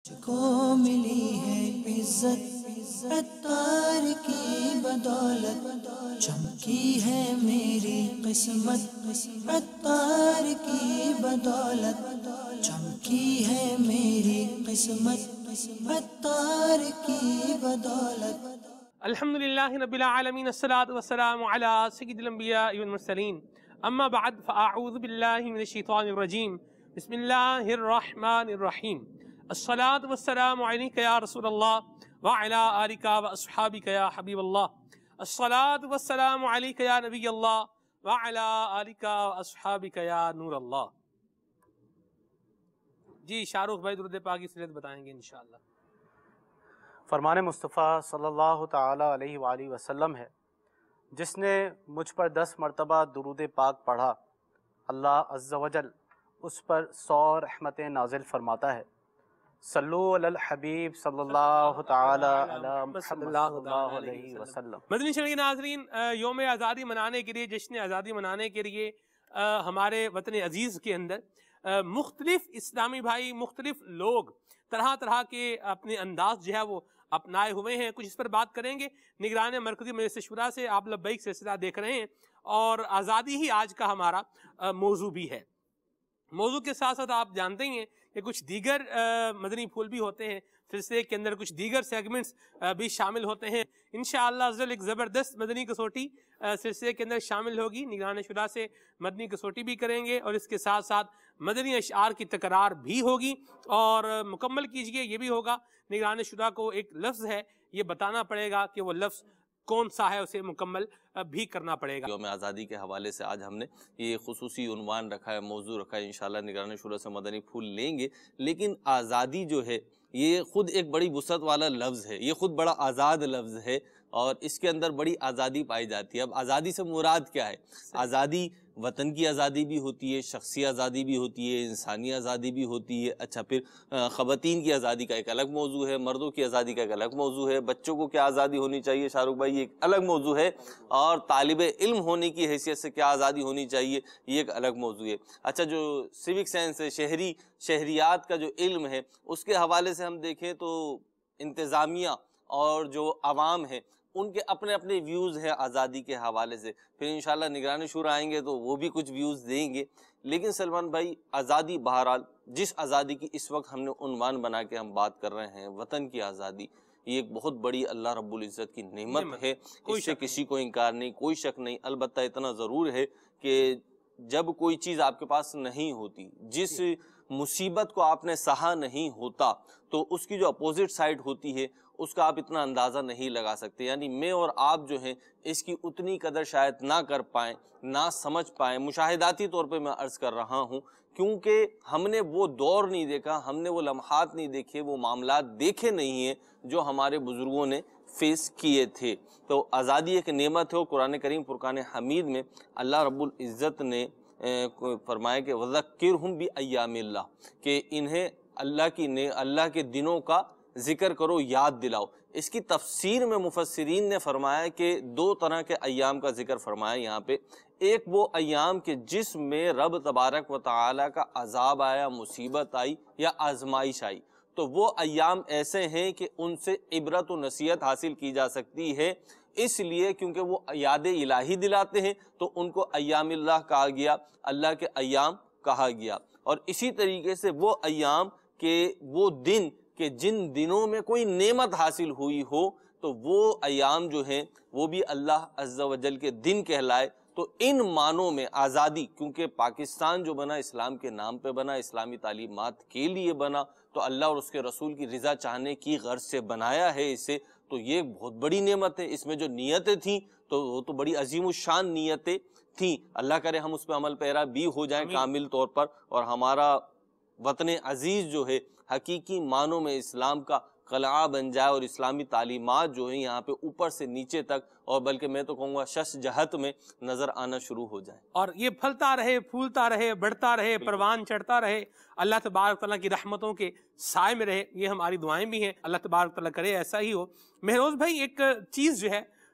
کو ملی ہے عزت عطار کی بدولت، چمکی ہے میری قسمت عطار کی بدولت، چمکی ہے میری قسمت عطار کی بدولت۔ الحمدللہ رب العالمین، الصلاۃ والسلام علی سید الانبیاء والمرسلین، اما بعد فاعوذ باللہ من الشیطان الرجیم، بسم اللہ الرحمن الرحیم۔ الصلاۃ والسلام علیک یا رسول اللہ وعلی آلک واصحابک یا حبیب اللہ، الصلاۃ والسلام علیک یا نبی اللہ وعلی آلک واصحابک یا نور اللہ۔ جی شاہ رخ بھائی درود پاک کی فضیلت بتائیں گے انشاءاللہ۔ فرمان مصطفیٰ صلی اللہ تعالیٰ علیہ وآلہ وسلم ہے، جس نے مجھ پر 10 مرتبہ درود پاک پڑھا، اللہ عز و جل اس پر 100 رحمتیں نازل فرماتا ہے۔ صلو علی الحبیب صلی اللہ تعالیٰ علی محمد صلی اللہ علیہ وسلم۔ مدنی چینل کے ناظرین، یوم آزادی منانے کے لیے، جشن آزادی منانے کے لیے ہمارے وطن عزیز کے اندر مختلف اسلامی بھائی، مختلف لوگ طرح طرح کے اپنے انداز جو ہے وہ اپنائے ہوئے ہیں۔ کچھ اس پر بات کریں گے۔ نگران مرکزی مجلس شورا سے آپ لبیک سلسلہ دیکھ رہے ہیں، اور آزادی ہی آج کا ہمارا موضوع بھی ہے۔ موضوع کے ساتھ ساتھ آپ جانتے ہی ہیں کہ کچھ دیگر مدنی پھول بھی ہوتے ہیں، سلسلے کے اندر کچھ دیگر سیگمنٹس بھی شامل ہوتے ہیں۔ انشاءاللہ افضل ایک زبردست مدنی کسوٹی سلسلے کے اندر شامل ہوگی۔ نگران شورا سے مدنی کسوٹی بھی کریں گے، اور اس کے ساتھ ساتھ مدنی اشعار کی تکرار بھی ہوگی، اور مکمل کیجئے یہ بھی ہوگا نگران شورا کو ایک لفظ ہے، یہ بتانا پڑے گا کہ وہ لفظ کون سا ہے، اسے مکمل بھی کرنا پڑے گا۔ یوم آزادی کے حوالے سے آج ہم نے یہ خصوصی عنوان رکھا ہے، موضوع رکھا ہے۔ انشاءاللہ نگران شورا سے مدنی پھول لیں گے، لیکن آزادی جو ہے یہ خود ایک بڑی وسعت والا لفظ ہے، یہ خود بڑا آزاد لفظ ہے، اور اس کے اندر بڑی آزادی پائی جاتی ہے۔ اب آزادی سے مراد کیا ہے؟ آزادی وطن کی آزادی بھی ہوتی ہے، شخصی آزادی بھی ہوتی ہے، انسانی آزادی بھی ہوتی ہے۔ اچھا، پھر خواتین کی آزادی کا ایک الگ موضوع ہے، مردوں کی آزادی کا ایک الگ موضوع ہے، بچوں کو کیا آزادی ہونی چاہیے شاہ رخ بھائی، یہ ایک الگ موضوع ہے، اور طالب علم ہونے کی حیثیت سے کیا آزادی ہونی چاہیے، یہ ایک الگ موضوع ہے۔ اچھا، جو سیوک سائنس ہے، شہریات کا جو علم ہے، اس کے حوالے سے ہم دیکھیں تو انتظامیہ اور جو عوام ہے ان کے اپنے اپنے ویوز ہیں آزادی کے حوالے سے۔ پھر انشاءاللہ نگران شورا آئیں گے تو وہ بھی کچھ ویوز دیں گے۔ لیکن سلمان بھائی، آزادی بہرحال جس آزادی کی اس وقت ہم نے عنوان بنا کے ہم بات کر رہے ہیں، وطن کی آزادی، یہ ایک بہت بڑی اللہ رب العزت کی نعمت ہے، اس سے کسی کو انکار نہیں، کوئی شک نہیں۔ البتہ اتنا ضرور ہے کہ جب کوئی چیز آپ کے پاس نہیں ہوتی، جس مصیبت کو آپ نے سہا نہیں ہوتا، تو اس کی جو اپوزٹ سائڈ ہوتی ہے اس کا آپ اتنا اندازہ نہیں لگا سکتے۔ یعنی میں اور آپ جو ہیں اس کی اتنی قدر شاید نہ کر پائیں، نہ سمجھ پائیں۔ مشاہداتی طور پہ میں عرض کر رہا ہوں، کیونکہ ہم نے وہ دور نہیں دیکھا، ہم نے وہ لمحات نہیں دیکھے، وہ معاملات دیکھے نہیں ہیں جو ہمارے بزرگوں نے فیس کیے تھے۔ تو آزادی ایک نعمت ہے، اور قرآن کریم فرقان حمید میں اللہ رب العزت نے فرمایا کہ وَذَكِّرْهُمْ بِأَيَّامِ اللَّهِ، کہ انہیں اللہ کے دنوں کا ذکر کرو، یاد دلاؤ۔ اس کی تفسیر میں مفسرین نے فرمایا کہ 2 طرح کے ایام کا ذکر فرمایا یہاں پہ۔ ایک وہ ایام کہ جس میں رب تبارک و تعالیٰ کا عذاب آیا، مصیبت آئی یا آزمائش آئی، تو وہ ایام ایسے ہیں کہ ان سے عبرت و نصیحت حاصل کی جا سکتی ہے، اس لیے کیونکہ وہ یاد الہی دلاتے ہیں، تو ان کو ایام اللہ کہا گیا، اللہ کے ایام کہا گیا۔ اور اسی طریقے سے وہ ایام کہ وہ دن کہ جن دنوں میں کوئی نعمت حاصل ہوئی ہو، تو وہ ایام جو ہیں وہ بھی اللہ عز و جل کے دن کہلائے۔ تو ان معنوں میں آزادی، کیونکہ پاکستان جو بنا اسلام کے نام پہ بنا، اسلامی تعلیمات کے لیے بنا، تو اللہ اور اس کے رسول کی رضا چاہنے کی غرض سے بنایا ہے اسے، تو یہ بہت بڑی نعمت ہے۔ اس میں جو نیتیں تھیں تو وہ تو بڑی عظیم الشان نیتیں تھیں، اللہ کرے ہم اس پہ عمل پیرا بھی ہو جائیں کامل طور پر، اور ہمارا وطن عزیز جو ہے حقیقی معنوں میں اسلام کا قلعہ بن جائے، اور اسلامی تعلیمات جو ہیں یہاں پہ اوپر سے نیچے تک، اور بلکہ میں تو کہوں گا شش جہت میں نظر آنا شروع ہو جائیں، اور یہ پھلتا رہے، پھولتا رہے، بڑھتا رہے، پروان چڑھتا رہے، اللہ تبارک تعالیٰ کی رحمتوں کے سائے میں رہے۔ یہ ہماری دعائیں بھی ہیں، اللہ تبارک تعالیٰ کرے ایسا ہی ہو۔ مہروز بھائی، ایک چیز جو ہے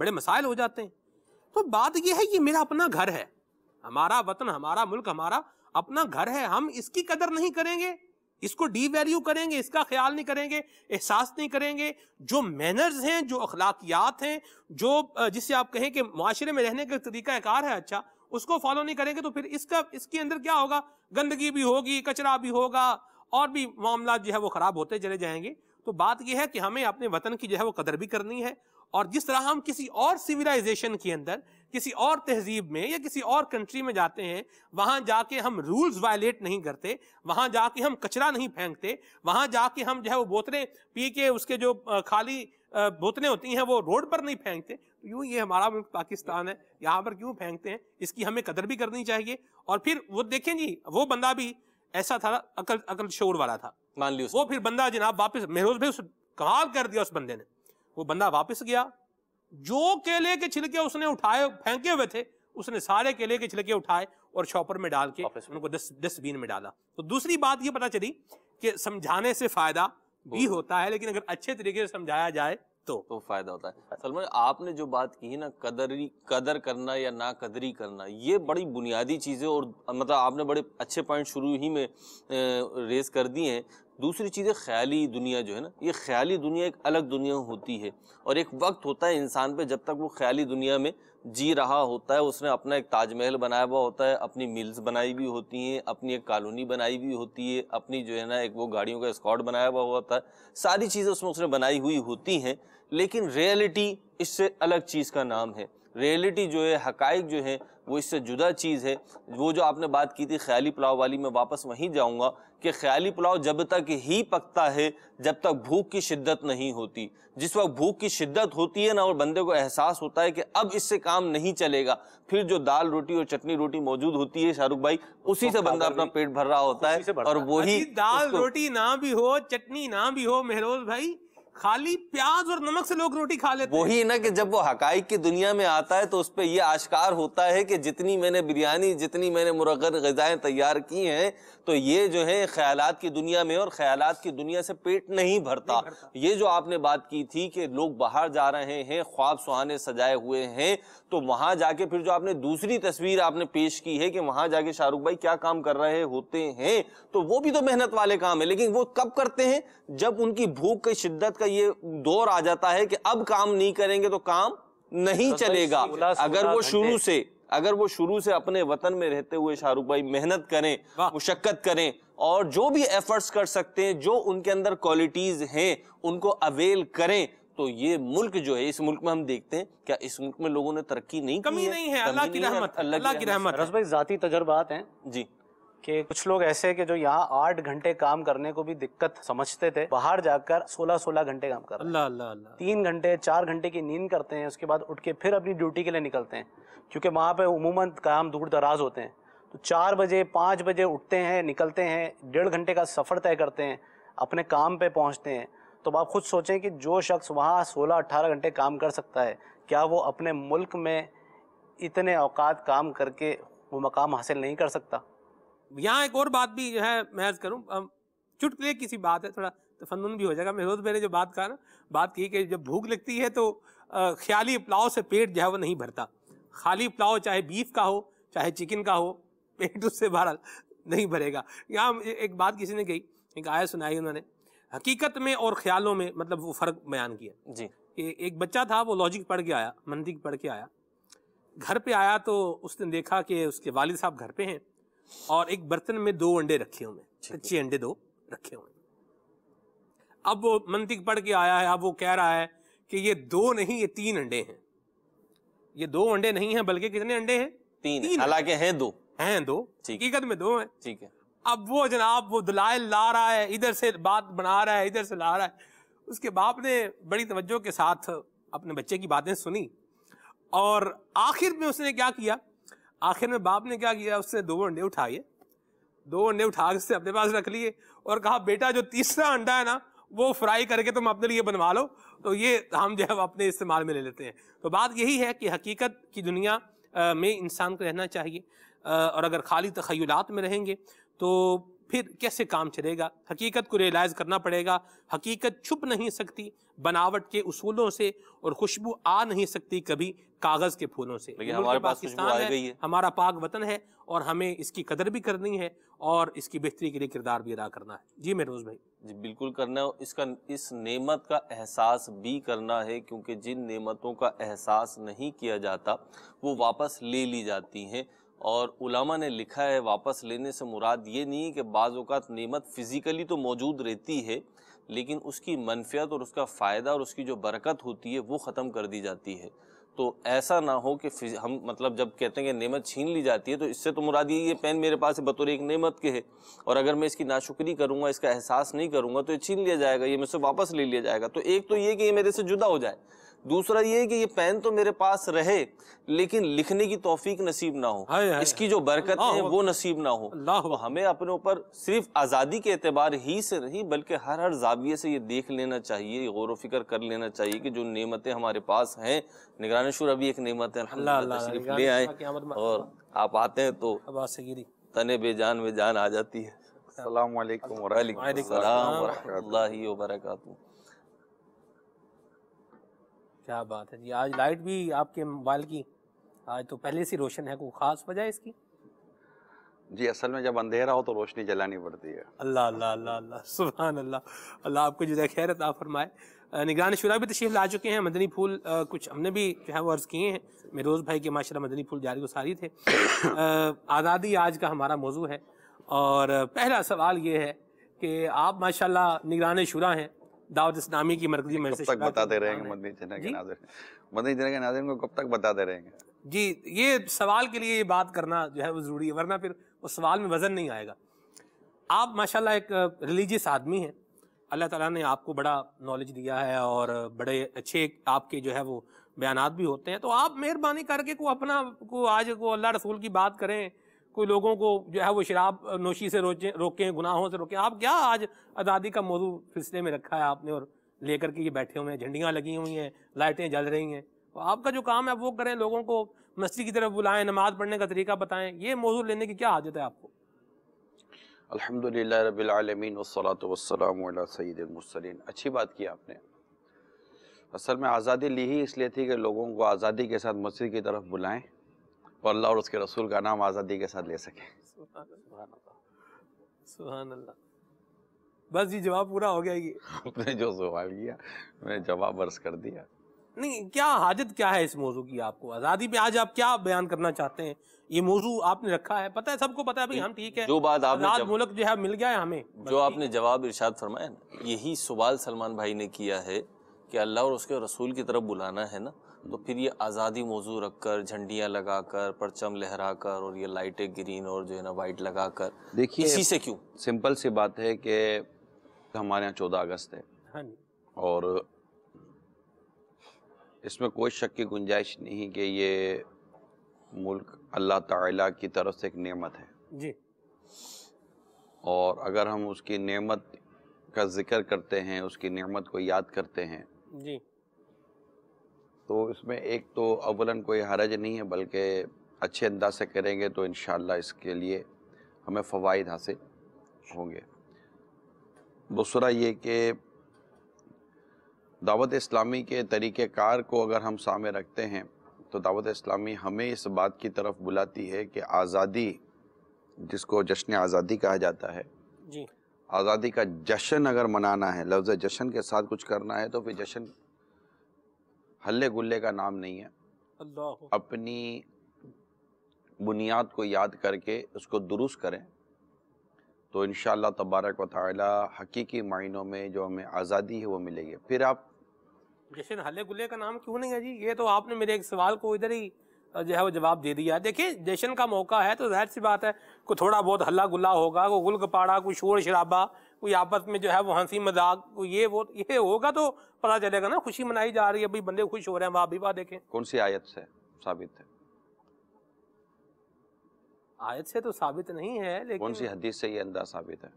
بڑے مسائل ہو جاتے ہیں. تو بات یہ ہے کہ میرا اپنا گھر ہے, ہمارا وطن, ہمارا ملک, ہمارا اپنا گھر ہے, ہم اس کی قدر نہیں کریں گے, اس کو ڈی ویلیو کریں گے, اس کا خیال نہیں کریں گے, احساس نہیں کریں گے, جو مینرز ہیں, جو اخلاقیات ہیں, جو جسے آپ کہیں کہ معاشرے میں رہنے کا طریقہ کار ہے اچھا, اس کو فالو نہیں کریں گے تو پھر اس کے اندر کیا ہوگا, گندگی بھی ہوگی, کچرا بھی ہوگا, اور بھی معاملات جو ہے وہ خراب ہوتے چلے جائیں گے. تو بات یہ ہے کہ ہمیں اپنے وطن کی جو ہے وہ قدر بھی کرنی ہے, اور جس طرح ہم کسی اور سویلائزیشن کے اندر, کسی اور تہذیب میں یا کسی اور کنٹری میں جاتے ہیں, وہاں جا کے ہم رولز وائلیٹ نہیں کرتے, وہاں جا کے ہم کچرا نہیں پھینکتے, وہاں جا کے ہم جو ہے وہ بوتلیں پی کے اس کے جو خالی بوتلیں ہوتی ہیں وہ روڈ پر نہیں پھینکتے. یوں یہ ہمارا ملک پاکستان ہے, یہاں پر کیوں پھینکتے ہیں, اس کی ہمیں قدر بھی کرنی چاہیے. اور پھر وہ دیکھیں جی, وہ بندہ بھی ایسا تھا, عقل شعور والا تھا, مان لی وہ پھر بندہ جناب واپس, مہروز بھائی اس کمال کر دیا اس بندے نے, وہ بندہ واپس گیا, جو کیلے کے چھلکے اس نے اٹھائے پھینکے ہوئے تھے, اس نے سارے کیلے کے چھلکے اٹھائے اور شاپر میں ڈال کے ان کو ڈسٹ بین میں ڈالا. تو دوسری بات یہ پتا چلی کہ سمجھانے سے فائدہ بھی ہوتا ہے, لیکن اگر اچھے طریقے سے سمجھایا جائے تو فائدہ ہوتا ہے. سلمان, آپ نے جو بات کی نا, قدر کرنا یا نا قدری کرنا, یہ بڑی بنیادی چیزیں, اور مطلب آپ نے بڑے اچھے پوائنٹ شروع ہی میں ریز کر دیے ہیں. دوسری چیز ہے خیالی دنیا جو ہے نا, یہ خیالی دنیا ایک الگ دنیا ہوتی ہے, اور ایک وقت ہوتا ہے انسان پہ جب تک وہ خیالی دنیا میں جی رہا ہوتا ہے, اس نے اپنا ایک تاج محل بنایا ہوا ہوتا ہے, اپنی ملز بنائی بھی ہوتی ہیں, اپنی ایک کالونی بنائی بھی ہوتی ہے, اپنی جو ہے نا ایک وہ گاڑیوں کا اسکواڈ بنایا ہوا ہوتا ہے, ساری چیزیں اس نے بنائی ہوئی ہوتی ہیں. لیکن ریئلٹی اس سے الگ چیز کا نام ہے. ریئلٹی جو ہے, حقائق جو ہے, وہ اس سے جدا چیز ہے. وہ جو آپ نے بات کی تھی خیالی پلاؤ والی, میں واپس وہیں جاؤں گا کہ خیالی پلاؤ جب تک ہی پکتا ہے جب تک بھوک کی شدت نہیں ہوتی. جس وقت بھوک کی شدت ہوتی ہے نا, اور بندے کو احساس ہوتا ہے کہ اب اس سے کام نہیں چلے گا, پھر جو دال روٹی اور چٹنی روٹی موجود ہوتی ہے شاہ رخ بھائی, اسی سے بندہ اپنا پیٹ بھر رہا ہوتا ہے. اور وہی دال روٹی نہ بھی ہو, چٹنی نہ بھی ہو مہروز بھائی, خالی پیاز اور نمک سے لوگ روٹی کھا لیتے ہیں. وہی نا کہ جب وہ حقائق کی دنیا میں آتا ہے تو اس پہ یہ آشکار ہوتا ہے کہ جتنی میں نے بریانی, جتنی میں نے مرغن غذائیں تیار کی ہیں, تو یہ جو ہے خیالات کی دنیا میں, اور خیالات کی دنیا سے پیٹ نہیں بھرتا. یہ جو آپ نے بات کی تھی کہ لوگ باہر جا رہے ہیں, خواب سہانے سجائے ہوئے ہیں, تو وہاں جا کے پھر جو آپ نے دوسری تصویر آپ نے پیش کی ہے کہ وہاں جا کے شاہ رخ بھائی کیا کام کر رہے ہوتے ہیں, تو وہ بھی تو محنت والے کام ہے. لیکن وہ کب کرتے ہیں, جب ان کی بھوک کی شدت کا یہ دور آ جاتا ہے کہ اب کام نہیں کریں گے تو کام نہیں چلے گا. اگر وہ شروع سے اپنے وطن میں رہتے ہوئے شاہ رخ بھائی محنت کریں, مشقت کریں, اور جو بھی ایفرٹس کر سکتے ہیں, جو ان کے اندر کوالٹیز ہیں ان کو اویل کریں, تو یہ ملک جو ہے, اس ملک میں ہم دیکھتے ہیں کیا اس ملک میں لوگوں نے ترقی نہیں کی ہے, کمی نہیں ہے, اللہ کی رحمت, اللہ کی رحمت. رس بھائی ذاتی تجربات ہیں جی, کہ کچھ لوگ ایسے کہ جو یہاں 8 گھنٹے کام کرنے کو بھی دقت سمجھتے تھے, باہر جا کر 16 گھنٹے کام کر رہے ہیں. اللہ 3 گھنٹے 4 گھنٹے کی نیند کرتے ہیں, اس کے بعد اٹھ کے پھر اپنی ڈیوٹی کے لیے نکلتے ہیں, کیونکہ وہاں پہ عموماً کام دور دراز ہوتے ہیں. تو 4 بجے 5 بجے اٹھتے ہیں, نکلتے ہیں, 1.5 گھنٹے کا سفر طے کرتے ہیں, اپنے کام پہ پہنچتے ہیں. تو آپ خود سوچیں کہ جو شخص وہاں 16-18 گھنٹے کام کر سکتا ہے, کیا وہ اپنے ملک میں اتنے اوقات کام کر کے وہ مقام حاصل نہیں کر سکتا؟ یہاں ایک اور بات بھی جو ہے میں عرض کروں, چٹکلے کسی بات ہے, تھوڑا تفنن بھی ہو جائے گا. مہروز بھائی نے جو بات کہا نا, بات کی کہ جب بھوک لگتی ہے تو خیالی پلاؤ سے پیٹ جو ہے وہ نہیں بھرتا. خالی پلاؤ چاہے بیف کا ہو چاہے چکن کا ہو, پیٹ اس سے بہرحال نہیں بھرے گا. یہاں ایک بات کسی نے کہی, ایک آیت سنائی انہوں نے, حقیقت میں اور خیالوں میں مطلب وہ فرق بیان کیا. جی, کہ ایک بچہ تھا, وہ لاجک پڑھ کے آیا, منطق پڑھ کے آیا, گھر پہ آیا تو اس نے دیکھا کہ اس کے والد صاحب گھر پہ ہیں اور ایک برتن میں 2 انڈے رکھے ہوئے ہیں, کچے انڈے 2 رکھے ہوئے ہیں. اب وہ منطق پڑھ کے آیا ہے, اب وہ کہہ رہا ہے کہ یہ 2 نہیں, یہ 3 انڈے ہیں. یہ 2 انڈے نہیں ہیں بلکہ کتنے انڈے ہیں, 3, حالانکہ ہیں 2 حقیقت میں 2 ہیں. ٹھیک ہے. اب وہ جناب وہ دلائل لا رہا ہے, ادھر سے بات بنا رہا ہے, ادھر سے لا رہا ہے. اس کے باپ نے بڑی توجہ کے ساتھ اپنے بچے کی باتیں سنی, اور آخر میں اس نے کیا کیا, آخر میں باپ نے کیا کیا, اس سے 2 انڈے اٹھائے, 2 انڈے اٹھا کے اپنے پاس رکھ لیے, اور کہا بیٹا جو تیسرا انڈا ہے نا وہ فرائی کر کے تم اپنے لیے بنوا لو, تو یہ ہم جو ہے اپنے استعمال میں لے لیتے ہیں. تو بات یہی ہے کہ حقیقت کی دنیا میں انسان کو رہنا چاہیے, اور اگر خالی تخیلات میں رہیں گے تو پھر کیسے کام چلے گا؟ حقیقت کو ریئلائز کرنا پڑے گا. حقیقت چھپ نہیں سکتی بناوٹ کے اصولوں سے، اور خوشبو آ نہیں سکتی کبھی کاغذ کے پھولوں سے. لیکن ہمارے پاس خوشبو آ گئی ہے، ہمارا پاک وطن ہے، اور ہمیں اس کی قدر بھی کرنی ہے اور اس کی بہتری کے لیے کردار بھی ادا کرنا ہے. جی مہروز بھائی. جی بالکل کرنا ہے، اس نعمت کا احساس بھی کرنا ہے، کیونکہ جن نعمتوں کا احساس نہیں کیا جاتا وہ واپس لے لی جاتی ہیں. اور علماء نے لکھا ہے واپس لینے سے مراد یہ نہیں ہے کہ بعض اوقات نعمت فزیکلی تو موجود رہتی ہے لیکن اس کی منفعت اور اس کا فائدہ اور اس کی جو برکت ہوتی ہے وہ ختم کر دی جاتی ہے. تو ایسا نہ ہو کہ ہم مطلب جب کہتے ہیں کہ نعمت چھین لی جاتی ہے تو اس سے تو مراد یہ پین میرے پاس بطور ایک نعمت کے ہے، اور اگر میں اس کی ناشکری کروں گا، اس کا احساس نہیں کروں گا تو یہ چھین لیا جائے گا، یہ مجھ سے واپس لے لیا جائے گا. تو ایک تو یہ کہ یہ میرے سے جدا ہو جائے، دوسرا یہ کہ یہ پین تو میرے پاس رہے لیکن لکھنے کی توفیق نصیب نہ ہو، اس کی جو برکت ہے وہ نصیب نہ ہو. تو ہمیں اپنے اوپر صرف آزادی کے اعتبار ہی سے نہیں بلکہ ہر زاویے سے یہ دیکھ لینا چاہیے، غور و فکر کر لینا چاہیے کہ جو نعمتیں ہمارے پاس ہیں، نگران شورا بھی ایک نعمت ہے، الحمدللہ تشریف لے آئے اور آپ آتے ہیں تو تن بے جان میں جان آ جاتی ہے. السلام علیکم وعلیکم السلام ورحمۃ اللہ وبرکاتہ. کیا بات ہے جی. آج لائٹ بھی آپ کے موبائل کی آج تو پہلے سے روشن ہے، کوئی خاص وجہ ہے اس کی؟ جی اصل میں جب اندھیرا ہو تو روشنی جلانی پڑتی ہے. اللہ اللہ اللہ اللہ سبحان اللہ. اللہ آپ کو جزائے خیر عطا فرمائے. نگران شورا بھی تشریف لا چکے ہیں. مدنی پھول کچھ ہم نے بھی جو ہے وہ عرض کیے ہیں، مہروز بھائی کے ماشاءاللہ مدنی پھول جاری و ساری تھے. آزادی آج کا ہمارا موضوع ہے، اور پہلا سوال یہ ہے کہ آپ ماشاءاللہ نگران شورا ہیں دعوت اسلامی کی مرکزی کب تک بتاتے رہیں گے مدنی چینل کے ناظرین، مدنی چینل کے ناظرین کو کب تک بتاتے رہیں گے؟ جی یہ سوال کے لیے یہ بات کرنا جو ہے وہ ضروری ہے، ورنہ پھر اس سوال میں وزن نہیں آئے گا. آپ ماشاءاللہ ایک ریلیجیس آدمی ہیں، اللہ تعالیٰ نے آپ کو بڑا نالج دیا ہے اور بڑے اچھے آپ کے جو ہے وہ بیانات بھی ہوتے ہیں. تو آپ مہربانی کر کے آج اللہ رسول کی بات کریں، کوئی لوگوں کو جو ہے وہ شراب نوشی سے روکیں، گناہوں سے روکیں. آپ کیا آج آزادی کا موضوع سلسلے میں رکھا ہے آپ نے اور لے کر کے یہ بیٹھے ہوئے ہیں، جھنڈیاں لگی ہوئی ہیں، لائٹیں جل رہی ہیں. آپ کا جو کام ہے وہ کریں، لوگوں کو مسجد کی طرف بلائیں، نماز پڑھنے کا طریقہ بتائیں. یہ موضوع لینے کی کیا حاجت ہے آپ کو؟ الحمدللہ رب العالمین والصلاة والسلام علی سید المرسلین. اچھی بات کی آپ نے. اصل میں آزادی لی ہی اس لیے تھی کہ لوگوں کو آزادی کے ساتھ مسجد کی طرف بلائیں اور اللہ اور اس کے رسول کا نام آزادی کے ساتھ لے سکیں. سبحان اللہ. بس جی جواب پورا ہو گیا. یہ آپ نے جو سوال کیا میں نے جواب عرض کر دیا. نہیں، کیا حاجت کیا ہے اس موضوع کی آپ کو؟ آزادی پہ آج آپ کیا بیان کرنا چاہتے ہیں؟ یہ موضوع آپ نے رکھا ہے، پتہ ہے سب کو پتہ ہے بھئی ہم ٹھیک ہے، جو بات آپ نے آزاد ملک جو ہے مل گیا ہے ہمیں، جو آپ نے جواب ارشاد فرمایا نا، یہی سوال سلمان بھائی نے کیا ہے کہ اللہ اور اس کے رسول کی طرف بلانا ہے نا، تو پھر یہ آزادی موضوع رکھ کر، جھنڈیاں لگا کر، پرچم لہرا کر اور یہ لائٹیں گرین اور جو ہے نا وائٹ لگا کر، دیکھیے اسی سے کیوں؟ سمپل سی بات ہے کہ ہمارے یہاں 14 اگست ہے اور اس میں کوئی شک کی گنجائش نہیں کہ یہ ملک اللہ تعالیٰ کی طرف سے ایک نعمت ہے جی. اور اگر ہم اس کی نعمت کا ذکر کرتے ہیں، اس کی نعمت کو یاد کرتے ہیں جی تو اس میں ایک تو اولاً کوئی حرج نہیں ہے، بلکہ اچھے انداز سے کریں گے تو انشاءاللہ اس کے لیے ہمیں فوائد حاصل ہوں گے. دوسرا یہ کہ دعوت اسلامی کے طریقہ کار کو اگر ہم سامنے رکھتے ہیں تو دعوت اسلامی ہمیں اس بات کی طرف بلاتی ہے کہ آزادی، جس کو جشن آزادی کہا جاتا ہے، جی آزادی کا جشن اگر منانا ہے، لفظ جشن کے ساتھ کچھ کرنا ہے تو پھر جشن ہلے گلے کا نام نہیں ہے. اللہ اپنی بنیاد کو یاد کر کے اس کو درست کریں تو انشاءاللہ تبارک و تعالی حقیقی معنوں میں جو ہمیں آزادی ہے وہ ملے گی. پھر آپ جشن ہلے گلے کا نام کیوں نہیں ہے جی؟ یہ تو آپ نے میرے ایک سوال کو ادھر ہی جو ہے وہ جواب دے دیا. دیکھیں جشن کا موقع ہے تو ظاہر سی بات ہے کوئی تھوڑا بہت ہلا گلا ہوگا، کوئی گل گپاڑا، کوئی شور شرابہ، کوئی آپس میں جو ہے وہ ہنسی مذاق، کوئی یہ ہوگا تو پتہ چلے گا نا خوشی منائی جا رہی ہے، بھئی بندے خوش ہو رہے ہیں. واہ بھی واہ. دیکھیں کون سی آیت سے ثابت ہے؟ آیت سے تو ثابت نہیں ہے، کون لیکن سی حدیث سے یہ انداز ثابت ہے؟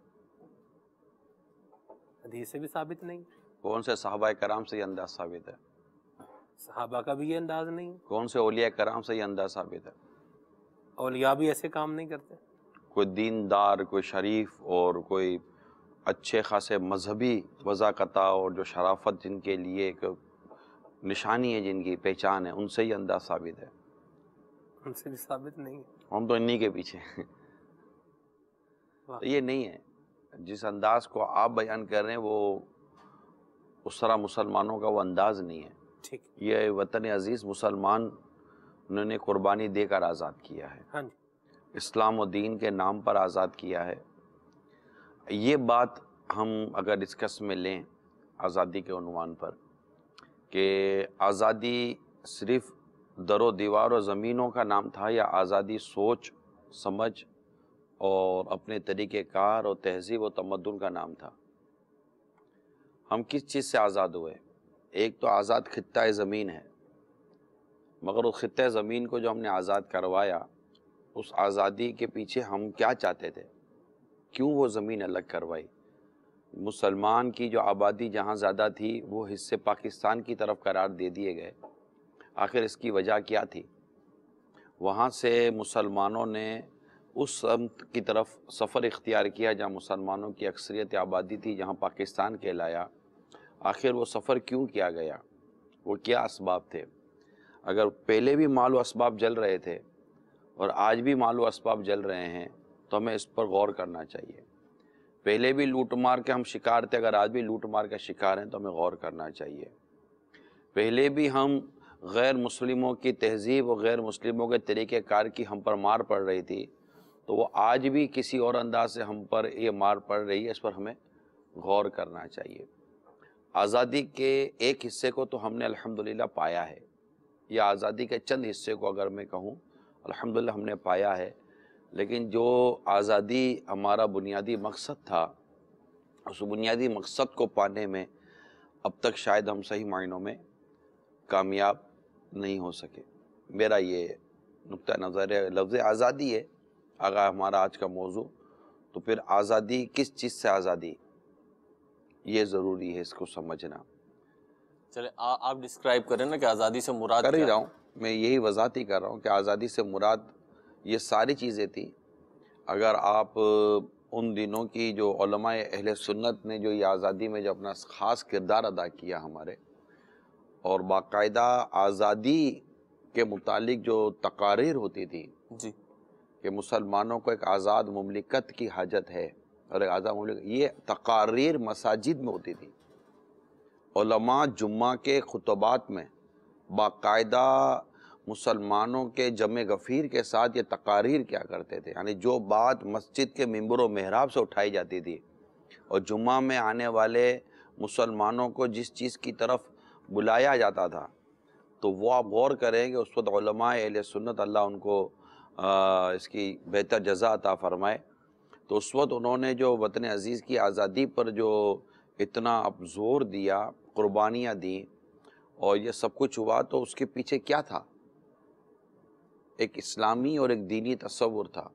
حدیث سے بھی ثابت نہیں، کون سے صحابہ کرام سے یہ انداز ثابت ہے؟ صحابہ کا بھی یہ انداز نہیں، کون سے اولیاء کرام سے یہ انداز ثابت ہے؟ اولیاء بھی ایسے کام نہیں کرتے. کوئی دیندار، کوئی شریف اور کوئی اچھے خاصے مذہبی وضاقتہ اور جو شرافت جن کے لیے ایک نشانی ہے، جن کی پہچان ہے، ان سے ہی انداز ثابت ہے، ان سے بھی ثابت نہیں ہے۔ ہم تو انہی کے پیچھے ہیں۔ تو یہ نہیں ہے، جس انداز کو آپ بیان کر رہے ہیں وہ اس طرح مسلمانوں کا وہ انداز نہیں ہے۔ ٹھیک، یہ وطن عزیز مسلمان انہوں نے قربانی دے کر آزاد کیا ہے، ہاں جی، اسلام و دین کے نام پر آزاد کیا ہے۔ یہ بات ہم اگر ڈسکس میں لیں آزادی کے عنوان پر، کہ آزادی صرف در و دیوار و زمینوں کا نام تھا، یا آزادی سوچ سمجھ اور اپنے طریقہ کار اور تہذیب و تمدن کا نام تھا۔ ہم کس چیز سے آزاد ہوئے؟ ایک تو آزاد خطہ زمین ہے، مگر اس خطہ زمین کو جو ہم نے آزاد کروایا، اس آزادی کے پیچھے ہم کیا چاہتے تھے؟ کیوں وہ زمین الگ کروائی؟ مسلمان کی جو آبادی جہاں زیادہ تھی وہ حصے پاکستان کی طرف قرار دے دیے گئے۔ آخر اس کی وجہ کیا تھی؟ وہاں سے مسلمانوں نے اس سمت کی طرف سفر اختیار کیا جہاں مسلمانوں کی اکثریت آبادی تھی، جہاں پاکستان کہلایا۔ آخر وہ سفر کیوں کیا گیا؟ وہ کیا اسباب تھے؟ اگر پہلے بھی مال و اسباب جل رہے تھے اور آج بھی مال و اسباب جل رہے ہیں تو ہمیں اس پر غور کرنا چاہیے۔ پہلے بھی لوٹ مار کے ہم شکار تھے، اگر آج بھی لوٹ مار کے شکار ہیں تو ہمیں غور کرنا چاہیے۔ پہلے بھی ہم غیر مسلموں کی تہذیب و غیر مسلموں کے طریقہ کار کی ہم پر مار پڑ رہی تھی، تو وہ آج بھی کسی اور انداز سے ہم پر یہ مار پڑ رہی ہے، اس پر ہمیں غور کرنا چاہیے۔ آزادی کے ایک حصے کو تو ہم نے الحمدللہ پایا ہے، یا آزادی کے چند حصے کو اگر میں کہوں الحمدللہ ہم نے پایا ہے، لیکن جو آزادی ہمارا بنیادی مقصد تھا، اس بنیادی مقصد کو پانے میں اب تک شاید ہم صحیح معنوں میں کامیاب نہیں ہو سکے۔ میرا یہ نقطہ نظر ہے۔ لفظ آزادی ہے اگر ہمارا آج کا موضوع، تو پھر آزادی کس چیز سے آزادی، یہ ضروری ہے اس کو سمجھنا۔ چلے آپ ڈسکرائب کریں نا کہ آزادی سے مراد کر ہی کیا رہا ہے؟ ہوں، میں یہی وضاحت ہی کر رہا ہوں کہ آزادی سے مراد یہ ساری چیزیں تھیں۔ اگر آپ ان دنوں کی جو علماء اہل سنت نے جو یہ آزادی میں جو اپنا خاص کردار ادا کیا ہمارے، اور باقاعدہ آزادی کے متعلق جو تقاریر ہوتی تھی جی، کہ مسلمانوں کو ایک آزاد مملکت کی حاجت ہے، اور ایک آزاد مملکت، یہ تقاریر مساجد میں ہوتی تھی۔ علماء جمعہ کے خطبات میں باقاعدہ مسلمانوں کے جمع غفیر کے ساتھ یہ تقاریر کیا کرتے تھے، یعنی جو بات مسجد کے منبر و محراب سے اٹھائی جاتی تھی اور جمعہ میں آنے والے مسلمانوں کو جس چیز کی طرف بلایا جاتا تھا، تو وہ آپ غور کریں کہ اس وقت علماء اہل سنت، اللہ ان کو اس کی بہتر جزا عطا فرمائے، تو اس وقت انہوں نے جو وطن عزیز کی آزادی پر جو اتنا اب زور دیا، قربانیاں دیں، اور یہ سب کچھ ہوا، تو اس کے پیچھے کیا تھا؟ ایک اسلامی اور ایک دینی تصور تھا۔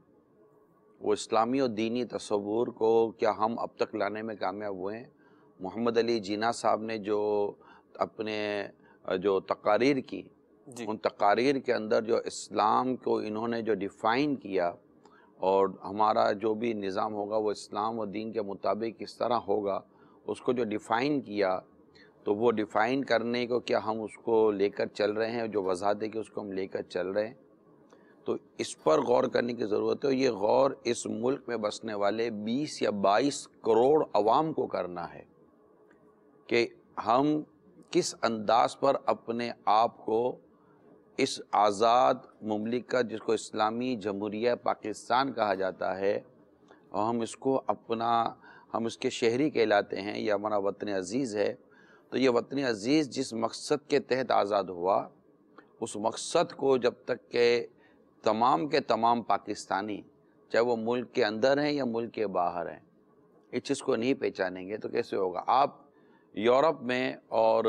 وہ اسلامی اور دینی تصور کو کیا ہم اب تک لانے میں کامیاب ہوئے ہیں؟ محمد علی جناح صاحب نے جو اپنے جو تقاریر کی، جی، ان تقاریر کے اندر جو اسلام کو انہوں نے جو ڈیفائن کیا، اور ہمارا جو بھی نظام ہوگا وہ اسلام و دین کے مطابق کس طرح ہوگا، اس کو جو ڈیفائن کیا، تو وہ ڈیفائن کرنے کو کیا ہم اس کو لے کر چل رہے ہیں؟ جو وضاحت ہے کہ اس کو ہم لے کر چل رہے ہیں، تو اس پر غور کرنے کی ضرورت ہے۔ یہ غور اس ملک میں بسنے والے 20 یا 22 کروڑ عوام کو کرنا ہے کہ ہم کس انداز پر اپنے آپ کو اس آزاد مملکت جس کو اسلامی جمہوریہ پاکستان کہا جاتا ہے، اور ہم اس کو اپنا، ہم اس کے شہری کہلاتے ہیں، یہ ہمارا وطن عزیز ہے، تو یہ وطن عزیز جس مقصد کے تحت آزاد ہوا، اس مقصد کو جب تک کہ تمام کے تمام پاکستانی، چاہے وہ ملک کے اندر ہیں یا ملک کے باہر ہیں، اس چیز کو نہیں پہچانیں گے تو کیسے ہوگا؟ آپ یورپ میں اور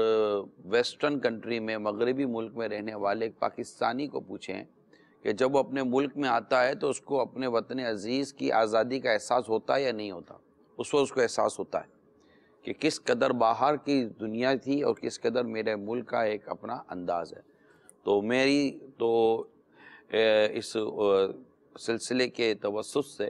ویسٹرن کنٹری میں، مغربی ملک میں رہنے والے ایک پاکستانی کو پوچھیں کہ جب وہ اپنے ملک میں آتا ہے تو اس کو اپنے وطن عزیز کی آزادی کا احساس ہوتا ہے یا نہیں ہوتا؟ اس وقت اس کو احساس ہوتا ہے کہ کس قدر باہر کی دنیا تھی اور کس قدر میرے ملک کا ایک اپنا انداز ہے۔ تو میری تو اس سلسلے کے توسط سے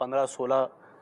15-16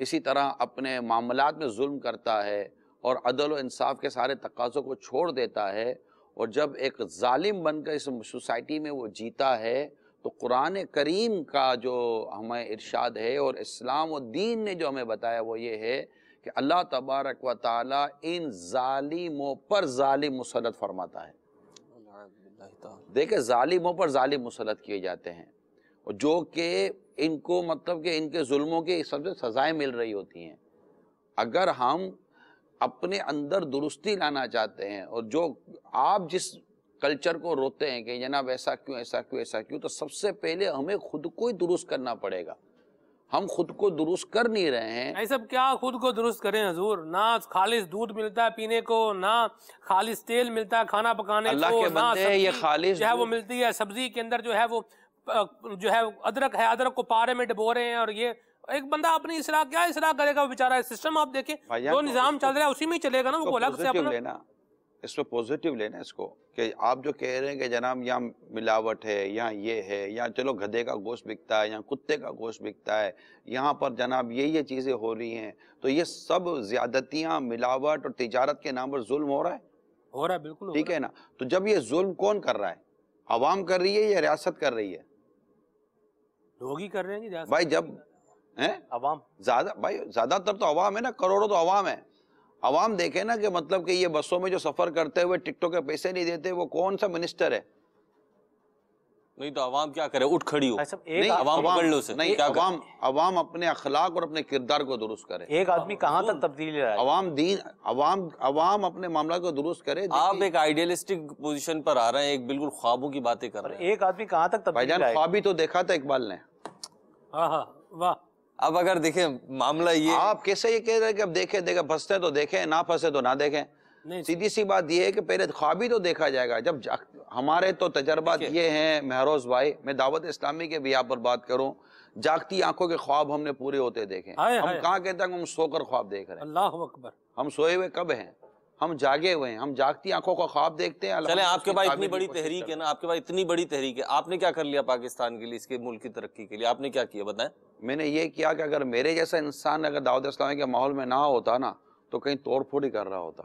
اسی طرح اپنے معاملات میں ظلم کرتا ہے اور عدل و انصاف کے سارے تقاضوں کو چھوڑ دیتا ہے، اور جب ایک ظالم بن کر اس سوسائٹی میں وہ جیتا ہے، تو قرآن کریم کا جو ہمیں ارشاد ہے اور اسلام و دین نے جو ہمیں بتایا وہ یہ ہے کہ اللہ تبارک و تعالیٰ ان ظالموں پر ظالم مسلط فرماتا ہے۔ دیکھیں ظالموں پر ظالم مسلط کیے جاتے ہیں، اور جو کہ ان کو مطلب کہ ان کے ظلموں کی سب سے سزائیں مل رہی ہوتی ہیں۔ اگر ہم اپنے اندر درستی لانا چاہتے ہیں، اور جو آپ جس کلچر کو روتے ہیں کہ جناب ایسا کیوں ایسا کیوں ایسا کیوں، تو سب سے پہلے ہمیں خود کو ہی درست کرنا پڑے گا۔ ہم خود کو درست کر نہیں رہے ہیں۔ ایسا کیا خود کو درست کریں حضور؟ نہ خالص دودھ ملتا ہے پینے کو، نہ خالص تیل ملتا ہے کھانا پکانے کو، اللہ کے بندے یہ خالص جو ہے وہ ملتی ہے، سبزی کے اندر جو ہے وہ جو ہے ادرک ہے، ادرک کو پارے میں ڈبو رہے ہیں، اور یہ ایک بندہ اپنی اصلاح کیا اصلاح کرے گا بیچارہ؟ سسٹم آپ دیکھیں جو نظام چل رہا ہے اسی میں ہی چلے گا نا، وہ الگ سے اپنا اس پہ پوزیٹیو لینا اس کو، کہ آپ جو کہہ رہے ہیں کہ جناب یہاں ملاوٹ ہے، یہاں یہ ہے، یہاں چلو گدھے کا گوشت بکتا ہے، یہاں کتے کا گوشت بکتا ہے، یہاں پر جناب یہ چیزیں ہو رہی ہیں، تو یہ سب زیادتیاں، ملاوٹ اور تجارت کے نام پر ظلم ہو رہا ہے، بالکل ٹھیک ہے نا؟ تو جب یہ ظلم کون کر رہا ہے؟ عوام کر رہی ہے یا ریاست کر رہی ہے؟ لوگ ہی کر رہے ہیں جی بھائی جب عوام زیادہ تر تو عوام ہے نا، کروڑوں تو عوام ہے۔ عوام دیکھیں نا کہ مطلب کہ یہ بسوں میں جو سفر کرتے ہوئے ٹکٹوں کے پیسے نہیں دیتے، وہ کون سا منسٹر ہے؟ نہیں تو عوام کیا کرے؟ اٹھ کھڑی ہو، عوام پکڑ لو سے، نہیں عوام اپنے اخلاق اور اپنے کردار کو درست کرے۔ ایک آدمی کہاں تک تبدیلی لائے؟ عوام اپنے معاملات کو درست کرے۔ آپ ایک آئیڈیلسٹک پوزیشن پر آ رہے ہیں، ایک بالکل خوابوں کی باتیں کر رہے ہیں۔ ایک آدمی کہاں تک بھائی تبدیلی جان خواب ہی تو دیکھا تھا اقبال نے۔ واہ، اب اگر دیکھیں معاملہ یہ، آپ کیسے یہ کہہ رہے ہیں کہ اب دیکھیں پھنستے تو دیکھیں، نہ پھنسے تو نہ دیکھیں؟ سیدھی سی بات یہ ہے کہ پہلے خواب ہی تو دیکھا جائے گا۔ جب ہمارے تو تجربات یہ ہیں مہروز بھائی، میں دعوت اسلامی کے بھی یہاں پر بات کروں، جاگتی آنکھوں کے خواب ہم نے پورے ہوتے دیکھیں۔ ہم کہاں کہتے ہیں ہم سو کر خواب دیکھ رہے ہیں؟ اللہ اکبر، ہم سوئے ہوئے کب ہیں؟ ہم جاگے ہوئے ہیں، ہم جاگتی آنکھوں کا خواب دیکھتے ہیں۔ چلیں آپ کے پاس اتنی بڑی تحریک ہے نا، آپ کے پاس اتنی بڑی تحریک ہے، آپ نے کیا کر لیا پاکستان کے لیے، اس کے ملک کی ترقی کے لیے آپ نے کیا کیا بتائیں؟ میں نے یہ کیا کہ اگر میرے جیسا انسان اگر دعوت اسلامی کے ماحول میں نہ ہوتا نا، تو کہیں توڑ پھوڑ ہی کر رہا ہوتا،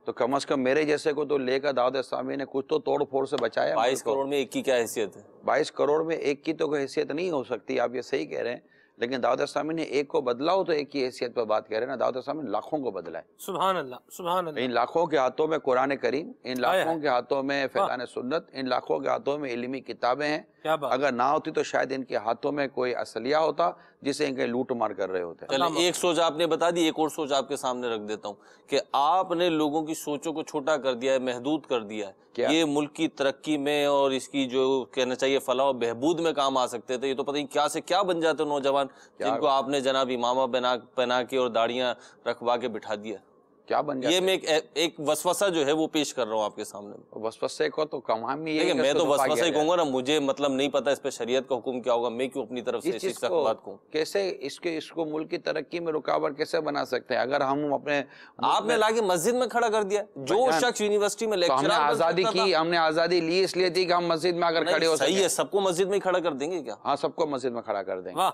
تو کم از کم میرے جیسے کو تو لے کر دعوت اسلامی نے کچھ تو توڑ پھوڑ سے بچایا۔ 22 کروڑ میں ایک کی کیا حیثیت ہے؟ 22 کروڑ میں ایک کی تو کوئی حیثیت نہیں ہو سکتی، آپ یہ صحیح کہہ رہے ہیں، لیکن دعوت اسلامی نے ایک کو بدلا ہو تو ایک کی حیثیت پہ بات کہہ رہے ہیں نا، دعوت اسلامی نے لاکھوں کو بدلا ہے۔ سبحان اللہ، سبحان اللہ۔ ان لاکھوں کے ہاتھوں میں قرآن کریم، ان لاکھوں کے ہاتھوں میں فیضان سنت، ان لاکھوں کے ہاتھوں میں علمی کتابیں ہیں۔ اگر نہ ہوتی تو شاید ان کے ہاتھوں میں کوئی اسلحہ ہوتا جسے ان کے لوٹ مار کر رہے ہوتے۔ چلیں ایک سوچ آپ نے بتا دی، ایک اور سوچ آپ کے سامنے رکھ دیتا ہوں کہ آپ نے لوگوں کی سوچوں کو چھوٹا کر دیا ہے، محدود کر دیا ہے۔ یہ ملک کی ترقی میں اور اس کی جو کہنا چاہیے فلاح و بہبود میں کام آ سکتے تھے، یہ تو پتہ نہیں کیا سے کیا بن جاتے نوجوان جن کو آپ نے جناب امامہ پہنا کے اور داڑیاں رکھوا کے بٹھا دیا۔ کیا بن جاتا ہے؟ یہ میں ایک وسوسہ جو ہے وہ پیش کر رہا ہوں آپ کے سامنے۔ وسوسے کو تو کمام ہی ہے، میں تو وسوسہ ہی کہوں گا نا، مجھے مطلب نہیں پتا اس پہ شریعت کا حکم کیا ہوگا، میں کیوں اپنی طرف سے اس بات کو کیسے اس کو ملک کی ترقی میں رکاوٹ کیسے بنا سکتے ہیں؟ اگر ہم اپنے آپ نے لاگے مسجد میں کھڑا کر دیا، جو شخص یونیورسٹی میں لیکچرر ہم نے آزادی کی، ہم نے آزادی لی اس لیے تھی کہ ہم مسجد میں اگر کھڑے ہو سکیں۔ صحیح ہے، سب کو مسجد میں کھڑا کر دیں گے کیا؟ ہاں سب کو مسجد میں کھڑا کر دیں گے۔ واہ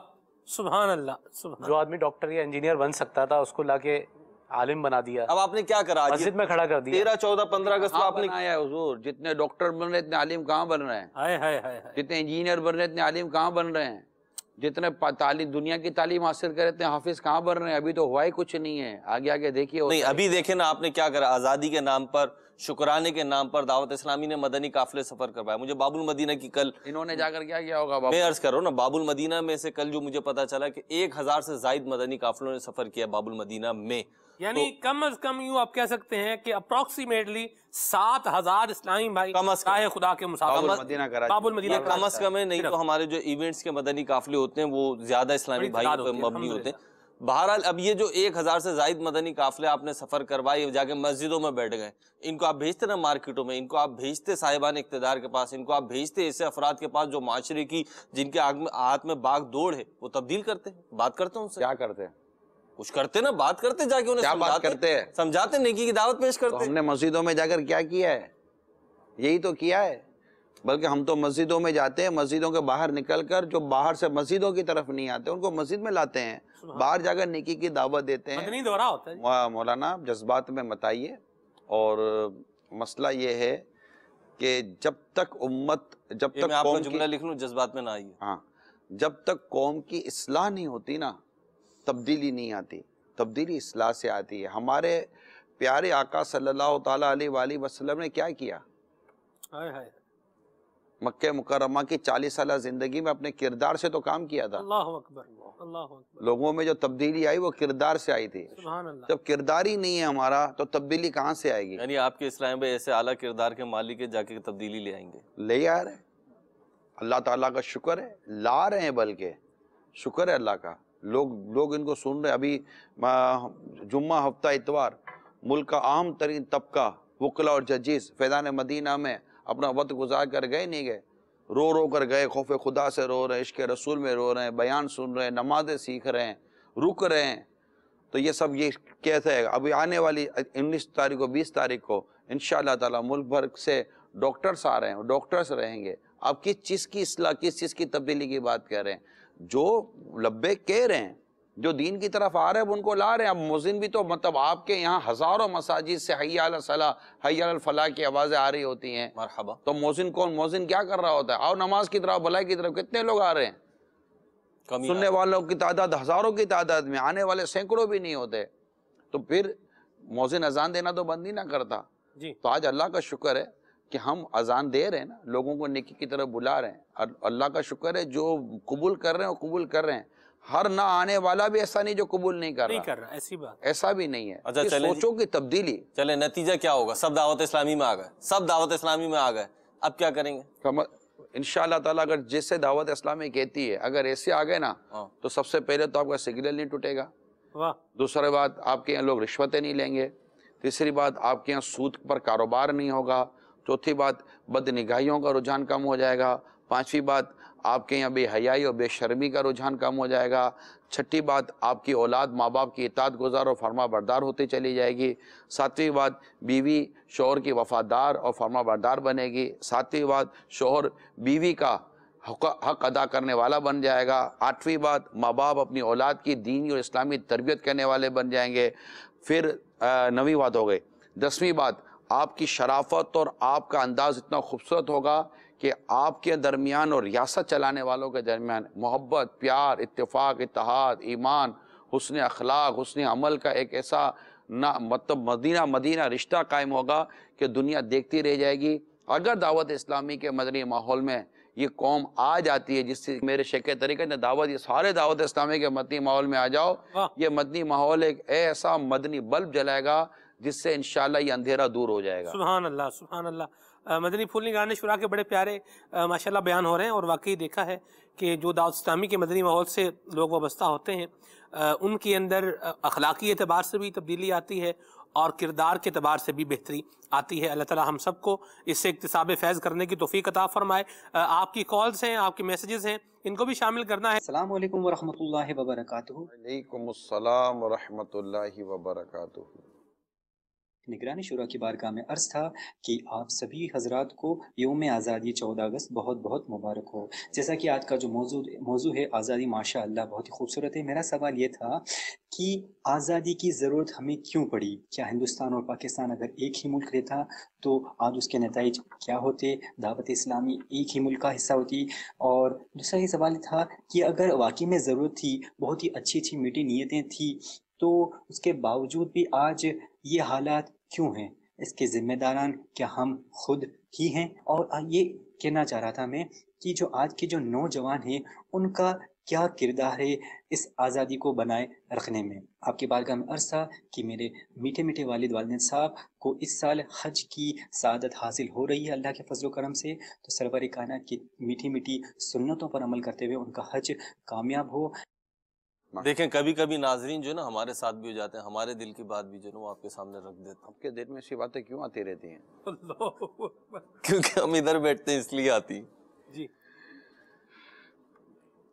سبحان اللہ۔ جو آدمی ڈاکٹر یا انجینئر بن سکتا تھا اس کو لا کے عالم بنا دیا۔ اب آپ نے کیا کرا؟ مسجد میں کھڑا کر دیا۔ 13، 14، 15 اگست کو آپ نے بنایا ہے حضور، جتنے ڈاکٹر بن رہے اتنے عالم کہاں بن رہے ہیں؟ جتنے انجینئر بن رہے اتنے عالم کہاں بن رہے ہیں؟ جتنے تعلیم دنیا کی تعلیم حاصل کرے اتنے حافظ کہاں بن رہے ہیں؟ ابھی تو ہوا ہی کچھ نہیں ہے، آگے آگے دیکھیے۔ نہیں ابھی دیکھیں نا آپ نے کیا کرا، آزادی کے نام پر، شکرانے کے نام پر دعوت اسلامی نے مدنی قافلے سفر کروایا۔ مجھے باب المدینہ کی کل انہوں نے جا کر کیا کیا ہوگا؟ میں عرض کر رہا ہوں نا، باب المدینہ میں سے کل جو مجھے پتا چلا کہ 1000 سے زائد مدنی قافلوں نے سفر کیا باب المدینہ میں، یعنی کم از کم یوں آپ کہہ سکتے ہیں کہ اپروکسیمیٹلی 7000 اسلامی بھائی خدا کے مسافر باب المدینہ کم از کم ہے، نہیں تو ہمارے جو ایونٹس کے مدنی قافلے ہوتے ہیں وہ زیادہ اسلامی بھائی پر مبنی ہوتے ہیں۔ بہرحال اب یہ جو 1000 سے زائد مدنی قافلے آپ نے سفر کروائے، جا کے مسجدوں میں بیٹھ گئے، ان کو آپ بھیجتے نا مارکیٹوں میں، ان کو آپ بھیجتے صاحبان اقتدار کے پاس، ان کو آپ بھیجتے ایسے افراد کے پاس جو معاشرے کی جن کے ہاتھ میں باغ دوڑ ہے، وہ تبدیل کرتے ہیں، بات کرتے ہیں ان سے۔ کیا کرتے ہیں؟ کچھ کرتے نا، بات کرتے جا کے انہیں سمجھاتے، نیکی کی دعوت پیش کرتے۔ ہم نے مسجدوں میں جا کر کیا کیا ہے؟ یہی تو کیا ہے۔ بلکہ ہم تو مسجدوں میں جاتے ہیں، مسجدوں کے باہر نکل کر جو باہر سے مسجدوں کی طرف نہیں آتے ان کو مسجد میں لاتے ہیں، باہر جا کر نیکی کی دعوت دیتے ہیں۔ مدنی دورہ ہوتا ہے جی۔ مولانا جذبات میں مت آئیے، اور مسئلہ یہ ہے کہ جب تک امت، جب یہ تک میں آپ کا قوم جملہ لکھ لوں، جذبات میں نہ آئیے۔ ہاں، جب تک قوم کی اصلاح نہیں ہوتی نا، تبدیلی نہیں آتی۔ تبدیلی اصلاح سے آتی ہے۔ ہمارے پیارے آقا صلی اللہ تعالیٰ علیہ وآلہ وسلم نے کیا کیا؟ ہائے ہائے، مکہ مکرمہ کی 40 سالہ زندگی میں اپنے کردار سے تو کام کیا تھا۔ اللہ اکبر، اللہ اکبر، لوگوں میں جو تبدیلی آئی وہ کردار سے آئی تھی۔ سبحان اللہ۔ جب کردار ہی نہیں ہے ہمارا تو تبدیلی کہاں سے آئے گی؟ یعنی آپ کے اسلام میں ایسے اعلیٰ کردار کے مالک جا کے تبدیلی لے آئیں گے؟ لے آ رہے ہیں، اللہ تعالیٰ کا شکر ہے، لا رہے ہیں، بلکہ شکر ہے اللہ کا۔ لوگ ان کو سن رہے۔ ابھی جمعہ ہفتہ اتوار ملک کا عام ترین طبقہ وکلا اور ججیز فیضان مدینہ میں اپنا وقت گزار کر گئے، نہیں گئے، رو رو کر گئے، خوف خدا سے رو رہے ہیں، عشق رسول میں رو رہے ہیں، بیان سن رہے ہیں، نمازیں سیکھ رہے ہیں، رک رہے ہیں۔ تو یہ سب یہ کیسے ہے؟ ابھی آنے والی 19 تاریخ کو 20 تاریخ کو انشاءاللہ تعالیٰ ملک بھر سے ڈاکٹرز آ رہے ہیں، ڈاکٹرز رہیں گے۔ آپ کس چیز کی اصلاح، کس چیز کی تبدیلی کی بات کہہ رہے ہیں؟ جو لبیک کہہ رہے ہیں، جو دین کی طرف آ رہے ہیں ان کو لا رہے ہیں۔ اب مؤذن بھی تو مطلب آپ کے یہاں ہزاروں مساجد سے حی علی الصلاۃ، حی علی الفلاح کی آوازیں آ رہی ہوتی ہیں، مرحبا۔ تو مؤذن کون؟ مؤذن کیا کر رہا ہوتا ہے؟ آؤ نماز کی طرف، بھلائی کی طرف۔ کتنے لوگ آ رہے ہیں؟ سننے والوں کی تعداد ہزاروں کی تعداد میں، آنے والے سینکڑوں بھی نہیں ہوتے۔ تو پھر مؤذن اذان دینا تو بند ہی نہ کرتا۔ جی، تو آج اللہ کا شکر ہے کہ ہم اذان دے رہے ہیں نا، لوگوں کو نیکی کی طرف بلا رہے ہیں، اور اللہ کا شکر ہے جو قبول کر رہے ہیں وہ قبول کر رہے ہیں۔ ہر نہ آنے والا بھی ایسا نہیں جو قبول نہیں کر رہا، ایسی بات۔ ایسا بھی نہیں ہے۔ اچھا، یہ چلیں جی۔ سوچوں کی تبدیلی۔ چلے نتیجہ کیا ہوگا؟ سب دعوت اسلامی میں آ گئے، سب دعوت اسلامی میں آ گئے، اب کیا کریں گے؟ انشاءاللہ تعالیٰ اگر جیسے دعوت اسلامی کہتی ہے، اگر ایسے آ گئے نا تو سب سے پہلے تو آپ کا سگنل نہیں ٹوٹے گا، واہ، دوسری بات آپ کے یہاں لوگ رشوتیں نہیں لیں گے، تیسری بات آپ کے یہاں سود پر کاروبار نہیں ہوگا، چوتھی بات بد نگاہیوں کا رجحان کم ہو جائے گا، پانچویں بات آپ کے یہاں بے حیائی اور بے شرمی کا رجحان کم ہو جائے گا، چھٹی بات آپ کی اولاد ماں باپ کی اطاعت گزار اور فرما بردار ہوتی چلی جائے گی، ساتویں بات بیوی شوہر کی وفادار اور فرما بردار بنے گی، ساتویں بات شوہر بیوی کا حق ادا کرنے والا بن جائے گا، آٹھویں بات ماں باپ اپنی اولاد کی دینی اور اسلامی تربیت کرنے والے بن جائیں گے، پھر نویں بات ہو گئی، دسویں بات آپ کی شرافت اور آپ کا انداز اتنا خوبصورت ہوگا کہ آپ کے درمیان اور ریاست چلانے والوں کے درمیان محبت، پیار، اتفاق، اتحاد، ایمان، حسن اخلاق، حسن عمل کا ایک ایسا مطلب مدینہ رشتہ قائم ہوگا کہ دنیا دیکھتی رہ جائے گی۔ اگر دعوت اسلامی کے مدنی ماحول میں یہ قوم آ جاتی ہے، جس سے میرے شیخ طریقہ نے دعوت، یہ سارے دعوت اسلامی کے مدنی ماحول میں آ جاؤ، یہ مدنی ماحول ایک ایسا مدنی بلب جلائے گا جس سے انشاءاللہ یہ اندھیرا دور ہو جائے گا۔ سبحان اللہ، سبحان اللہ۔ مدنی پھول نگران شورا کے بڑے پیارے ماشاءاللہ بیان ہو رہے ہیں، اور واقعی دیکھا ہے کہ جو دعوت اسلامی کے مدنی ماحول سے لوگ وابستہ ہوتے ہیں ان کے اندر اخلاقی اعتبار سے بھی تبدیلی آتی ہے اور کردار کے اعتبار سے بھی بہتری آتی ہے۔ اللہ تعالی ہم سب کو اس سے اکتساب فیض کرنے کی توفیق عطا فرمائے۔ آپ کی کالز ہیں، آپ کے میسیجز ہیں، ان کو بھی شامل کرنا ہے۔ السلام علیکم ورحمۃ اللہ وبرکاتہ۔ وعلیکم السلام ورحمۃ اللہ وبرکاتہ۔ نگرانی شورا کی بارگاہ میں عرض تھا کہ آپ سبھی حضرات کو یوم آزادی 14 اگست بہت بہت مبارک ہو۔ جیسا کہ آج کا جو موضوع ہے آزادی، ماشاء اللہ بہت ہی خوبصورت ہے۔ میرا سوال یہ تھا کہ آزادی کی ضرورت ہمیں کیوں پڑی؟ کیا ہندوستان اور پاکستان اگر ایک ہی ملک رہتا تو آج اس کے نتائج کیا ہوتے؟ دعوت اسلامی ایک ہی ملک کا حصہ ہوتی؟ اور دوسرا یہ سوال تھا کہ اگر واقعی میں ضرورت تھی، بہت ہی اچھی اچھی میٹھی نیتیں تھیں، تو اس کے باوجود بھی آج یہ حالات کیوں ہیں؟ اس کے ذمہ داران کیا ہم خود ہی ہیں؟ اور یہ کہنا چاہ رہا تھا میں کہ جو آج کے جو نوجوان ہیں ان کا کیا کردار ہے اس آزادی کو بنائے رکھنے میں؟ آپ کی بارگاہ میں عرض تھا کہ میرے میٹھے میٹھے والدین صاحب کو اس سال حج کی سعادت حاصل ہو رہی ہے اللہ کے فضل و کرم سے، تو سرور کائنات کی میٹھی میٹھی سنتوں پر عمل کرتے ہوئے ان کا حج کامیاب ہو۔ دیکھیں کبھی کبھی ناظرین جو نا ہمارے ساتھ بھی ہو جاتے ہیں، ہمارے دل کی بات بھی جو نا وہ آپ کے سامنے رکھ دیتے ہیں۔ آپ کے دل میں ایسی باتیں کیوں آتی رہتی ہیں؟ کیونکہ ہم ادھر بیٹھتے ہیں اس لیے آتی۔ جی،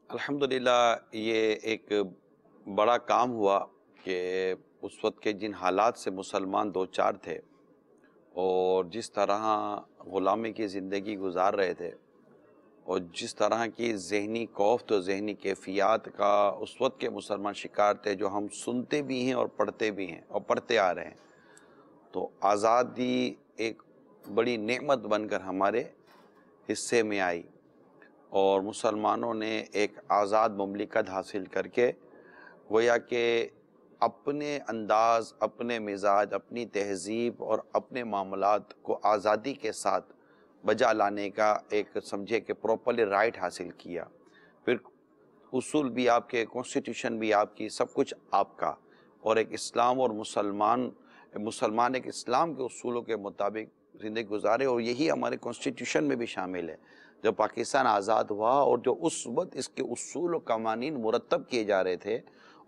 الحمدللہ یہ ایک بڑا کام ہوا کہ اس وقت کے جن حالات سے مسلمان دو چار تھے اور جس طرح غلامی کی زندگی گزار رہے تھے اور جس طرح کی ذہنی کوفت و ذہنی کیفیات کا اس وقت کے مسلمان شکار تھے، جو ہم سنتے بھی ہیں اور پڑھتے بھی ہیں اور پڑھتے آ رہے ہیں، تو آزادی ایک بڑی نعمت بن کر ہمارے حصے میں آئی اور مسلمانوں نے ایک آزاد مملکت حاصل کر کے گویا کہ اپنے انداز، اپنے مزاج، اپنی تہذیب اور اپنے معاملات کو آزادی کے ساتھ بجا لانے کا ایک سمجھے کہ پراپرلی رائٹ حاصل کیا۔ پھر اصول بھی آپ کے، کانسٹیٹیوشن بھی آپ کی، سب کچھ آپ کا، اور ایک اسلام اور مسلمان ایک اسلام کے اصولوں کے مطابق زندگی گزارے، اور یہی ہمارے کانسٹیٹیوشن میں بھی شامل ہے۔ جب پاکستان آزاد ہوا اور جو اس وقت اس کے اصول و قوانین مرتب کیے جا رہے تھے،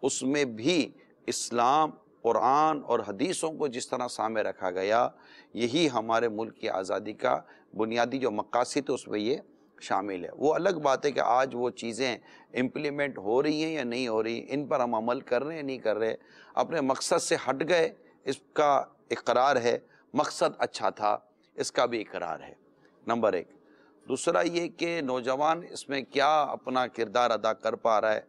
اس میں بھی اسلام، قرآن اور حدیثوں کو جس طرح سامنے رکھا گیا، یہی ہمارے ملک کی آزادی کا بنیادی جو مقاصد ہے اس میں یہ شامل ہے۔ وہ الگ بات ہے کہ آج وہ چیزیں امپلیمنٹ ہو رہی ہیں یا نہیں ہو رہی، ان پر ہم عمل کر رہے ہیں نہیں کر رہے، اپنے مقصد سے ہٹ گئے، اس کا اقرار ہے۔ مقصد اچھا تھا، اس کا بھی اقرار ہے، نمبر ایک۔ دوسرا یہ کہ نوجوان اس میں کیا اپنا کردار ادا کر پا رہا ہے۔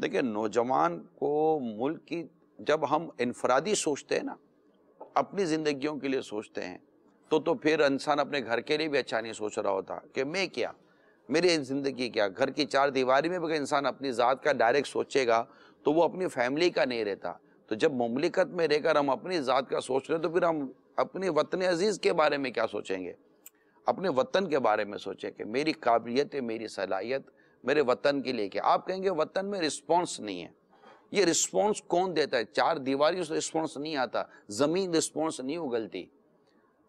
دیکھیں، نوجوان کو ملک کی، جب ہم انفرادی سوچتے ہیں نا، اپنی زندگیوں کے لیے سوچتے ہیں، تو پھر انسان اپنے گھر کے لیے بھی اچھا نہیں سوچ رہا ہوتا کہ میں کیا، میری زندگی کیا۔ گھر کی چار دیواری میں بھی اگر انسان اپنی ذات کا ڈائریکٹ سوچے گا تو وہ اپنی فیملی کا نہیں رہتا۔ تو جب مملکت میں رہ کر ہم اپنی ذات کا سوچ رہے ہیں تو پھر ہم اپنے وطن عزیز کے بارے میں کیا سوچیں گے، اپنے وطن کے بارے میں سوچیں کہ میری قابلیت ہے، میری صلاحیت میرے وطن کے لیے کیا۔ آپ کہیں گے وطن میں رسپانس نہیں ہے، یہ رسپانس کون دیتا ہے؟ چار دیواریوں سے رسپانس نہیں آتا، زمین رسپانس نہیں اگلتی۔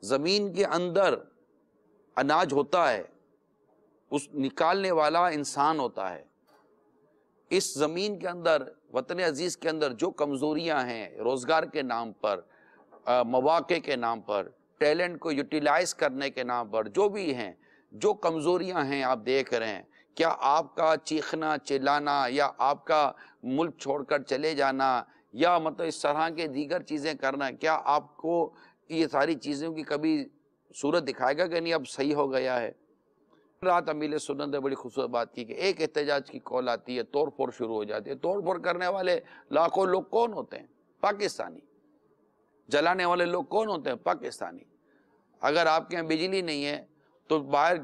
زمین کے اندر اناج ہوتا ہے، اس نکالنے والا انسان ہوتا ہے۔ اس زمین کے اندر، وطن عزیز کے اندر جو کمزوریاں ہیں، روزگار کے نام پر، مواقع کے نام پر، ٹیلنٹ کو یوٹیلائز کرنے کے نام پر، جو بھی ہیں، جو کمزوریاں ہیں آپ دیکھ رہے ہیں، کیا آپ کا چیخنا چلانا یا آپ کا ملک چھوڑ کر چلے جانا یا مطلب اس طرح کے دیگر چیزیں کرنا، کیا آپ کو یہ ساری چیزوں کی کبھی صورت دکھائے گا کہ نہیں اب صحیح ہو گیا ہے؟ رات امیل سنت نے بڑی خوبصورت بات کی کہ ایک احتجاج کی کال آتی ہے، توڑ پھوڑ شروع ہو جاتی ہے۔ توڑ پھوڑ کرنے والے لاکھوں لوگ کون ہوتے ہیں؟ پاکستانی۔ جلانے والے لوگ کون ہوتے ہیں؟ پاکستانی۔ اگر آپ کے یہاں بجلی نہیں ہے تو باہر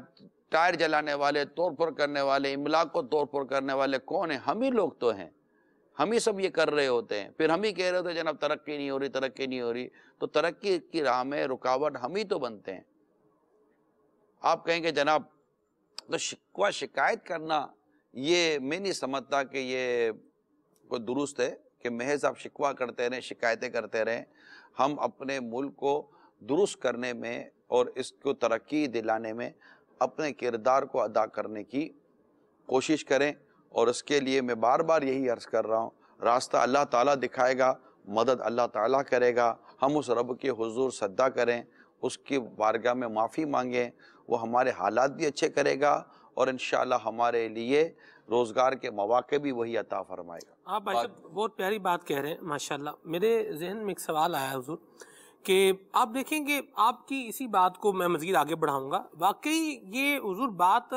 ٹائر جلانے والے، توڑ پھوڑ کرنے والے، املاک کو توڑ پھوڑ کرنے والے کون ہیں؟ ہم ہی لوگ تو ہیں، ہم ہی سب یہ کر رہے ہوتے ہیں۔ پھر ہم ہی کہہ رہے ہوتے ہیں جناب ترقی نہیں ہو رہی، ترقی نہیں ہو رہی، تو ترقی کی راہ میں رکاوٹ ہم ہی تو بنتے ہیں۔ آپ کہیں گے جناب تو شکوہ شکایت کرنا، یہ میں نہیں سمجھتا کہ یہ کوئی درست ہے کہ محض آپ شکوہ کرتے رہیں، شکایتیں کرتے رہیں۔ ہم اپنے ملک کو درست کرنے میں اور اس کو ترقی دلانے میں اپنے کردار کو ادا کرنے کی کوشش کریں، اور اس کے لیے میں بار بار یہی عرض کر رہا ہوں، راستہ اللہ تعالیٰ دکھائے گا، مدد اللہ تعالیٰ کرے گا۔ ہم اس رب کے حضور سجدہ کریں، اس کی بارگاہ میں معافی مانگیں، وہ ہمارے حالات بھی اچھے کرے گا اور انشاءاللہ ہمارے لیے روزگار کے مواقع بھی وہی عطا فرمائے گا۔ آپ بھائی صاحب بہت پیاری بات کہہ رہے ہیں ماشاءاللہ۔ میرے ذہن میں ایک سوال آیا حضور کہ آپ دیکھیں گے، آپ کی اسی بات کو میں مزید آگے بڑھاؤں گا۔ واقعی یہ حضور بات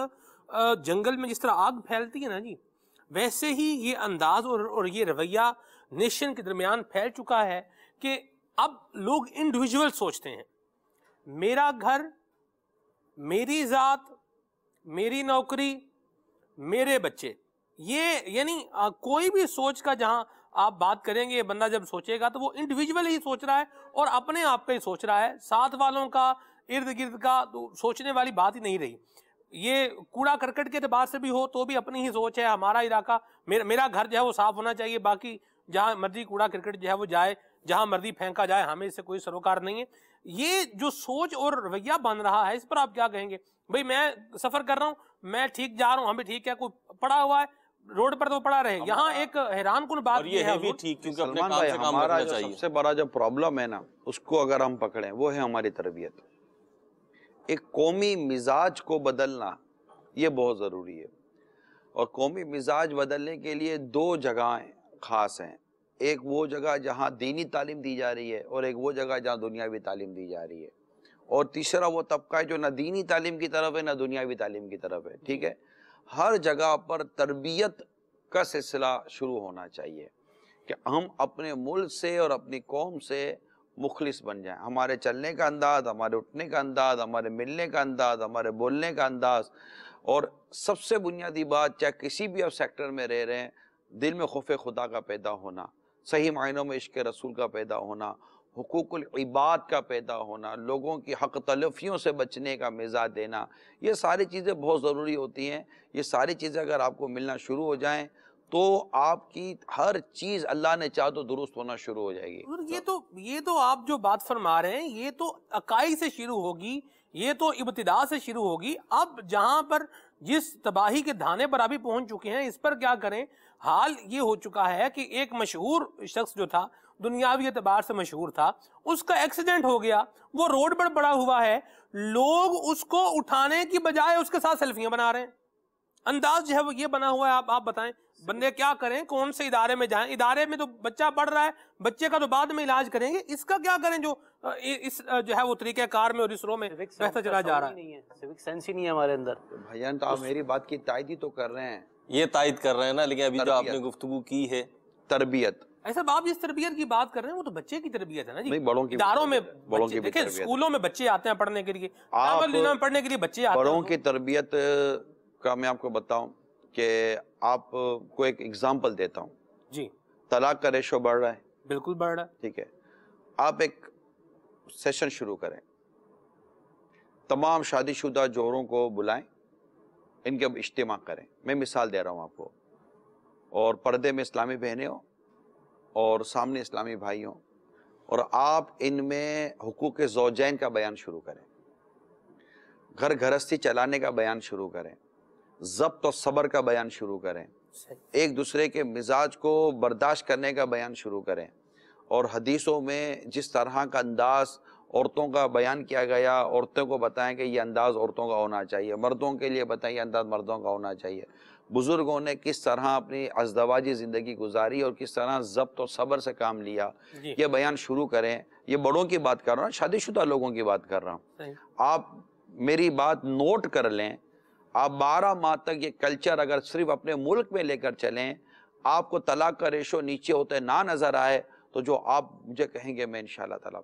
جنگل میں جس طرح آگ پھیلتی ہے نا جی، ویسے ہی یہ انداز اور یہ رویہ نیشن کے درمیان پھیل چکا ہے کہ اب لوگ انڈیویجول سوچتے ہیں، میرا گھر، میری ذات، میری نوکری، میرے بچے۔ یہ یعنی کوئی بھی سوچ کا جہاں آپ بات کریں گے، بندہ جب سوچے گا تو وہ انڈیویجول ہی سوچ رہا ہے اور اپنے آپ کا ہی سوچ رہا ہے، ساتھ والوں کا، ارد گرد کا تو سوچنے والی بات ہی نہیں رہی۔ یہ کوڑا کرکٹ کے اعتبار سے بھی ہو تو بھی اپنی ہی سوچ ہے، ہمارا علاقہ، میرا گھر جو ہے وہ صاف ہونا چاہیے، باقی جہاں مرضی کوڑا کرکٹ جو ہے وہ جائے، جہاں مرضی پھینکا جائے، ہمیں اس سے کوئی سروکار نہیں ہے۔ یہ جو سوچ اور رویہ بن رہا ہے، اس پر آپ کیا کہیں گے؟ بھئی میں سفر کر رہا ہوں، میں ٹھیک جا رہا ہوں، ہمیں ٹھیک ہے، کوئی پڑا ہوا ہے روڈ پر تو پڑا رہے۔ یہاں ایک حیران کن بات یہ ہے بھی ٹھیک، کیونکہ اپنے سلمان کام بھائی، سے کام ہمارا رکھنا جو چاہیے۔ سب سے بڑا جو پرابلم ہے نا، اس کو اگر ہم پکڑیں، وہ ہے ہماری تربیت۔ ایک قومی مزاج کو بدلنا یہ بہت ضروری ہے، اور قومی مزاج بدلنے کے لیے دو جگہیں خاص ہیں۔ ایک وہ جگہ جہاں دینی تعلیم دی جا رہی ہے، اور ایک وہ جگہ جہاں دنیاوی تعلیم دی جا رہی ہے۔ اور تیسرا وہ طبقہ ہے جو نہ دینی تعلیم کی طرف ہے نہ دنیاوی تعلیم کی طرف ہے، ٹھیک ہے. ہر جگہ پر تربیت کا سلسلہ شروع ہونا چاہیے کہ ہم اپنے ملک سے اور اپنی قوم سے مخلص بن جائیں. ہمارے چلنے کا انداز، ہمارے اٹھنے کا انداز، ہمارے ملنے کا انداز، ہمارے بولنے کا انداز، اور سب سے بنیادی بات چاہے کسی بھی آپ سیکٹر میں رہ رہے ہیں، دل میں خوف خدا کا پیدا ہونا، صحیح معنوں میں عشق رسول کا پیدا ہونا، حقوق العباد کا پیدا ہونا، لوگوں کی حق تلفیوں سے بچنے کا مزاج دینا، یہ ساری چیزیں بہت ضروری ہوتی ہیں. یہ ساری چیزیں اگر آپ کو ملنا شروع ہو جائیں تو آپ کی ہر چیز اللہ نے چاہ تو درست ہونا شروع ہو جائے گی. یہ تو آپ جو بات فرما رہے ہیں یہ تو عقائد سے شروع ہوگی، یہ تو ابتدا سے شروع ہوگی. اب جہاں پر جس تباہی کے دھانے پر ابھی پہنچ چکے ہیں اس پر کیا کریں. حال یہ ہو چکا ہے کہ ایک مشہور شخص جو تھا، دنیاوی اعتبار سے مشہور تھا، اس کا ایکسیڈنٹ ہو گیا، وہ روڈ پر پڑا ہوا ہے، لوگ اس کو اٹھانے کی بجائے اس کے ساتھ سیلفیاں بنا رہے ہیں. انداز جو ہے وہ یہ بنا ہوا ہے. آپ بتائیں بندے کیا کریں، کون سے ادارے میں جائیں؟ ادارے میں تو بچہ پڑھ رہا ہے، بچے کا تو بعد میں علاج کریں گے، اس کا کیا کریں جو اس جو ہے وہ طریقہ کار میں اور اس رو میں بہتا چلا جا رہا ہے. سیوک سینس ہی نہیں ہے ہمارے اندر. بھائیان تو آپ میری بات کی تائید ہی تو کر رہے ہیں. یہ تائید کر رہے ہیں نا، لیکن ابھی جو آپ نے گفتگو کی ہے تربیت، ایسا آپ جس تربیت کی بات کر رہے ہیں وہ تو بچے کی تربیت ہے نا جی. نہیں، بڑوں کی اداروں میں بڑوں کی دیکھیں، اسکولوں میں بچے آتے ہیں پڑھنے کے لیے، پڑھنے کے لیے بچے آتے ہیں. بڑوں کی تربیت کا میں آپ کو بتاؤں کہ آپ کو ایک اگزامپل دیتا ہوں جی. طلاق کا ریشو بڑھ رہا ہے، بالکل بڑھ رہا ہے. ٹھیک ہے. آپ ایک سیشن شروع کریں، تمام شادی شدہ جوڑوں کو بلائیں، ان کے اب اجتماع کریں. میں مثال دے رہا ہوں آپ کو، اور پردے میں اسلامی بہنیں ہوں اور سامنے اسلامی بھائی ہوں، اور آپ ان میں حقوق زوجین کا بیان شروع کریں، گھر گھرستی چلانے کا بیان شروع کریں، ضبط و صبر کا بیان شروع کریں، ایک دوسرے کے مزاج کو برداشت کرنے کا بیان شروع کریں. اور حدیثوں میں جس طرح کا انداز عورتوں کا بیان کیا گیا، عورتوں کو بتائیں کہ یہ انداز عورتوں کا ہونا چاہیے، مردوں کے لیے بتائیں یہ انداز مردوں کا ہونا چاہیے. بزرگوں نے کس طرح اپنی ازدواجی زندگی گزاری اور کس طرح ضبط و صبر سے کام لیا، یہ بیان شروع کریں. یہ بڑوں کی بات کر رہا ہوں، شادی شدہ لوگوں کی بات کر رہا ہوں. آپ میری بات نوٹ کر لیں. آپ 12 ماہ تک یہ کلچر اگر صرف اپنے ملک میں لے کر چلیں، آپ کو طلاق کا ریشو نیچے ہوتے نہ نظر آئے تو جو آپ مجھے کہیں گے میں انشاءاللہ تعالیٰ،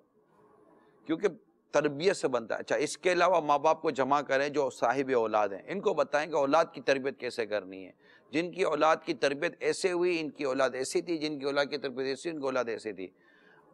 کیونکہ تربیت سے بنتا ہے. اچھا، اس کے علاوہ ماں باپ کو جمع کریں جو صاحب اولاد ہیں، ان کو بتائیں کہ اولاد کی تربیت کیسے کرنی ہے. جن کی اولاد کی تربیت ایسے ہوئی ان کی اولاد ایسی تھی، جن کی اولاد کی تربیت ایسی ان کی اولاد ایسی تھی.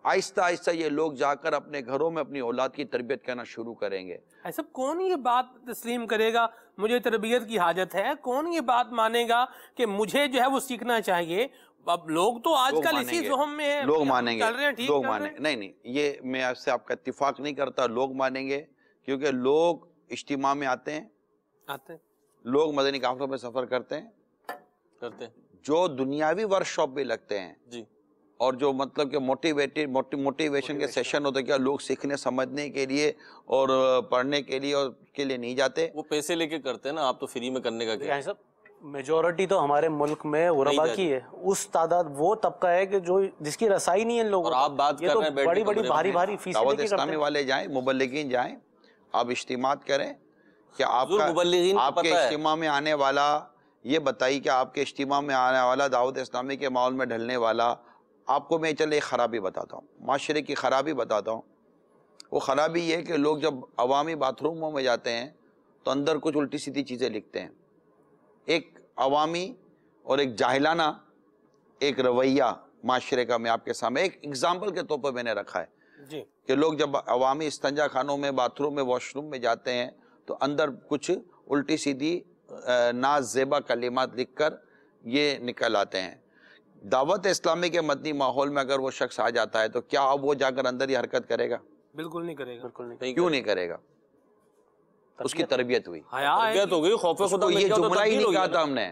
آہستہ آہستہ یہ لوگ جا کر اپنے گھروں میں اپنی اولاد کی تربیت کرنا شروع کریں گے. ایسا کون یہ بات تسلیم کرے گا مجھے تربیت کی حاجت ہے؟ کون یہ بات مانے گا کہ مجھے جو ہے وہ سیکھنا چاہیے؟ اب لوگ تو آج کل اسی ذہن میں ہیں، لوگ مانیں گے، چل رہے ہیں، ٹھیک لوگ چل رہے مانیں ہیں. نہیں نہیں، یہ میں آپ کا اتفاق نہیں کرتا. لوگ مانیں گے کیونکہ لوگ اجتماع میں آتے ہیں، لوگ مدنی قافلوں میں سفر کرتے ہیں، جو دنیاوی ورک شاپ بھی لگتے ہیں جی، اور جو مطلب کہ موٹیویشن کے سیشن ہوتے ہیں، کیا لوگ سیکھنے سمجھنے کے لیے اور پڑھنے کے لیے اور کے لیے نہیں جاتے؟ وہ پیسے لے کے کرتے ہیں نا، آپ تو فری میں کرنے کا کیا؟ میجورٹی تو ہمارے ملک میں غربا کی ہے. اس تعداد وہ طبقہ ہے کہ جو جس کی رسائی نہیں ہے ان لوگوں. اور آپ بات کر رہے ہیں بڑی بڑی بھاری بھاری فیسیں دعوت اسلامی والے جائیں، مبلغین جائیں، آپ اجتماعات کریں کہ آپ کے اجتماع میں آنے والا یہ بتائی کہ آپ کے اجتماع میں آنے والا دعوت اسلامی کے ماحول میں ڈھلنے والا، آپ کو میں چلے ایک خرابی بتاتا ہوں، معاشرے کی خرابی بتاتا ہوں. وہ خرابی یہ کہ لوگ جب عوامی باتھ روموں میں جاتے ہیں تو اندر کچھ الٹی سیدھی چیزیں لکھتے ہیں. ایک عوامی اور ایک جاہلانہ ایک رویہ معاشرے کا میں آپ کے سامنے ایک اگزامپل کے طور پر میں نے رکھا ہے جی. کہ لوگ جب عوامی استنجا خانوں میں، باتھ روم میں، واش روم میں جاتے ہیں تو اندر کچھ الٹی سیدھی نازیبا کلمات لکھ کر یہ نکل آتے ہیں. دعوت اسلامی کے مدنی ماحول میں اگر وہ شخص آ جاتا ہے تو کیا اب وہ جا کر اندر یہ حرکت کرے گا؟ بالکل نہیں کرے گا. کیوں نہیں کرے گا؟ اس کی تربیت ہوئی، تربیت ہو گئی. خوف خدا میں یہ کیا ہوتا ہے، جملہ ہی تبدیل ہو نہیں کہا گیا تھا ہم نے.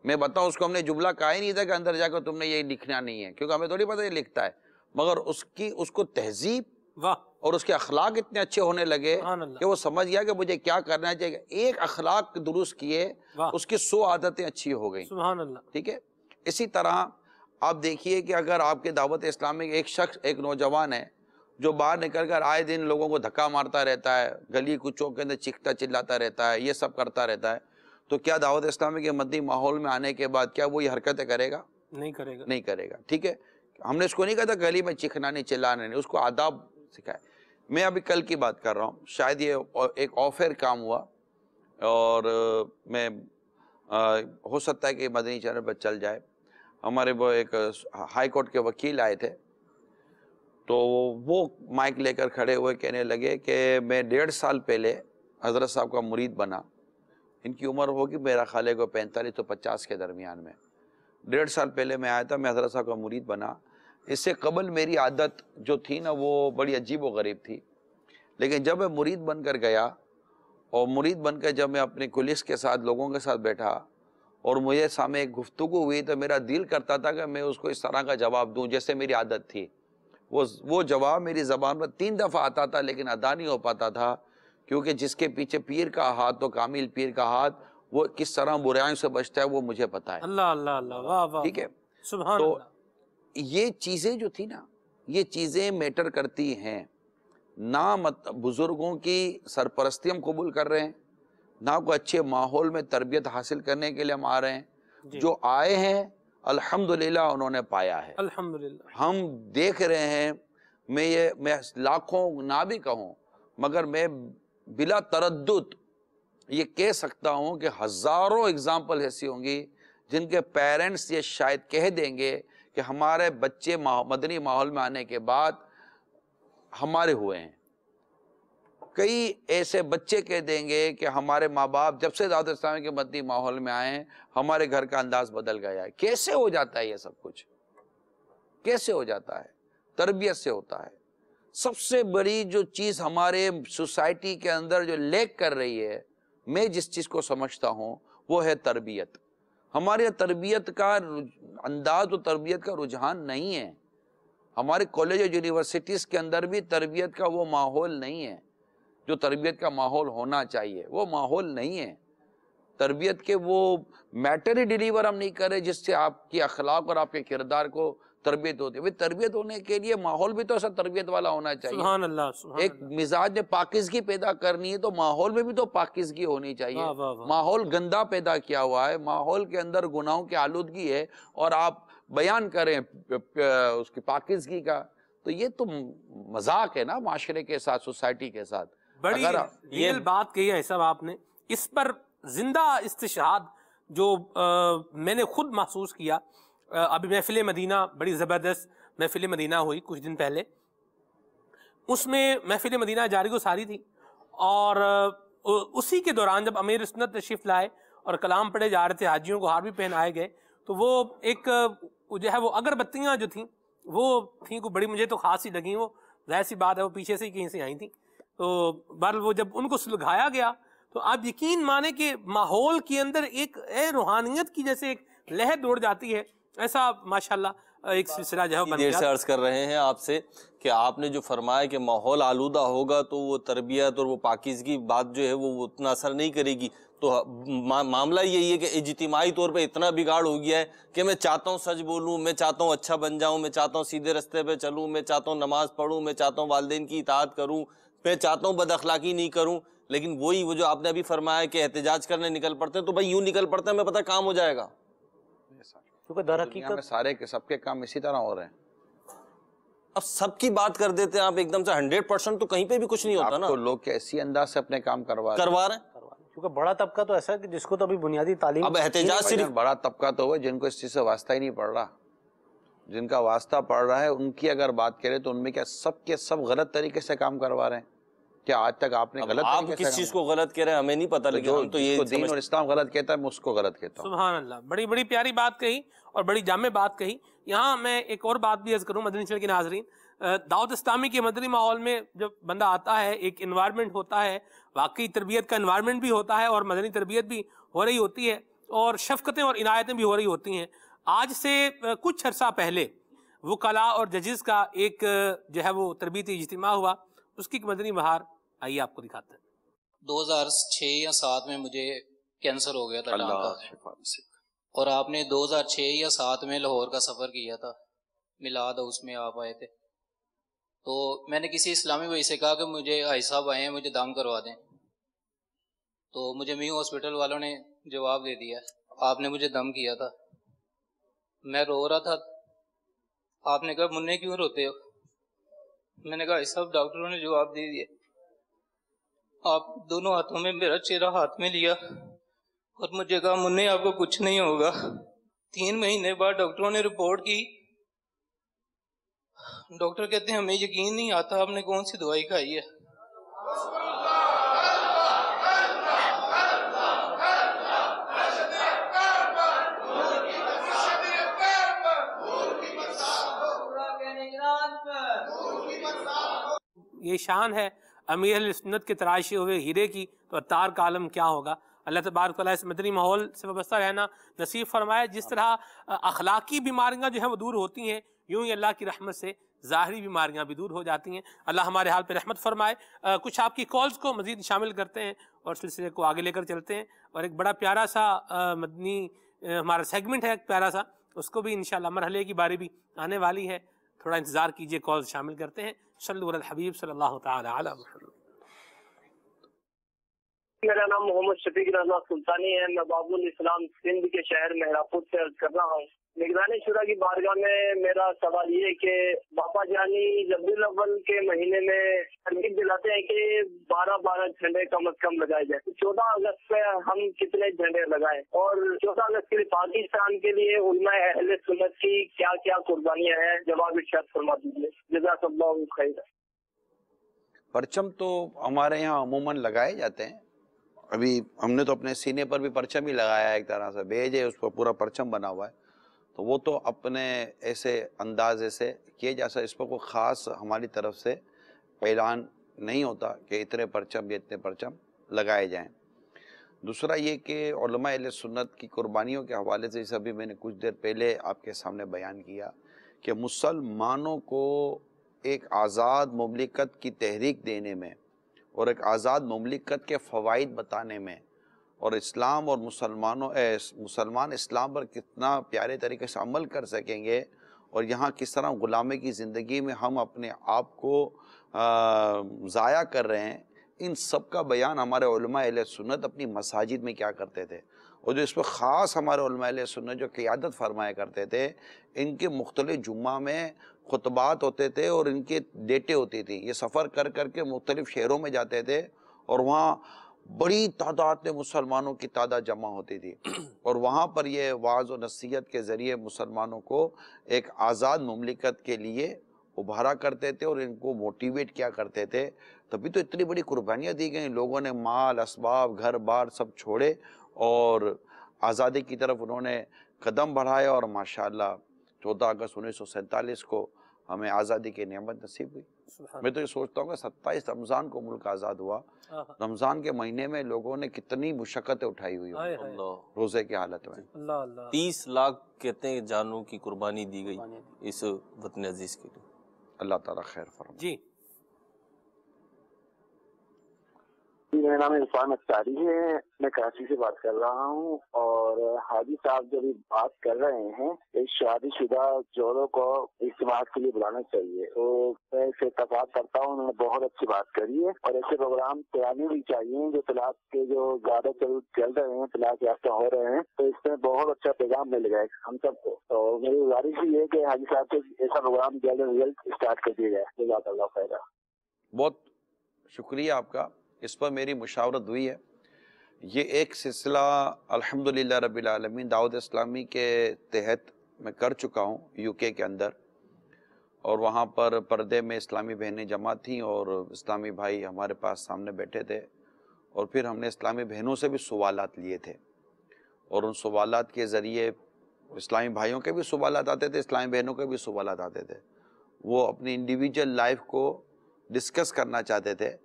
میں بتاؤں اس کو ہم نے جملہ کہا ہی نہیں تھا کہ اندر جا کر تم نے یہ لکھنا نہیں ہے، کیونکہ ہمیں تھوڑی پتہ یہ لکھتا ہے، مگر اس کو تہذیب اور اس کے اخلاق اتنے اچھے ہونے لگے کہ وہ سمجھ گیا کہ مجھے کیا کرنا چاہیے. ایک اخلاق درست کیے، اس کی 100 عادتیں اچھی ہو گئیں. سبحان اللہ. ٹھیک ہے. اسی طرح آپ دیکھیے کہ اگر آپ کے دعوت اسلامی ایک شخص، ایک نوجوان ہے، جو باہر نکل کر آئے دن لوگوں کو دھکا مارتا رہتا ہے, گلی کوچوں کے اندر چیختا چلاتا رہتا ہے, یہ سب کرتا رہتا ہے, تو کیا دعوت اسلامی کے مدنی ماحول میں آنے کے بعد کیا وہ یہ حرکتیں کرے گا؟ نہیں کرے گا. نہیں کرے گا. ٹھیک ہے, ہم نے اس کو نہیں کہا تھا گلی میں چیخنا نہیں, چلانا نہیں, اس کو آداب سکھائے. میں ابھی کل کی بات کر رہا ہوں, شاید یہ ایک آف ایئر کام ہوا اور میں ہو سکتا ہے کہ مدنی چینل پر چل جائے. ہمارے وہ ایک ہائی کورٹ کے وکیل آئے تھے, تو وہ مائک لے کر کھڑے ہوئے کہنے لگے کہ میں 1.5 سال پہلے حضرت صاحب کا مرید بنا. ان کی عمر ہوگی میرا خیال ہے 45 تو 50 کے درمیان میں. 1.5 سال پہلے میں آیا تھا, میں حضرت صاحب کا مرید بنا. اس سے قبل میری عادت جو تھی نا وہ بڑی عجیب و غریب تھی, لیکن جب میں مرید بن کر گیا اور مرید بن کر جب میں اپنے کلیس کے ساتھ لوگوں کے ساتھ بیٹھا اور مجھے سامنے ایک گفتگو ہوئی, تو میرا دل کرتا تھا کہ میں اس کو اس طرح کا جواب دوں جیسے میری عادت تھی. وہ جواب میری زبان پر 3 دفعہ آتا تھا لیکن ادا نہیں ہو پاتا تھا, کیونکہ جس کے پیچھے پیر کا ہاتھ تو کامل پیر کا ہاتھ, وہ کس طرح برائیوں سے بچتا ہے وہ مجھے پتا ہے. اللہ اللہ اللہ, واہ واہ, ٹھیک ہے, سبحان تو اللہ. یہ چیزیں جو تھی نا, یہ چیزیں میٹر کرتی ہیں. نہ بزرگوں کی سرپرستی ہم قبول کر رہے ہیں, نہ کوئی اچھے ماحول میں تربیت حاصل کرنے کے لیے ہم آ رہے ہیں. جو آئے ہیں الحمدللہ انہوں نے پایا ہے, الحمدللہ. ہم دیکھ رہے ہیں. میں لاکھوں نہ بھی کہوں مگر میں بلا تردد یہ کہہ سکتا ہوں کہ ہزاروں اگزامپل ایسی ہوں گی جن کے پیرنٹس یہ شاید کہہ دیں گے کہ ہمارے بچے مدنی ماحول میں آنے کے بعد ہمارے ہوئے ہیں. کئی ایسے بچے کہہ دیں گے کہ ہمارے ماں باپ جب سے دعوت اسلامی کے مدنی ماحول میں آئے ہیں ہمارے گھر کا انداز بدل گیا ہے. کیسے ہو جاتا ہے یہ سب کچھ؟ کیسے ہو جاتا ہے؟ تربیت سے ہوتا ہے. سب سے بڑی جو چیز ہمارے سوسائٹی کے اندر جو لیک کر رہی ہے, میں جس چیز کو سمجھتا ہوں وہ ہے تربیت. ہمارے تربیت کا انداز و تربیت کا رجحان نہیں ہے. ہمارے کالج اور یونیورسٹیز کے اندر بھی تربیت کا وہ ماحول نہیں ہے جو تربیت کا ماحول ہونا چاہیے. وہ ماحول نہیں ہے. تربیت کے وہ میٹر ہی ڈیلیور ہم نہیں کر رہے جس سے آپ کی اخلاق اور آپ کے کردار کو تربیت ہوتی ہے. تربیت ہونے کے لیے ماحول بھی تو ایسا تربیت والا ہونا چاہیے. سبحان اللہ, سبحان ایک اللہ. مزاج میں پاکیزگی پیدا کرنی ہے تو ماحول میں بھی تو پاکیزگی ہونی چاہیے. واہ واہ واہ. ماحول گندا پیدا کیا ہوا ہے, ماحول کے اندر گناہوں کی آلودگی ہے اور آپ بیان کریں اس کی پاکیزگی کا, تو یہ تو مذاق ہے نا معاشرے کے ساتھ, سوسائٹی کے ساتھ. بڑی ریئل بات کہی ہے صاحب آپ نے. اس پر زندہ استشہاد جو میں نے خود محسوس کیا. ابھی محفل مدینہ, بڑی زبردست محفل مدینہ ہوئی کچھ دن پہلے. اس میں محفل مدینہ جاری و ساری تھی اور اسی کے دوران جب امیر سنت تشریف لائے اور کلام پڑھے جا رہے تھے, حاجیوں کو ہار بھی پہنائے گئے, تو وہ ایک جو ہے وہ اگربتیاں جو تھیں وہ تھیں کو بڑی مجھے تو خاص ہی لگیں. وہ ظاہر سی بات ہے وہ پیچھے سے ہی کہیں سے آئی تھیں. تو بہرحال وہ جب ان کو سلگھایا گیا تو آپ یقین مانیں کہ ماحول کے اندر ایک روحانیت کی جیسے ایک لہر دوڑ جاتی ہے. ایسا ماشاءاللہ ایک سلسلہ جو ہے دیر سے عرض کر رہے ہیں آپ سے کہ آپ نے جو فرمایا کہ ماحول آلودہ ہوگا تو وہ تربیت اور وہ پاکیزگی بات جو ہے وہ اتنا اثر نہیں کرے گی. تو معاملہ یہی ہے کہ اجتماعی طور پہ اتنا بگاڑ ہو گیا ہے کہ میں چاہتا ہوں سچ بولوں, میں چاہتا ہوں اچھا بن جاؤں, میں چاہتا ہوں سیدھے رستے پہ چلوں, میں چاہتا ہوں نماز پڑھوں, میں چاہتا ہوں والدین کی اطاعت کروں, میں چاہتا ہوں بد اخلاقی نہیں کروں. لیکن وہی وہ جو آپ نے ابھی فرمایا کہ احتجاج کرنے نکل پڑتے ہیں, تو بھائی یوں نکل پڑتے ہیں, میں پتہ کام ہو جائے گا. کیونکہ در حقیقت سارے کے سب کے کام اسی طرح ہو رہے ہیں. اب سب کی بات کر دیتے ہیں آپ ایک دم سے 100%, تو کہیں پہ بھی کچھ نہیں ہوتا نا. تو لوگ کیسی انداز سے اپنے کام کروا رہے ہیں. کیونکہ بڑا طبقہ تو ایسا ہے کہ جس کو تو ابھی بنیادی تعلیم, اب احتجاج صرف بڑا طبقہ تو وہ جن کو اس چیز سے واسطہ ہی نہیں پڑ رہا. جن کا واسطہ پڑ رہا ہے ان کی اگر بات کرے تو ان میں کیا سب کے سب غلط طریقے سے کام کروا رہے ہیں؟ کیا آج تک آپ نے غلط آپ کس چیز کو غلط کہہ رہے ہیں ہمیں نہیں پتا, لیکن ہم تو یہ دین اور اسلام غلط کہتا ہے میں اس کو غلط کہتا ہوں. سبحان اللہ, بڑی بڑی پیاری بات کہی اور بڑی جامع بات کہی. یہاں میں ایک اور بات بھی عرض کروں مدنی چینل کے ناظرین, دعوت اسلامی کے مدنی ماحول میں جب بندہ آتا ہے ایک انوائرمنٹ ہوتا ہے, واقعی تربیت کا انوائرمنٹ بھی ہوتا ہے اور مدنی تربیت بھی ہو رہی ہوتی ہے اور شفقتیں اور عنایتیں بھی ہو رہی ہوتی ہیں. آج سے کچھ عرصہ پہلے وکلاء اور ججز کا ایک جو ہے وہ تربیتی اجتماع ہوا, اس کی ایک مدنی بہار آئیے آپ کو دکھاتے ہیں. 2006 یا 7 میں مجھے کینسر ہو گیا تھا ٹانگ کا, اور آپ نے 2006 یا 7 میں لاہور کا سفر کیا تھا, میلاد ہاؤس میں آپ آئے تھے. تو میں نے کسی اسلامی بھائی سے کہا کہ مجھے بھائی صاحب آئے ہیں، مجھے دم کروا دیں، تو مجھے میو ہاسپٹل والوں نے جواب دے دیا آپ نے مجھے دم کیا تھا۔ میں رو رہا تھا، آپ نے کہا منع کیوں روتے ہو؟ میں نے کہا بھائی صاحب ڈاکٹروں نے جواب دے دیا۔ آپ دونوں ہاتھوں میں میرا چہرہ ہاتھ میں لیا اور مجھے کہا منع آپ کو کچھ نہیں ہوگا۔ 3 مہینے بعد ڈاکٹروں نے رپورٹ کی، ڈاکٹر کہتے ہیں ہمیں یقین نہیں آتا آپ نے کون سی دوائی کھائی ہے۔ یہ شان ہے امیر اہل سنت کے تراشے ہوئے ہیرے کی، تو عطار کا عالم کیا ہوگا۔ اللہ تبارک تعالیٰ اس مدنی ماحول سے وابستہ رہنا نصیب فرمائے۔ جس طرح اخلاقی بیماریاں جو ہیں وہ دور ہوتی ہیں، یوں ہی اللہ کی رحمت سے ظاہری بیماریاں بھی دور ہو جاتی ہیں۔ اللہ ہمارے حال پہ رحمت فرمائے۔ کچھ آپ کی کالز کو مزید شامل کرتے ہیں اور سلسلے کو آگے لے کر چلتے ہیں، اور ایک بڑا پیارا سا مدنی ہمارا سیگمنٹ ہے ایک پیارا سا، اس کو بھی انشاءاللہ مرحلے کی باری بھی آنے والی ہے، تھوڑا انتظار کیجئے، کالز شامل کرتے ہیں۔ صلی علی الحبیب صلی اللہ تعالی علی محمد۔ میرا نام محمد شفیق رضا سلطانی ہے، میں باب الاسلام سندھ کے شہر مہراپور سے عرض کر رہا ہوں۔ نگران شورا کی بارگاہ میں میرا سوال یہ ہے کہ باپا جانی ربیع الاول کے مہینے میں ترغیب دلاتے ہیں کہ 12 جھنڈے کم از کم لگائے جائیں۔ 14 اگست پہ ہم کتنے جھنڈے لگائیں، اور 14 اگست کے لیے پاکستان کے لیے علماء اہل سنت کی کیا کیا قربانیاں ہیں، جواب ارشاد فرما دیجیے، جزاک اللہ خیر۔ پرچم تو ہمارے یہاں عموماً لگائے جاتے ہیں۔ ابھی ہم نے تو اپنے سینے پر بھی پرچم ہی لگایا ہے، ایک طرح سے بیج ہے اس پر پورا پرچم بنا ہوا ہے، تو وہ تو اپنے ایسے اندازے سے کیے جا سکتا، اس پر کوئی خاص ہماری طرف سے اعلان نہیں ہوتا کہ اتنے پرچم یا اتنے پرچم لگائے جائیں۔ دوسرا یہ کہ علماء اہل سنت کی قربانیوں کے حوالے سے، جیسے ابھی میں نے کچھ دیر پہلے آپ کے سامنے بیان کیا کہ مسلمانوں کو ایک آزاد مملکت کی تحریک دینے میں اور ایک آزاد مملکت کے فوائد بتانے میں، اور اسلام اور مسلمان اسلام پر کتنا پیارے طریقے سے عمل کر سکیں گے، اور یہاں کس طرح غلامی کی زندگی میں ہم اپنے آپ کو ضائع کر رہے ہیں، ان سب کا بیان ہمارے علماء اہل سنت اپنی مساجد میں کیا کرتے تھے، اور جو اس پر خاص ہمارے علماء اہل سنت جو قیادت فرمایا کرتے تھے، ان کے مختلف جمعہ میں خطبات ہوتے تھے اور ان کی ڈیٹیں ہوتی تھیں، یہ سفر کر کر کے مختلف شہروں میں جاتے تھے اور وہاں بڑی تعداد میں مسلمانوں کی تعداد جمع ہوتی تھی، اور وہاں پر یہ وعظ و نصیحت کے ذریعے مسلمانوں کو ایک آزاد مملکت کے لیے ابھارا کرتے تھے اور ان کو موٹیویٹ کیا کرتے تھے۔ تبھی تو اتنی بڑی قربانیاں دی گئیں، لوگوں نے مال اسباب گھر بار سب چھوڑے اور آزادی کی طرف انہوں نے قدم بڑھایا، اور ماشاءاللہ 14 اگست 1947 کو ہمیں آزادی کی نعمت نصیب ہوئی۔ میں تو یہ سوچتا ہوں کہ 27 رمضان کو ملک آزاد ہوا، رمضان کے مہینے میں لوگوں نے کتنی مشقتیں اٹھائی ہوئی روزے کی حالت میں۔ 30 لاکھ کہتے ہیں جانوں کی قربانی دی گئی اس وطن عزیز کے لیے۔ اللہ تعالیٰ خیر فرمائے۔ جی میرا نام عرفان اختاری ہے، میں کراچی سے بات کر رہا ہوں، اور حاجی صاحب جو بھی بات کر رہے ہیں ایک شادی شدہ جوڑوں کو اجتماع کے لیے بلانا چاہیے، تو میں اس سے اتفاق کرتا ہوں، انہوں نے بہت اچھی بات کری ہے، اور ایسے پروگرام کرانے بھی چاہیے جو طلاق کے جو زیادہ چل رہے ہیں، طلاق یافتہ ہو رہے ہیں، تو اس میں بہت اچھا پیغام مل گیا ہم سب کو، تو میری گزارش یہ ہے کہ حاجی صاحب سے ایسا پروگرام جلد از جلد اسٹارٹ کر دیا جائے۔ جزاک اللہ خیر۔ بہت شکریہ آپ کا، اس پر میری مشاورت ہوئی ہے۔ یہ ایک سلسلہ الحمدللہ رب العالمین دعوت اسلامی کے تحت میں کر چکا ہوں UK کے اندر، اور وہاں پر پردے میں اسلامی بہنیں جمع تھیں اور اسلامی بھائی ہمارے پاس سامنے بیٹھے تھے، اور پھر ہم نے اسلامی بہنوں سے بھی سوالات لیے تھے، اور ان سوالات کے ذریعے اسلامی بھائیوں کے بھی سوالات آتے تھے، اسلامی بہنوں کے بھی سوالات آتے تھے، وہ اپنی انڈیویجول لائف کو ڈسکس کرنا چاہتے تھے،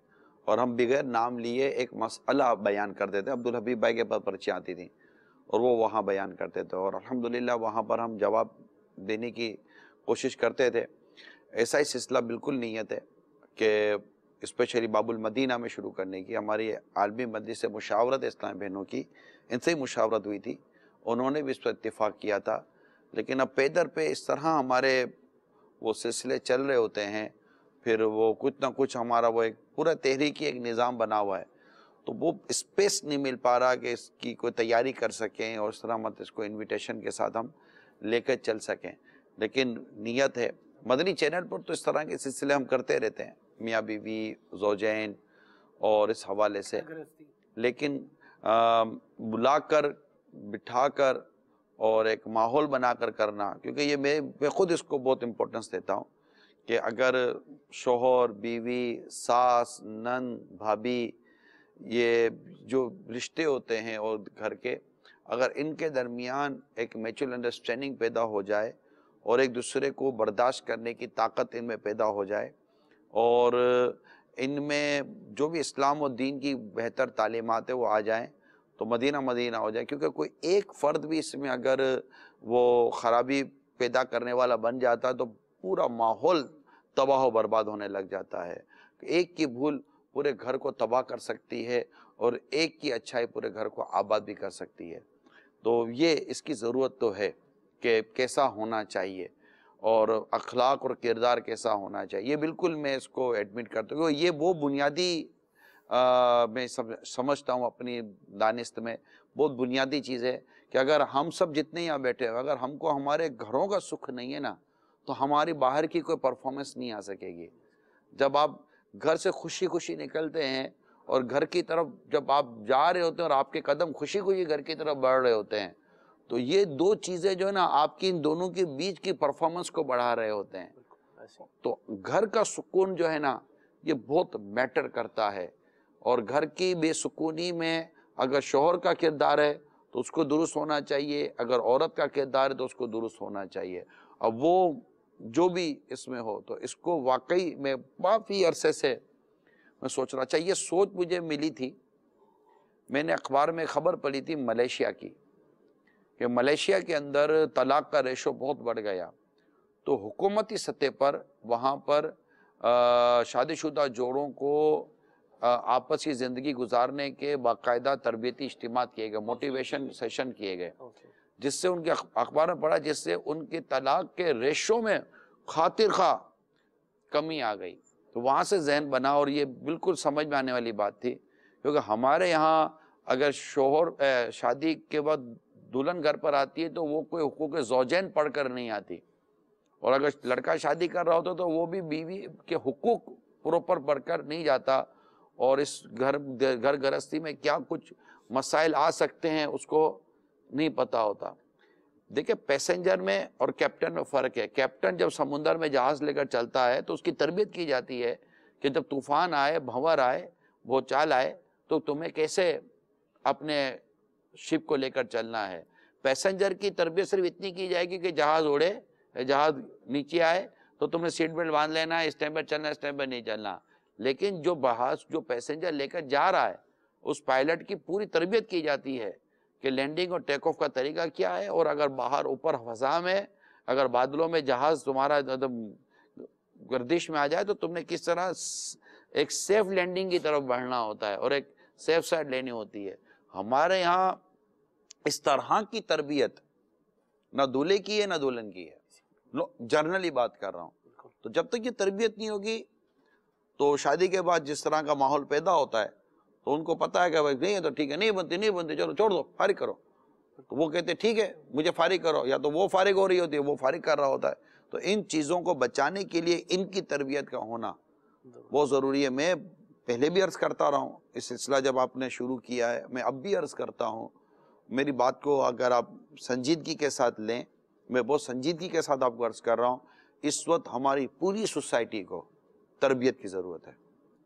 اور ہم بغیر نام لیے ایک مسئلہ بیان کرتے تھے۔ عبدالحبیب بھائی کے پاس پرچیاں آتی تھیں اور وہ وہاں بیان کرتے تھے، اور الحمدللہ وہاں پر ہم جواب دینے کی کوشش کرتے تھے۔ ایسا ہی سلسلہ بالکل نیت ہے کہ اسپیشلی باب المدینہ میں شروع کرنے کی، ہماری عالمی مجلس سے مشاورت اسلامی بہنوں کی، ان سے ہی مشاورت ہوئی تھی، انہوں نے بھی اس پر اتفاق کیا تھا، لیکن اب پے در پہ اس طرح ہمارے وہ سلسلے چل رہے ہوتے ہیں پھر وہ کچھ نہ کچھ ہمارا وہ ایک پورا تحریکی ایک نظام بنا ہوا ہے، تو وہ اسپیس نہیں مل پا رہا کہ اس کی کوئی تیاری کر سکیں اور اس طرح اس کو انویٹیشن کے ساتھ ہم لے کر چل سکیں. لیکن نیت ہے. مدنی چینل پر تو اس طرح کے سلسلے ہم کرتے رہتے ہیں، میاں بیوی، زوجین اور اس حوالے سے، لیکن بلا کر بٹھا کر اور ایک ماحول بنا کر کرنا، کیونکہ یہ میں خود اس کو بہت امپورٹنس دیتا ہوں کہ اگر شوہر، بیوی، ساس، نند، بھابھی، یہ جو رشتے ہوتے ہیں اور گھر کے، اگر ان کے درمیان ایک میچور انڈرسٹینڈنگ پیدا ہو جائے اور ایک دوسرے کو برداشت کرنے کی طاقت ان میں پیدا ہو جائے اور ان میں جو بھی اسلام و دین کی بہتر تعلیمات ہے وہ آ جائیں تو مدینہ مدینہ ہو جائے. کیونکہ کوئی ایک فرد بھی اس میں اگر وہ خرابی پیدا کرنے والا بن جاتا تو پورا ماحول تباہ و برباد ہونے لگ جاتا ہے. ایک کی بھول پورے گھر کو تباہ کر سکتی ہے اور ایک کی اچھائی پورے گھر کو آباد بھی کر سکتی ہے. تو یہ اس کی ضرورت تو ہے کہ کیسا ہونا چاہیے اور اخلاق اور کردار کیسا ہونا چاہیے. یہ بالکل میں اس کو ایڈمٹ کرتا ہوں. یہ وہ بنیادی میں سمجھتا ہوں اپنی دانست میں بہت بنیادی چیز ہے کہ اگر ہم سب جتنے یہاں بیٹھے ہیں، اگر ہم کو ہمارے گھروں کا سکھ نہیں ہے نا تو ہماری باہر کی کوئی پرفارمنس نہیں آ سکے گی. جب آپ گھر سے خوشی خوشی نکلتے ہیں اور گھر کی طرف جب آپ جا رہے ہوتے ہیں اور آپ کے قدم خوشی خوشی گھر کی طرف بڑھ رہے ہوتے ہیں تو یہ دو چیزیں جو ہے نا آپ کی ان دونوں کے بیچ کی پرفارمنس کو بڑھا رہے ہوتے ہیں. تو گھر کا سکون جو ہے نا یہ بہت میٹر کرتا ہے. اور گھر کی بے سکونی میں اگر شوہر کا کردار ہے تو اس کو درست ہونا چاہیے، اگر عورت کا کردار ہے تو اس کو درست ہونا چاہیے. اب وہ جو بھی اس میں ہو تو اس کو واقعی میں کافی عرصے سے میں سوچ رہا. اچھا، یہ سوچ مجھے ملی تھی، میں نے اخبار میں خبر پڑھی تھی ملیشیا کی کہ ملیشیا کے اندر طلاق کا ریشو بہت بڑھ گیا. تو حکومتی سطح پر وہاں پر شادی شدہ جوڑوں کو آپسی زندگی گزارنے کے باقاعدہ تربیتی اجتماعات کیے گئے، موٹیویشن سیشن کیے گئے، جس سے ان کے اخبار میں پڑھا جس سے ان کے طلاق کے ریشو میں خاطر خواہ کمی آ گئی. تو وہاں سے ذہن بنا اور یہ بالکل سمجھ میں آنے والی بات تھی کیونکہ ہمارے یہاں اگر شوہر شادی کے بعد دلہن گھر پر آتی ہے تو وہ کوئی حقوق زوجین پڑھ کر نہیں آتی، اور اگر لڑکا شادی کر رہا ہوتا تو وہ بھی بیوی کے حقوق پراپر پڑھ کر نہیں جاتا اور اس گھر گرہستی میں کیا کچھ مسائل آ سکتے ہیں اس کو نہیں پتا ہوتا. دیکھیں پیسنجر میں اور کیپٹن میں فرق ہے. کیپٹن جب سمندر میں جہاز لے کر چلتا ہے تو اس کی تربیت کی جاتی ہے کہ جب طوفان آئے، بھنور آئے، بھوچال آئے تو تمہیں کیسے اپنے شپ کو لے کر چلنا ہے. پیسنجر کی تربیت صرف اتنی کی جائے گی کہ جہاز اڑے، جہاز نیچے آئے تو تم نے سیٹ بیلٹ باندھ لینا ہے، اس ٹائم پر چلنا ہے، اس ٹائم پر نہیں چلنا. لیکن جو پیسنجر لے کر جا رہا ہے اس پائلٹ کی پوری تربیت کی جاتی ہے کہ لینڈنگ اور ٹیک آف کا طریقہ کیا ہے، اور اگر باہر اوپر فضا میں اگر بادلوں میں جہاز تمہارا گردش میں آ جائے تو تم نے کس طرح ایک سیف لینڈنگ کی طرف بڑھنا ہوتا ہے اور ایک سیف سائڈ لینی ہوتی ہے. ہمارے یہاں اس طرح کی تربیت نہ دولہے کی ہے نہ دلہن کی ہے، جنرلی بات کر رہا ہوں. تو جب تک یہ تربیت نہیں ہوگی تو شادی کے بعد جس طرح کا ماحول پیدا ہوتا ہے تو ان کو پتا ہے کہ بھائی نہیں ہے تو ٹھیک ہے، نہیں بنتی چلو چھوڑ دو، فارغ کرو. تو وہ کہتے ہیں ٹھیک ہے مجھے فارغ کرو، یا تو وہ فارغ ہو رہی ہوتی ہے، وہ فارغ کر رہا ہوتا ہے. تو ان چیزوں کو بچانے کے لیے ان کی تربیت کا ہونا بہت ضروری ہے. میں پہلے بھی عرض کرتا رہا ہوں، اس سلسلہ جب آپ نے شروع کیا ہے میں اب بھی عرض کرتا ہوں. میری بات کو اگر آپ سنجیدگی کے ساتھ لیں، میں بہت سنجیدگی کے ساتھ آپ کو عرض کر رہا ہوں، اس وقت ہماری پوری سوسائٹی کو تربیت کی ضرورت ہے.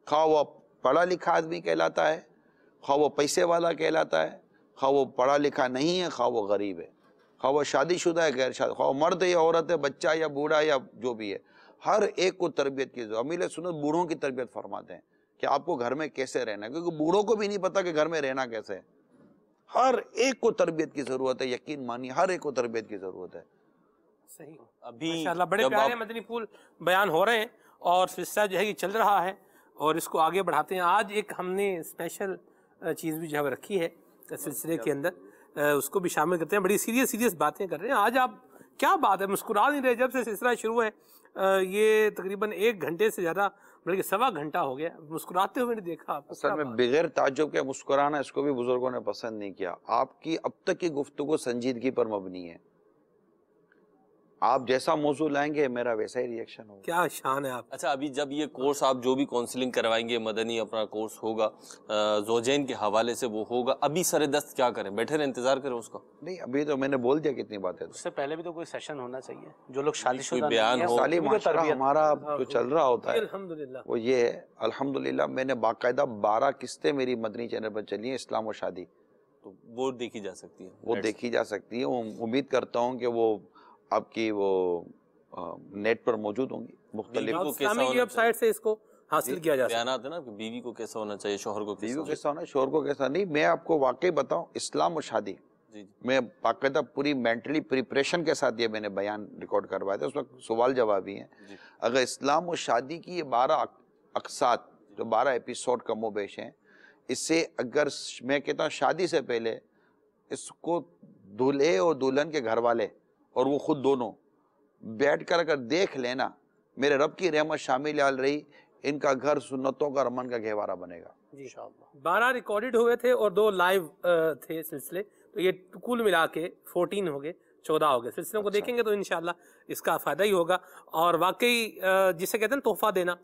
خواہ وہ پڑھا لکھا آدمی کہلاتا ہے، خواہ وہ پیسے والا کہلاتا ہے، خواہ وہ پڑھا لکھا نہیں ہے، خواہ وہ غریب ہے، خواہ وہ شادی شدہ ہے، غیر شادی، خواہ وہ مرد ہے یا عورت ہے، بچہ یا بوڑھا یا جو بھی ہے، ہر ایک کو تربیت کی ضرورت. امیل سنت بوڑھوں کی تربیت فرماتے ہیں کہ آپ کو گھر میں کیسے رہنا ہے، کیونکہ بوڑھوں کو بھی نہیں پتا کہ گھر میں رہنا کیسے ہے. ہر ایک کو تربیت کی ضرورت ہے، یقین مانی ہر ایک کو تربیت کی ضرورت ہے. صحیح. ابھی ماشاءاللہ بڑے پیارے مدنی پھول بیان ہو رہے ہیں اور سلسلہ جو ہے یہ چل رہا ہے اور اس کو آگے بڑھاتے ہیں. آج ایک ہم نے اسپیشل چیز بھی جو ہے رکھی ہے سلسلے کے اندر، اس کو بھی شامل کرتے ہیں. بڑی سیریس باتیں کر رہے ہیں. آج آپ کیا بات ہے، مسکرا نہیں رہے جب سے سلسلہ شروع ہے. یہ تقریباً 1 گھنٹے سے زیادہ بلکہ 1.25 گھنٹہ ہو گیا، مسکراتے ہوئے نہیں دیکھا آپ کو. اصل میں بغیر تعجب کے مسکرانا اس کو بھی بزرگوں نے پسند نہیں کیا. آپ کی اب تک کی گفتگو سنجیدگی پر مبنی ہے. آپ جیسا موضوع لائیں گے میرا ویسا ہی ریئیکشن ہوگا. کیا شان ہے آپ. اچھا ابھی جب یہ کورس آپ جو بھی کاؤنسلنگ کروائیں گے، مدنی اپنا کورس ہوگا زوجین کے حوالے سے وہ ہوگا، ابھی سر دست کیا کریں؟ بیٹھے رہیں، انتظار کریں اس کا؟ نہیں ابھی تو میں نے بول دیا کتنی باتیں. اس سے پہلے بھی تو کوئی سیشن ہونا چاہیے. جو لوگ شادی کوئی شدہ بیان ہو. سالی معاشرہ ہمارا جو چل رہا ہوتا ہے الحمدللہ وہ یہ ہے. الحمدللہ میں نے باقاعدہ 12 قسطیں میری مدنی چینل پر چلی ہیں اسلام و شادی، تو وہ دیکھی جا سکتی ہے. وہ دیکھی جا سکتی ہے. امید کرتا ہوں کہ وہ آپ کی وہ نیٹ پر موجود ہوں گی. مختلف اسلامی کی ویب سائٹ سے اس کو حاصل کیا جا سکتا ہے. بیانات ہے نا کہ بیوی کو کیسا ہونا چاہیے، شوہر کو بیوی کو کیسا ہونا، شوہر کو کیسا نہیں. میں آپ کو واقعی بتاؤں، اسلام و شادی میں باقاعدہ پوری مینٹلی پریپریشن کے ساتھ یہ میں نے بیان ریکارڈ کروایا تھا. اس میں سوال جواب بھی ہیں. اگر اسلام و شادی کی یہ 12 اقساط جو 12 ایپیسوڈ کم و بیش ہیں، اس سے اگر میں کہتا ہوں شادی سے پہلے اس کو دولہے اور دلہن کے گھر والے اور وہ خود دونوں بیٹھ کر اگر دیکھ لینا، میرے رب کی رحمت شامل حال رہی، ان کا گھر سنتوں کا رمن کا گہوارہ بنے گا. جی 12 ریکارڈڈ ہوئے تھے اور 2 لائیو تھے سلسلے، تو یہ کل ملا کے 14 ہو گئے، 14 ہو گئے. سلسلوں کو دیکھیں گے تو انشاءاللہ اس کا فائدہ ہی ہوگا. اور واقعی جسے کہتے ہیں تحفہ دینا،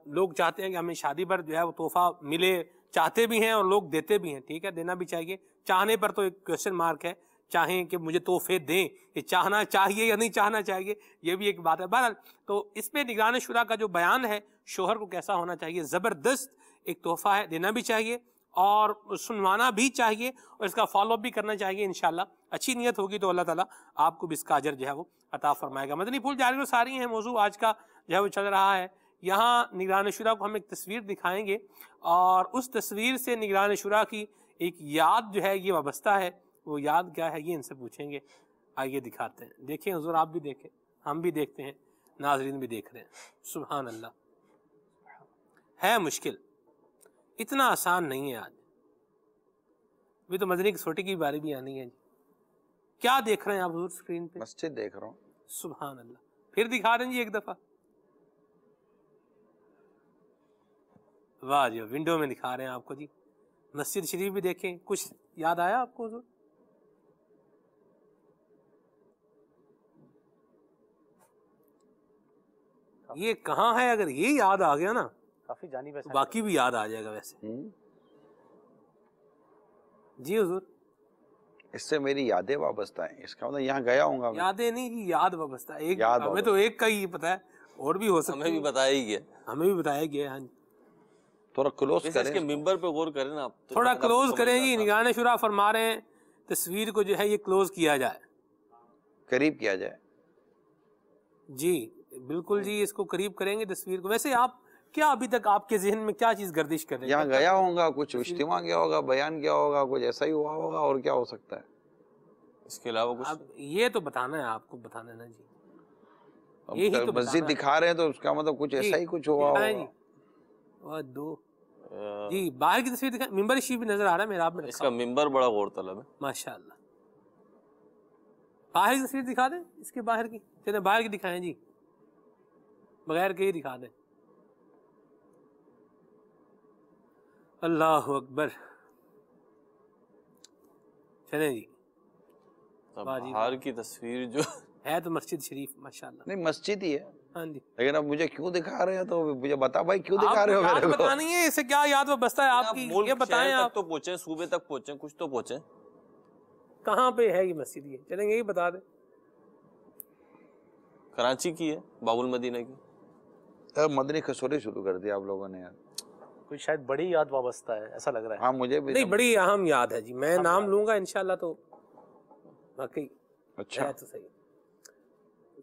لوگ چاہتے ہیں کہ ہمیں شادی پر جو ہے وہ تحفہ ملے، چاہتے بھی ہیں اور لوگ دیتے بھی ہیں. ٹھیک ہے، دینا بھی چاہیے. چاہنے پر تو ایک کوشچن مارک ہے، چاہیں کہ مجھے تحفے دیں، یہ چاہنا چاہیے یا نہیں چاہنا چاہیے، یہ بھی ایک بات ہے. بہرحال تو اس پہ نگران شورا کا جو بیان ہے شوہر کو کیسا ہونا چاہیے، زبردست ایک تحفہ ہے، دینا بھی چاہیے اور سنوانا بھی چاہیے اور اس کا فالو اپ بھی کرنا چاہیے. انشاءاللہ اچھی نیت ہوگی تو اللہ تعالیٰ آپ کو بھی اس کا اجر جو ہے وہ عطا فرمائے گا. مدنی پھول جاری و ساری ہیں، موضوع آج کا جو ہے وہ چل رہا ہے. یہاں نگران شورا کو ہم ایک تصویر دکھائیں گے اور اس تصویر سے نگران شورا کی ایک یاد جو ہے یہ وابستہ ہے. وہ یاد کیا ہے یہ ان سے پوچھیں گے. آئیے دکھاتے ہیں. دیکھیں حضور، آپ بھی دیکھیں، ہم بھی دیکھتے ہیں، ناظرین بھی دیکھ رہے ہیں. سبحان اللہ. ہے مشکل، اتنا آسان نہیں ہے. آج بھی تو مدنی کسوٹی کی باری بھی آنی ہے. کیا دیکھ رہے ہیں آپ حضور اسکرین پہ؟ مسجد دیکھ رہا ہوں. سبحان اللہ. پھر دکھا دیں جی ایک دفعہ. واہ جی، ونڈو میں دکھا رہے ہیں آپ کو جی. مسجد شریف بھی دیکھیں. کچھ یاد آیا آپ کو حضور؟ یہ کہاں ہے؟ اگر یہ یاد آ گیا نا کافی جانی ویسے باقی بھی یاد آ جائے گا. ویسے جی حضور، اس سے میری یادیں وابستہ ہیں. اس کا مطلب یہاں گیا ہوں گا. یادیں نہیں جی، یاد وابستہ. ایک یاد ہمیں تو ایک کا ہی پتا ہے، اور بھی ہو سکتا ہمیں بھی بتایا ہی گیا. ہمیں بھی بتایا گیا. ہاں جی، تھوڑا کلوز اس کریں. کے ممبر پہ غور کریں نا آپ. تھوڑا کلوز کریں جی. نگران شورا فرما رہے ہیں تصویر کو جو ہے یہ کلوز کیا جائے، قریب کیا جائے. جی بالکل جی، اس کو قریب کریں گے تصویر کو. ویسے آپ کیا ابھی تک آپ کے ذہن میں کیا چیز گردش کر رہے ہیں؟ یہاں گیا ہوں گا، کچھ اجتماع کیا ہوگا، بیان کیا ہوگا، کچھ ایسا ہی ہوا ہوگا. اور کیا ہو سکتا ہے اس کے علاوہ کچھ؟ اب یہ تو بتانا ہے آپ کو، بتانا ہے نا جی. اب مسجد دکھا رہے ہیں تو اس کا مطلب کچھ ایسا ہی کچھ ہوا ہوگا. جی اور دو جی باہر کی تصویر دکھائیں. ممبر شریف بھی نظر آ رہا ہے میرا، آپ میں اس کا ممبر بڑا غور طلب ہے. ماشاءاللہ. باہر کی تصویر دکھا دیں، اس کے باہر کی. چلیں باہر کی دکھائیں جی، بغیر کے ہی دکھا دیں. اللہ اکبر. چلیں جی. باہر کی تصویر جو ہے تو مسجد شریف ماشاءاللہ. نہیں مسجد ہی ہے. ہاں جی. لیکن اب مجھے کیوں دکھا رہے ہیں تو مجھے بتا بھائی کیوں دکھا رہے ہو میرے کو؟ بتانی ہے اسے کیا یاد وابستہ ہے آپ کی، یہ بتائیں. آپ تو پہنچیں، صوبے تک پہنچیں، کچھ تو پہنچیں. کہاں پہ ہے یہ مسجد؟ یہ چلیں گے، یہ بتا دیں. کراچی کی ہے، باب المدینہ کی. مدنی کھسوری شروع کر دیا آپ لوگوں نے یار. کوئی شاید بڑی یاد وابستہ ہے ایسا لگ رہا ہے. ہاں مجھے بھی نہیں، بڑی اہم یاد ہے جی. میں نام لوں گا انشاءاللہ تو واقعی اچھا ہے تو صحیح.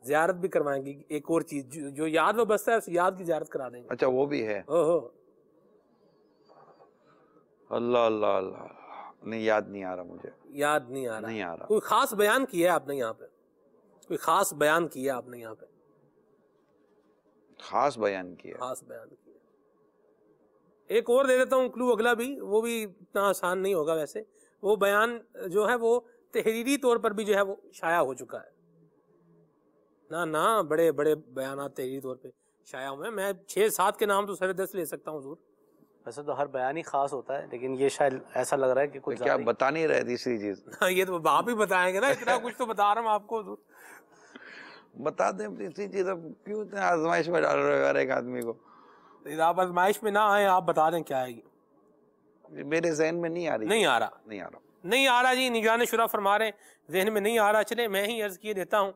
زیارت بھی کروائیں گے. ایک اور چیز جو یاد وابستہ ہے اس یاد کی زیارت کرا دیں گے. اچھا وہ بھی ہے. اوہو اللہ اللہ اللہ. نہیں یاد نہیں آ رہا مجھے. یاد نہیں آ رہا. نہیں آ رہا. کوئی خاص بیان کیا ہے آپ نے یہاں پہ؟ کوئی خاص بیان کیا آپ نے یہاں پہ؟ خاص بیان کیا. خاص بیان کیا. ایک اور دے دیتا ہوں کلو اگلا بھی، وہ بھی اتنا آسان نہیں ہوگا ویسے. وہ بیان جو ہے وہ تحریری طور پر بھی جو ہے وہ شائع ہو چکا ہے. نا بڑے بڑے بیانات تحریری طور پہ شائع ہوئے ہیں. میں 6-7 کے نام تو سر 10 لے سکتا ہوں حضور. ویسے تو ہر بیان ہی خاص ہوتا ہے، لیکن یہ شاید ایسا لگ رہا ہے کہ کچھ کیا بتا نہیں رہے تیسری چیز؟ یہ تو آپ ہی بتائیں گے نا، اتنا کچھ تو بتا رہا ہوں آپ کو حضور. بتا دیں تیسری چیز. اب کیوں اتنے آزمائش میں ڈال رہے ہو ہر ایک آدمی کو؟ آپ آزمائش میں نہ آئیں، آپ بتا دیں کیا ہے. میرے ذہن میں نہیں آ رہی. نہیں آ رہا جی. نگران شورا فرما رہے ہیں ذہن میں نہیں آ رہا. چلے میں ہی عرض کیے دیتا ہوں.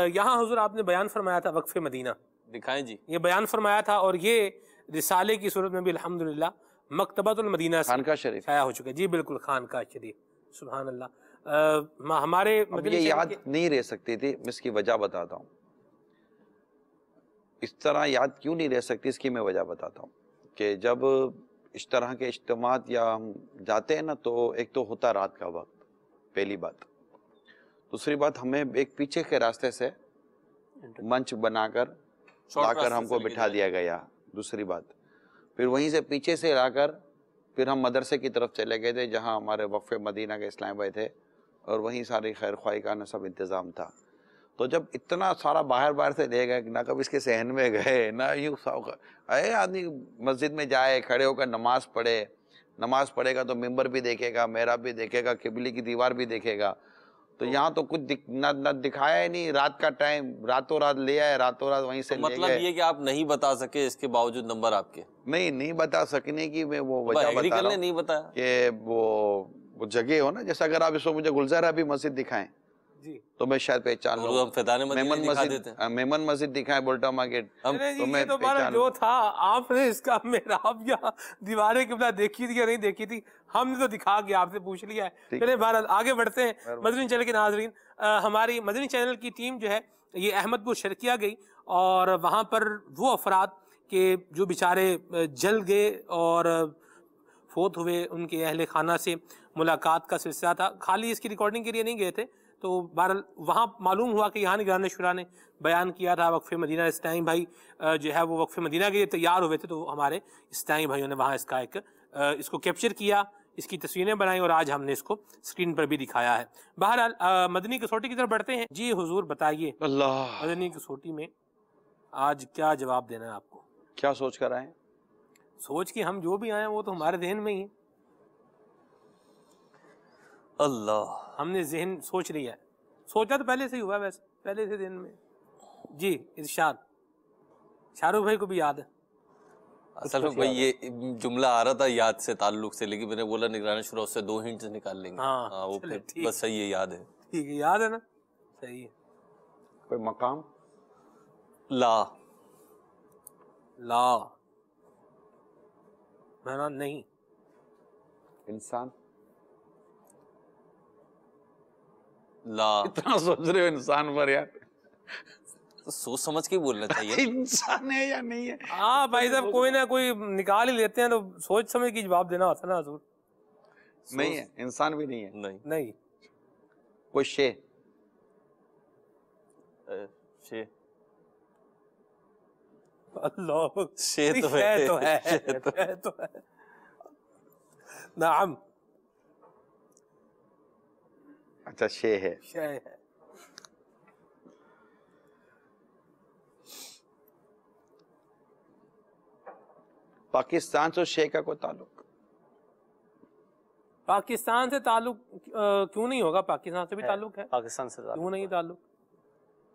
یہاں حضور آپ نے بیان فرمایا تھا وقف مدینہ، دکھائیں جی. یہ بیان فرمایا تھا، اور یہ رسالے کی صورت میں بھی الحمدللہ مکتبۃ المدینہ سے خانقاہ شریف شائع ہو چکا ہے. جی بالکل، خانقاہ شریف. سبحان اللہ. ہمارے اب یہ یاد نہیں رہ سکتی تھی، میں اس کی وجہ بتاتا ہوں. اس طرح یاد کیوں نہیں رہ سکتی، اس کی میں وجہ بتاتا ہوں. کہ جب اس طرح کے اجتماعات یا ہم جاتے ہیں نا، تو ایک تو ہوتا رات کا وقت، پہلی بات. دوسری بات، ہمیں ایک پیچھے کے راستے سے منچ بنا کر لا کر ہم کو بٹھا دیا گیا. دوسری بات، پھر وہیں سے پیچھے سے لا کر پھر ہم مدرسے کی طرف چلے گئے تھے، جہاں ہمارے وقف مدینہ کے اسلام بھائی تھے، اور وہیں ساری خیر خواہی کا سب انتظام تھا. تو جب اتنا سارا باہر سے لے گئے، نہ کبھی اس کے صحن میں گئے، نہ یوں آدمی مسجد میں جائے، کھڑے ہو کر نماز پڑھے گا تو ممبر بھی دیکھے گا، محراب بھی دیکھے گا، قبلے کی دیوار بھی دیکھے گا. تو یہاں تو کچھ نہ دکھایا ہی نہیں. رات کا ٹائم، راتوں رات لے آئے، راتوں رات وہیں سے لے گئے. مطلب یہ کہ آپ نہیں بتا سکے، اس کے باوجود نمبر آپ کے نہیں بتا سکنے کی میں وہ وجہ بتا رہا ہوں. نہیں بتایا کہ وہ جگہ ہو نا، جیسا اگر آپ اس کو مجھے گلزارہ بھی مسجد دکھائیں تو میں شاید پہچان لوں. میمن مسجد دکھائیں، بولٹا مارکیٹ، تو میں پہچان جو تھا. آپ نے اس کا محراب یا دیواریں قبلہ دیکھی تھی یا نہیں دیکھی تھی، ہم نے تو دکھا کے آپ سے پوچھ لیا ہے. چلے بہرحال آگے بڑھتے ہیں. مدنی چینل کے ناظرین، ہماری مدنی چینل کی ٹیم جو ہے یہ احمد پور شرقیہ گئی، اور وہاں پر وہ افراد کہ جو بیچارے جل گئے اور فوت ہوئے، ان کے اہل خانہ سے ملاقات کا سلسلہ تھا. خالی اس کی ریکارڈنگ کے لیے نہیں گئے تھے. تو بہرحال وہاں معلوم ہوا کہ یہاں نگران شورا نے بیان کیا تھا وقف مدینہ. اسٹائن بھائی جو ہے وہ وقف مدینہ کے لیے تیار ہوئے تھے، تو ہمارے اسٹائن بھائیوں نے وہاں اس کو کیپچر کیا، اس کی تصویریں بنائیں، اور آج ہم نے اس کو اسکرین پر بھی دکھایا ہے. بہرحال مدنی کسوٹی کی طرف بڑھتے ہیں. جی حضور بتائیے، مدنی کسوٹی میں آج کیا جواب دینا ہے آپ کو؟ کیا سوچ کر آئے؟ سوچ کے ہم جو بھی آئے وہ تو ہمارے ذہن میں ہی ہے. اللہ، ہم نے ذہن سوچ لیا ہے. سوچا تو پہلے سے ہی ہوا، ویسے پہلے سے ذہن میں. جی ارشاد. شاہ رخ بھائی کو بھی یاد ہے. اصل میں بھائی یہ جملہ آ رہا تھا یاد سے تعلق سے، لیکن میں نے بولا نگران شورا اس سے 2 ہنٹس نکال لیں گے. ہاں وہ پھر بس صحیح ہے، یاد ہے. ٹھیک ہے، یاد ہے نا؟ صحیح ہے. کوئی مقام؟ لا نہیں. انسان؟ لا. اتنا سوچ رہے ہو انسان پر یار؟ سوچ سمجھ کے بولنا چاہیے. انسان ہے یا نہیں ہے؟ ہاں بھائی صاحب، کوئی نہ کوئی نکال ہی لیتے ہیں، تو سوچ سمجھ کے جواب دینا ہوتا نا حضور. نہیں ہے، انسان بھی نہیں ہے. نہیں. کوئی شے؟ اللہ، شے تو ہے. نعم. اچھا، شے ہے. پاکستان سے شے کا کوئی تعلق؟ پاکستان سے تعلق کیوں نہیں ہوگا؟ پاکستان سے بھی تعلق ہے. پاکستان سے کیوں نہیں تعلق؟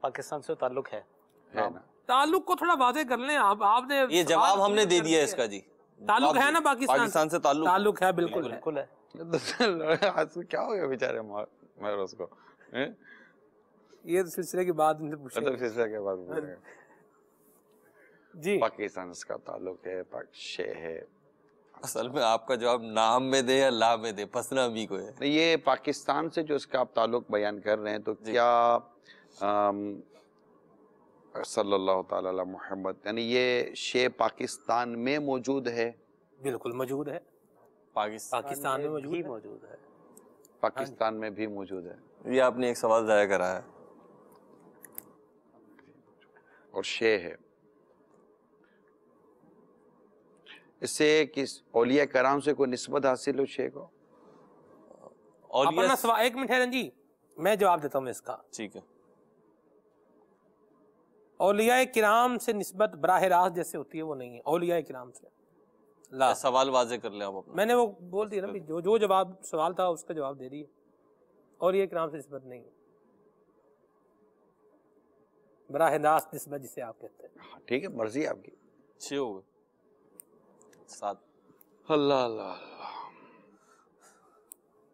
پاکستان سے تعلق ہے. تعلق کو تھوڑا واضح کر لیں آپ نے. یہ جواب ہم نے دے دیا اس کا. جی تعلق ہے نا پاکستان سے تعلق ہے. بالکل بالکل ہے. کیا ہو گیا بیچارے مہروز کو؟ یہ سلسلے کے بعد ان سے پوچھیں. سلسلے کے بعد جی پاکستان کا تعلق ہے، شے ہے. اصل میں آپ کا جواب نام میں دے یا لا میں دے، پسنا بھی کو ہے. یہ پاکستان سے جو اس کا آپ تعلق بیان کر رہے ہیں، تو کیا صلی اللہ تعالی علی محمد، یعنی یہ شے پاکستان میں موجود ہے؟ بالکل موجود ہے. پاکستان میں موجود ہے. پاکستان میں بھی موجود ہے. یہ آپ نے ایک سوال ضائع کرا ہے. اور شے ہے. اس سے کس اولیاء کرام سے کوئی نسبت حاصل ہو شے کو؟ اپنا سوال 1 منٹ ہے جی، میں جواب دیتا ہوں اس کا. ٹھیک ہے. اولیاء کرام سے نسبت براہ راست جیسے ہوتی ہے وہ نہیں ہے، اولیاء کرام سے لا۔ سوال واضح کر لیں آپ اپنا۔ میں نے وہ بول دیا نا، جو جواب سوال تھا اس کا جواب دے دیے، اولیاء کرام سے نسبت نہیں ہے، براہ راست نسبت جسے آپ کہتے ہیں۔ ٹھیک ہے، مرضی آپ کی۔ 6 ہو گئے، 7۔ اللہ اللہ اللہ،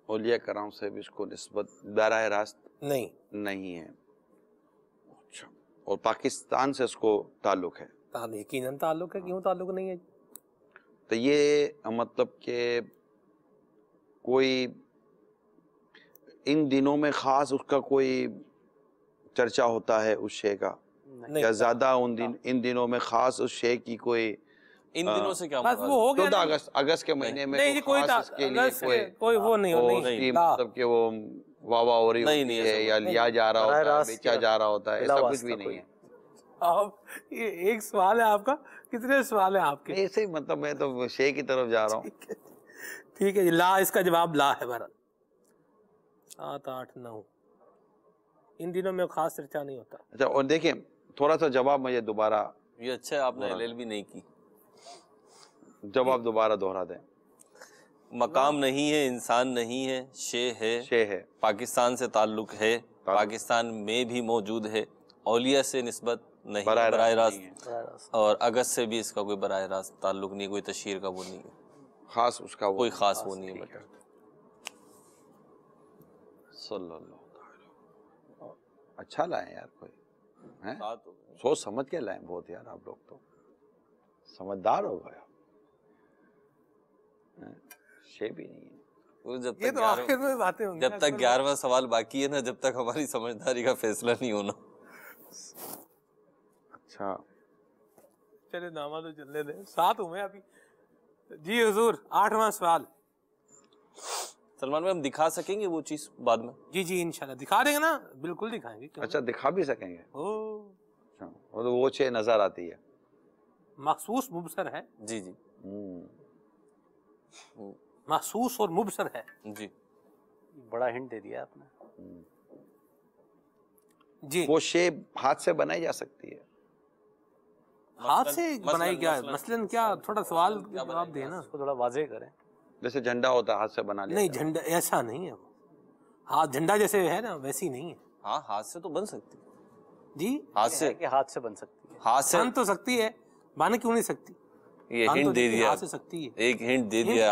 اولیاء کرام سے بھی اس کو نسبت براہ راست نہیں ہے۔ اچھا، اور پاکستان سے اس کو تعلق ہے؟ یقیناً تعلق ہے، کیوں تعلق نہیں ہے؟ تو یہ مطلب کہ کوئی ان دنوں میں خاص اس کا کوئی چرچا ہوتا ہے اس شے کا، یا زیادہ ان دنوں میں خاص اس شے کی کوئی ان دنوں سے کیا بس وہ ہو گیا 14 اگست کے مہینے میں کوئی خاص اس کے لیے کوئی وہ نہیں مطلب کہ وہ واہ واہ ہو رہی ہوتی ہے یا لیا جا رہا ہوتا ہے، بیچا جا رہا ہوتا ہے، ایسا کچھ بھی نہیں ہے۔ یہ ایک سوال ہے آپ کا، کتنے سوال ہیں آپ کے؟ ایسے ہی مطلب میں تو شے کی طرف جا رہا ہوں۔ ٹھیک ہے جی، لا، اس کا جواب لا ہے بہرحال۔ 7 8 9 ان دنوں میں خاص چرچا نہیں ہوتا۔ اچھا، اور دیکھیں تھوڑا سا جواب مجھے دوبارہ، یہ اچھا ہے آپ نے LL بھی نہیں کی، جواب دوبارہ دوہرا دیں۔ مقام نہیں ہے، انسان نہیں ہے، شے ہے، پاکستان سے تعلق ہے، پاکستان میں بھی موجود ہے، اولیاء سے نسبت نہیں، براہ راست، اور اگست سے بھی اس کا کوئی براہ راست تعلق نہیں، کوئی تشہیر کا وہ نہیں ہے، خاص اس کا کوئی خاص وہ نہیں ہے۔ صلی اللہ تعالی، اچھا لائیں یار، کوئی سوچ سمجھ کے لائیں بہت یار، آپ لوگ تو سمجھدار ہو گئے، شے بھی نہیں ہے۔ جب تک 11واں سوال باقی ہے نا، جب تک ہماری سمجھداری کا فیصلہ نہیں ہونا۔ اچھا چلے نامہ تو چلنے دیں، 7 ہوئے ابھی۔ جی حضور، 8واں سوال۔ سلمان بھائی ہم دکھا سکیں گے وہ چیز بعد میں؟ جی جی انشاءاللہ دکھا دیں گے نا، بالکل دکھائیں گے۔ اچھا دکھا بھی سکیں گے؟ وہ چیز نظر آتی ہے، مخصوص مبصر ہے۔ جی جی محسوس اور مبصر ہے۔ جی بڑا ہنٹ دے دیا آپ نے۔ جی وہ شے ہاتھ سے بنائی جا سکتی ہے؟ ہاتھ سے بنائی کیا ہے مثلاً؟ کیا تھوڑا سوال جواب دیں نا، اس کو تھوڑا واضح کریں۔ جیسے جھنڈا ہوتا ہے ہاتھ سے بنا لیا؟ نہیں، جھنڈا ایسا نہیں ہے، وہ ہاتھ جھنڈا جیسے ہے نا ویسی نہیں ہے۔ ہاں ہاتھ سے تو بن سکتی ہے جی، ہاتھ سے، کہ ہاتھ سے بن سکتی ہے، ہاتھ سے بن تو سکتی ہے، بن کیوں نہیں سکتی؟ یہ ہنٹ دے دیا، ہاتھ سے سکتی ہے، ایک ہنٹ دے دیا۔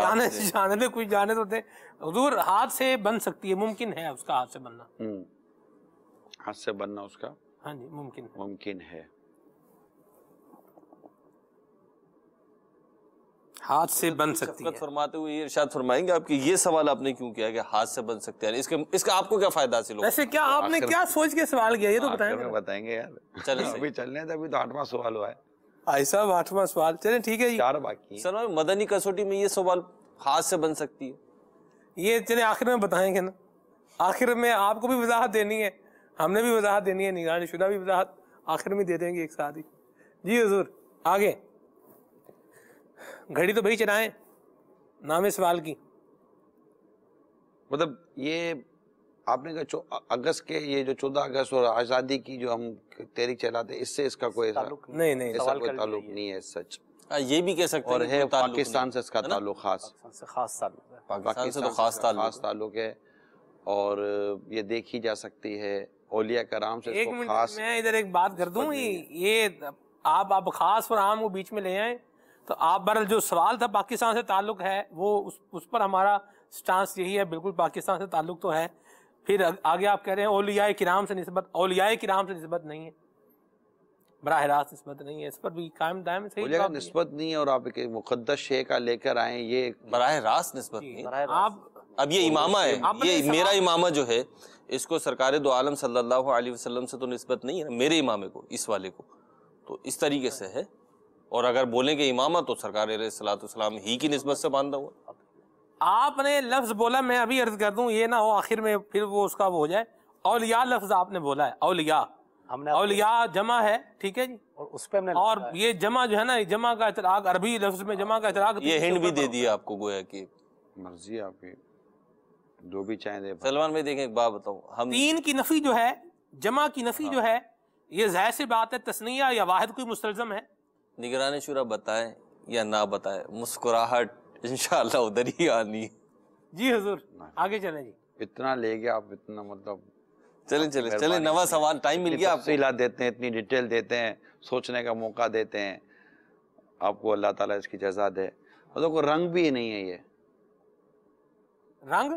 جانے دے، کچھ جانے تو دے حضور، ہاتھ سے بن سکتی ہے، ممکن ہے اس کا ہاتھ سے بننا۔ ہاتھ سے بننا اس کا ہاں جی ممکن ہے، ہاتھ سے بن سکتی ہے۔ فرماتے ہوئے یہ ارشاد فرمائیں گے آپ کہ یہ سوال آپ نے کیوں کیا کہ ہاتھ سے بن سکتے ہیں، اس کا آپ کو کیا فائدہ حاصل ہوگا؟ ویسے کیا آپ نے کیا سوچ کے سوال کیا، یہ تو بتائیں گے یار۔ چلیں ابھی چلنے تھے، ابھی تو 8واں سوال ہوا ہے بھائی صاحب، 8واں سوال، چلیں ٹھیک ہے جی، 4 باقی ہیں۔ سر مدنی کسوٹی میں یہ سوال ہاتھ سے بن سکتی ہے، یہ چلیں آخر میں بتائیں گے نا، آخر میں آپ کو بھی وضاحت دینی ہے، ہم نے بھی وضاحت دینی ہے، نگرانی شدہ بھی وضاحت آخر میں دے دیں گے ایک ساتھ ہی۔ جی حضور آگے، گھڑی تو بھائی چلائیں نام سوال کی۔ مطلب یہ آپ نے کہا اگست کے، یہ جو 14 اگست اور آزادی کی جو ہم تحریک چلاتے، اس سے اس کا کوئی نہیں ایسا کوئی تعلق نہیں ہے سچ، یہ بھی کہہ سکتے اور ہیں ہے پاکستان سے اس کا تعلق خاص تعلق ہے، پاکستان سے تو خاص تعلق ہے، اور یہ دیکھی جا سکتی ہے اولیاء کرام سے اس ایک کو منٹ خاص۔ میں ادھر ایک بات کر دوں، یہ آپ خاص اور عام کو بیچ میں لے آئیں تو آپ بہرحال جو سوال تھا پاکستان سے تعلق ہے، وہ اس پر ہمارا سٹانس یہی ہے، بالکل پاکستان سے تعلق تو ہے۔ پھر آگے آپ کہہ رہے ہیں اولیاء کرام سے نسبت، اولیاء کرام سے نسبت نہیں ہے، براہ راست نسبت نہیں ہے، اس پر بھی قائم دائم صحیح اولیاء کا نسبت نہیں ہے، اور آپ ایک مقدس شے کا لے کر آئیں، یہ براہ راست نسبت نہیں۔ آپ اب یہ امامہ ہے، یہ میرا امامہ جو ہے اس کو سرکار دو عالم صلی اللہ علیہ وسلم سے تو نسبت نہیں ہے، میرے امامے کو، اس والے کو تو اس طریقے سے ہے، اور اگر بولیں کہ امامہ تو سرکار علیہ السلام ہی کی نسبت سے باندھا ہوا۔ آپ نے لفظ بولا، میں ابھی عرض کر دوں، یہ نہ ہو آخر میں پھر وہ اس کا وہ ہو جائے، اولیاء لفظ آپ نے بولا ہے، اولیاء، اولیاء جمع ہے، ٹھیک ہے جی، اور اس پہ ہم نے اور یہ جمع جو ہے نا، جمع کا اطلاق عربی لفظ میں جمع کا اطلاق، یہ ہنٹ بھی دے دیا آپ کو، گویا کہ مرضی آپ کی، جو بھی چاہیں دے۔ سلمان بھائی دیکھیں ایک بات بتاؤں، ہم 3 کی نفی جو ہے، جمع کی نفی جو ہے، یہ ظاہر سی بات ہے تثنیہ یا واحد کوئی مستلزم ہے؟ نگران شورا بتائیں یا نہ بتائیں، مسکراہٹ انشاءاللہ ادھر ہی آنی ہے۔ جی حضور آگے چلیں جی۔ اتنا لے گیا آپ، اتنا مطلب چلیں نواں سوال، ٹائم مل گیا آپ کو۔ تفصیلات دیتے ہیں، اتنی ڈیٹیل دیتے ہیں، سوچنے کا موقع دیتے ہیں آپ کو، اللہ تعالیٰ اس کی جزا دے۔ اور کو رنگ بھی نہیں ہے، یہ رنگ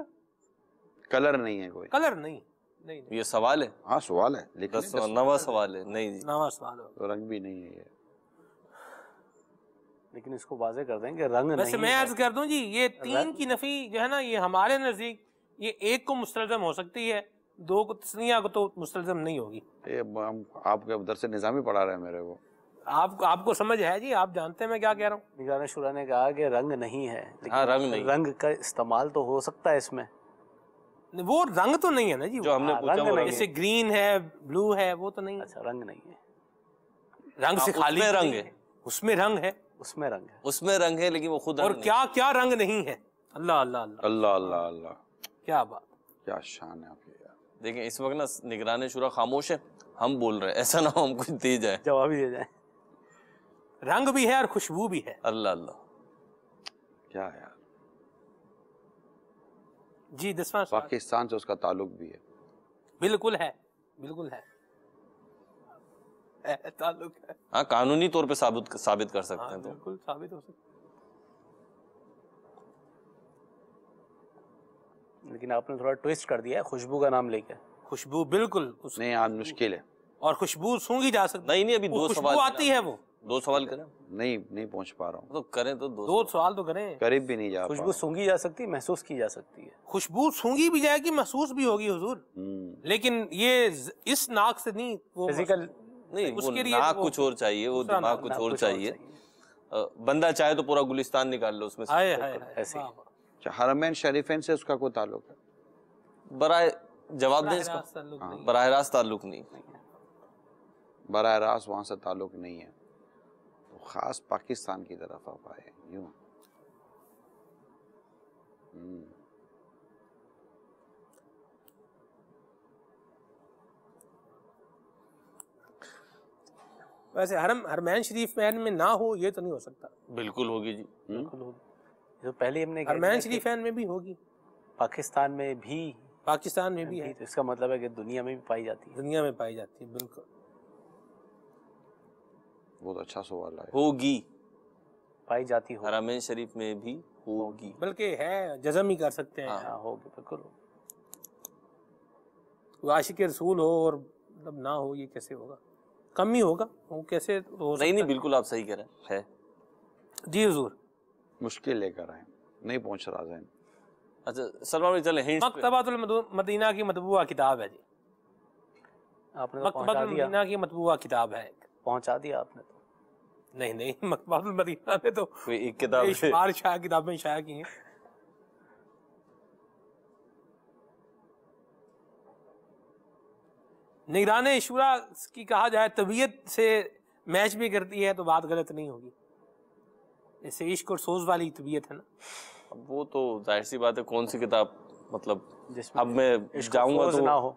کلر نہیں ہے، کوئی کلر نہیں، نہیں یہ سوال ہے، ہاں سوال ہے لیکن نواں سوال ہے، نہیں جی نواں سوال ہو۔ رنگ بھی نہیں ہے یہ، لیکن اس کو واضح کر دیں کہ رنگ نہیں۔ ویسے میں عرض کر دوں جی، یہ تین کی نفی جو ہے نا، یہ ہمارے نزدیک یہ ایک کو مستلزم ہو سکتی ہے، دو کو تثنیہ کو تو مستلزم نہیں ہوگی۔ یہ آپ کے ادھر سے نظامی پڑھا رہے ہیں میرے کو۔ آپ کو سمجھ ہے جی، آپ جانتے ہیں میں کیا کہہ رہا ہوں۔ نگران شورا نے کہا کہ رنگ نہیں ہے، ہاں رنگ نہیں، رنگ کا استعمال تو ہو سکتا ہے اس میں، وہ رنگ تو نہیں ہے نا جی، جو ہم نے پوچھا وہ رنگ جیسے گرین ہے، بلو ہے، وہ تو نہیں ہے۔ اچھا رنگ نہیں ہے، رنگ سے خالی میں رنگ ہے، اس میں رنگ ہے، اس میں رنگ ہے، اس میں رنگ ہے لیکن وہ خود اور رنگ کیا کیا رنگ نہیں ہے۔ اللہ اللہ اللہ اللہ اللہ اللہ، کیا بات۔ کیا شان ہے آپ کی یار۔ دیکھیں اس وقت نا نگران شورا خاموش ہے، ہم بول رہے ہیں، ایسا نہ ہو ہم کچھ دے جائیں۔ جواب ہی دے جائیں۔ رنگ بھی ہے اور خوشبو بھی ہے۔ اللہ اللہ، کیا یار، جی 10واں سوال۔ پاکستان سے اس کا تعلق بھی ہے، بالکل ہے، بالکل ہے، تعلق ہے، ہاں قانونی طور پہ ثابت کر سکتے ہیں تو۔ بالکل ثابت ہو سکتا۔ لیکن آپ نے تھوڑا ٹویسٹ کر دیا ہے خوشبو کا نام لے کے۔ خوشبو بالکل نہیں آج مشکل ہے، اور خوشبو سونگی جا سکتی، نہیں ابھی دو خوشبو سوال آتی ہے، وہ دو سوال کریں نہیں پہنچ پا رہا ہوں، تو کریں تو دو سوال تو کریں۔ قریب بھی نہیں جا پا خوشبو رہا سونگھی جا سکتی ہے، محسوس کی جا سکتی ہے۔ خوشبو سونگی بھی جائے گی، محسوس بھی ہوگی حضور، ہوں۔ لیکن یہ اس ناک سے نہیں، وہ فزیکل نہیں، اس وہ کے لیے ناک وہ کچھ اور چاہیے، وہ دوسرا دماغ ناک کچھ اور چاہیے۔ بندہ چاہے تو پورا گلستان نکال لو اس میں سے۔ ہائے ہائے ایسے ہی۔ اچھا حرمین شریفین سے اس کا کوئی تعلق ہے؟ برائے جواب دیں اس کا، براہ راست تعلق نہیں۔ براہ راست وہاں سے تعلق نہیں ہے، تو خاص پاکستان کی طرف آپ آئے یوں۔ ویسے حرمین شریف میں نہ ہو یہ تو نہیں ہو سکتا، بالکل ہوگی جی، بالکل ہوگی، تو پہلے ہم نے حرمین شریفین میں بھی ہوگی، پاکستان میں بھی، پاکستان میں بھی ہے، تو اس کا مطلب ہے کہ دنیا میں بھی پائی جاتی ہے۔ دنیا میں پائی جاتی ہے، بالکل بہت اچھا سوال ہے، ہوگی، پائی جاتی ہو، حرمین شریف میں بھی ہوگی، بلکہ ہے، جزم ہی کر سکتے ہیں۔ ہاں ہوگی، بالکل ہوگی۔ کوئی عاشق رسول ہو اور مطلب نہ ہو، یہ کیسے ہوگا؟ کم ہی ہوگا، وہ کیسے ہو سکتا نہیں بالکل آپ صحیح کہہ رہے ہیں، ہے۔ جی حضور، مشکل لے کر آئے، نہیں پہنچ رہا ذہن۔ اچھا سلمان بھائی چلیں ہنٹ مکتبۃ المدینہ کی مطبوعہ کتاب ہے جی، آپ نے تو مکتبۃ پہنچا دیا، المدینہ کی مطبوعہ کتاب ہے ایک۔ پہنچا دیا آپ نے تو۔ نہیں مکتبۃ المدینہ میں تو کوئی ایک کتاب ہے، شمار شائع کتابیں شائع کی ہیں۔ نگران شورا کی کہا جائے طبیعت سے میچ بھی کرتی ہے تو بات غلط نہیں ہوگی، جیسے عشق اور سوز والی طبیعت ہے نا۔ اب وہ تو ظاہر سی بات ہے، کون سی کتاب، مطلب جس اب میں جاؤں گا سوز نہ تو ہو،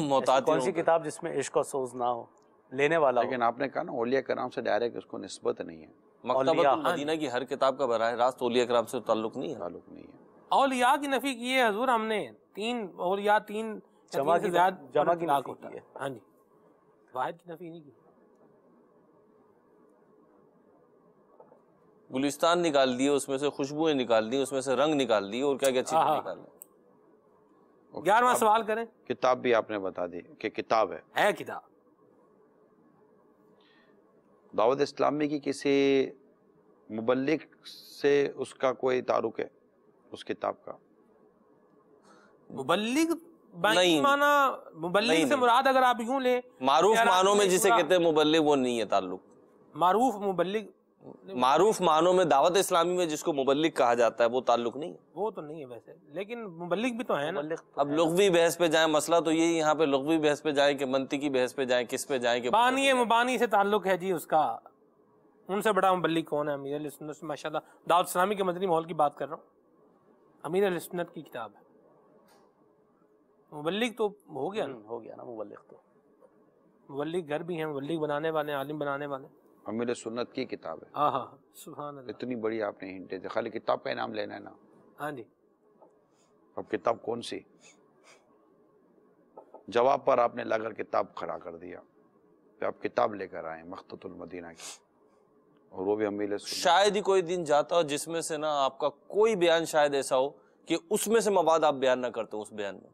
محتاط کون سی ہوں گا۔ کتاب جس میں عشق و سوز نہ ہو، لینے والا ہو۔ لیکن آپ نے کہا نا اولیاء کرام سے ڈائریکٹ اس کو نسبت نہیں ہے، مکتبۃ المدینہ کی ہر کتاب کا براہ راست اولیاء کرام سے تعلق نہیں ہے۔ تعلق نہیں ہے۔ اولیاء کی نفی کی ہے حضور ہم نے، تین اولیاء، تین جمع کی جمع کی نفی ہوتا کی ہے، ہے۔ ہاں جی، واحد کی نفی نہیں کی۔ گلستان نکال دیے، اس میں سے خوشبوئیں نکال دی، اس میں سے رنگ نکال دی، اور کیا کیا چیزیں نکال دی۔ 11واں سوال کریں۔ کتاب بھی آپ نے بتا دی کہ کتاب ہے کتاب، دعوت اسلامی کی کسی مبلغ سے اس کا کوئی تعلق ہے اس کتاب کا؟ مبلغ نہیں، مبلغ سے مراد اگر آپ یوں لیں، معروف معنوں میں جسے کہتے ہیں مبلغ، وہ نہیں ہے تعلق۔ معروف مبلغ، معروف معنوں میں دعوت اسلامی میں جس کو مبلغ کہا جاتا ہے وہ تعلق نہیں ہے، وہ تو نہیں ہے ویسے، لیکن مبلغ بھی تو ہے نا۔ اب لغوی بحث پہ جائیں، مسئلہ تو یہی یہاں پہ لغوی بحث پہ جائیں کہ منطقی بحث پہ جائیں، کس پہ جائیں کہ بانی مبانی سے تعلق ہے جی اس کا، ان سے بڑا مبلغ کون ہے؟ امیر اہل سنت سے، ماشاء اللہ دعوت اسلامی کے مدنی ماحول کی بات کر رہا ہوں، امیر اہل سنت کی کتاب ہے، مبلغ تو ہو گیا نا، ہو گیا نا مبلغ تو، مبلغ گھر بھی ہیں، مبلغ بنانے والے ہیں، عالم بنانے والے ہیں۔ امیر سنت کی کتاب ہے، ہاں ہاں سبحان اللہ۔ اتنی بڑی آپ نے ہنٹ دی، خالی کتاب کا انعام لینا ہے نا۔ ہاں جی، اب کتاب کون سی؟ جواب پر آپ نے لا کر کتاب کھڑا کر دیا، پھر آپ کتاب لے کر آئے مخطوط المدینہ کی، اور وہ بھی امیر سنت۔ شاید ہی کوئی دن جاتا ہو جس میں سے نا آپ کا کوئی بیان شاید ایسا ہو کہ اس میں سے مواد آپ بیان نہ کرتے ہو، اس بیان میں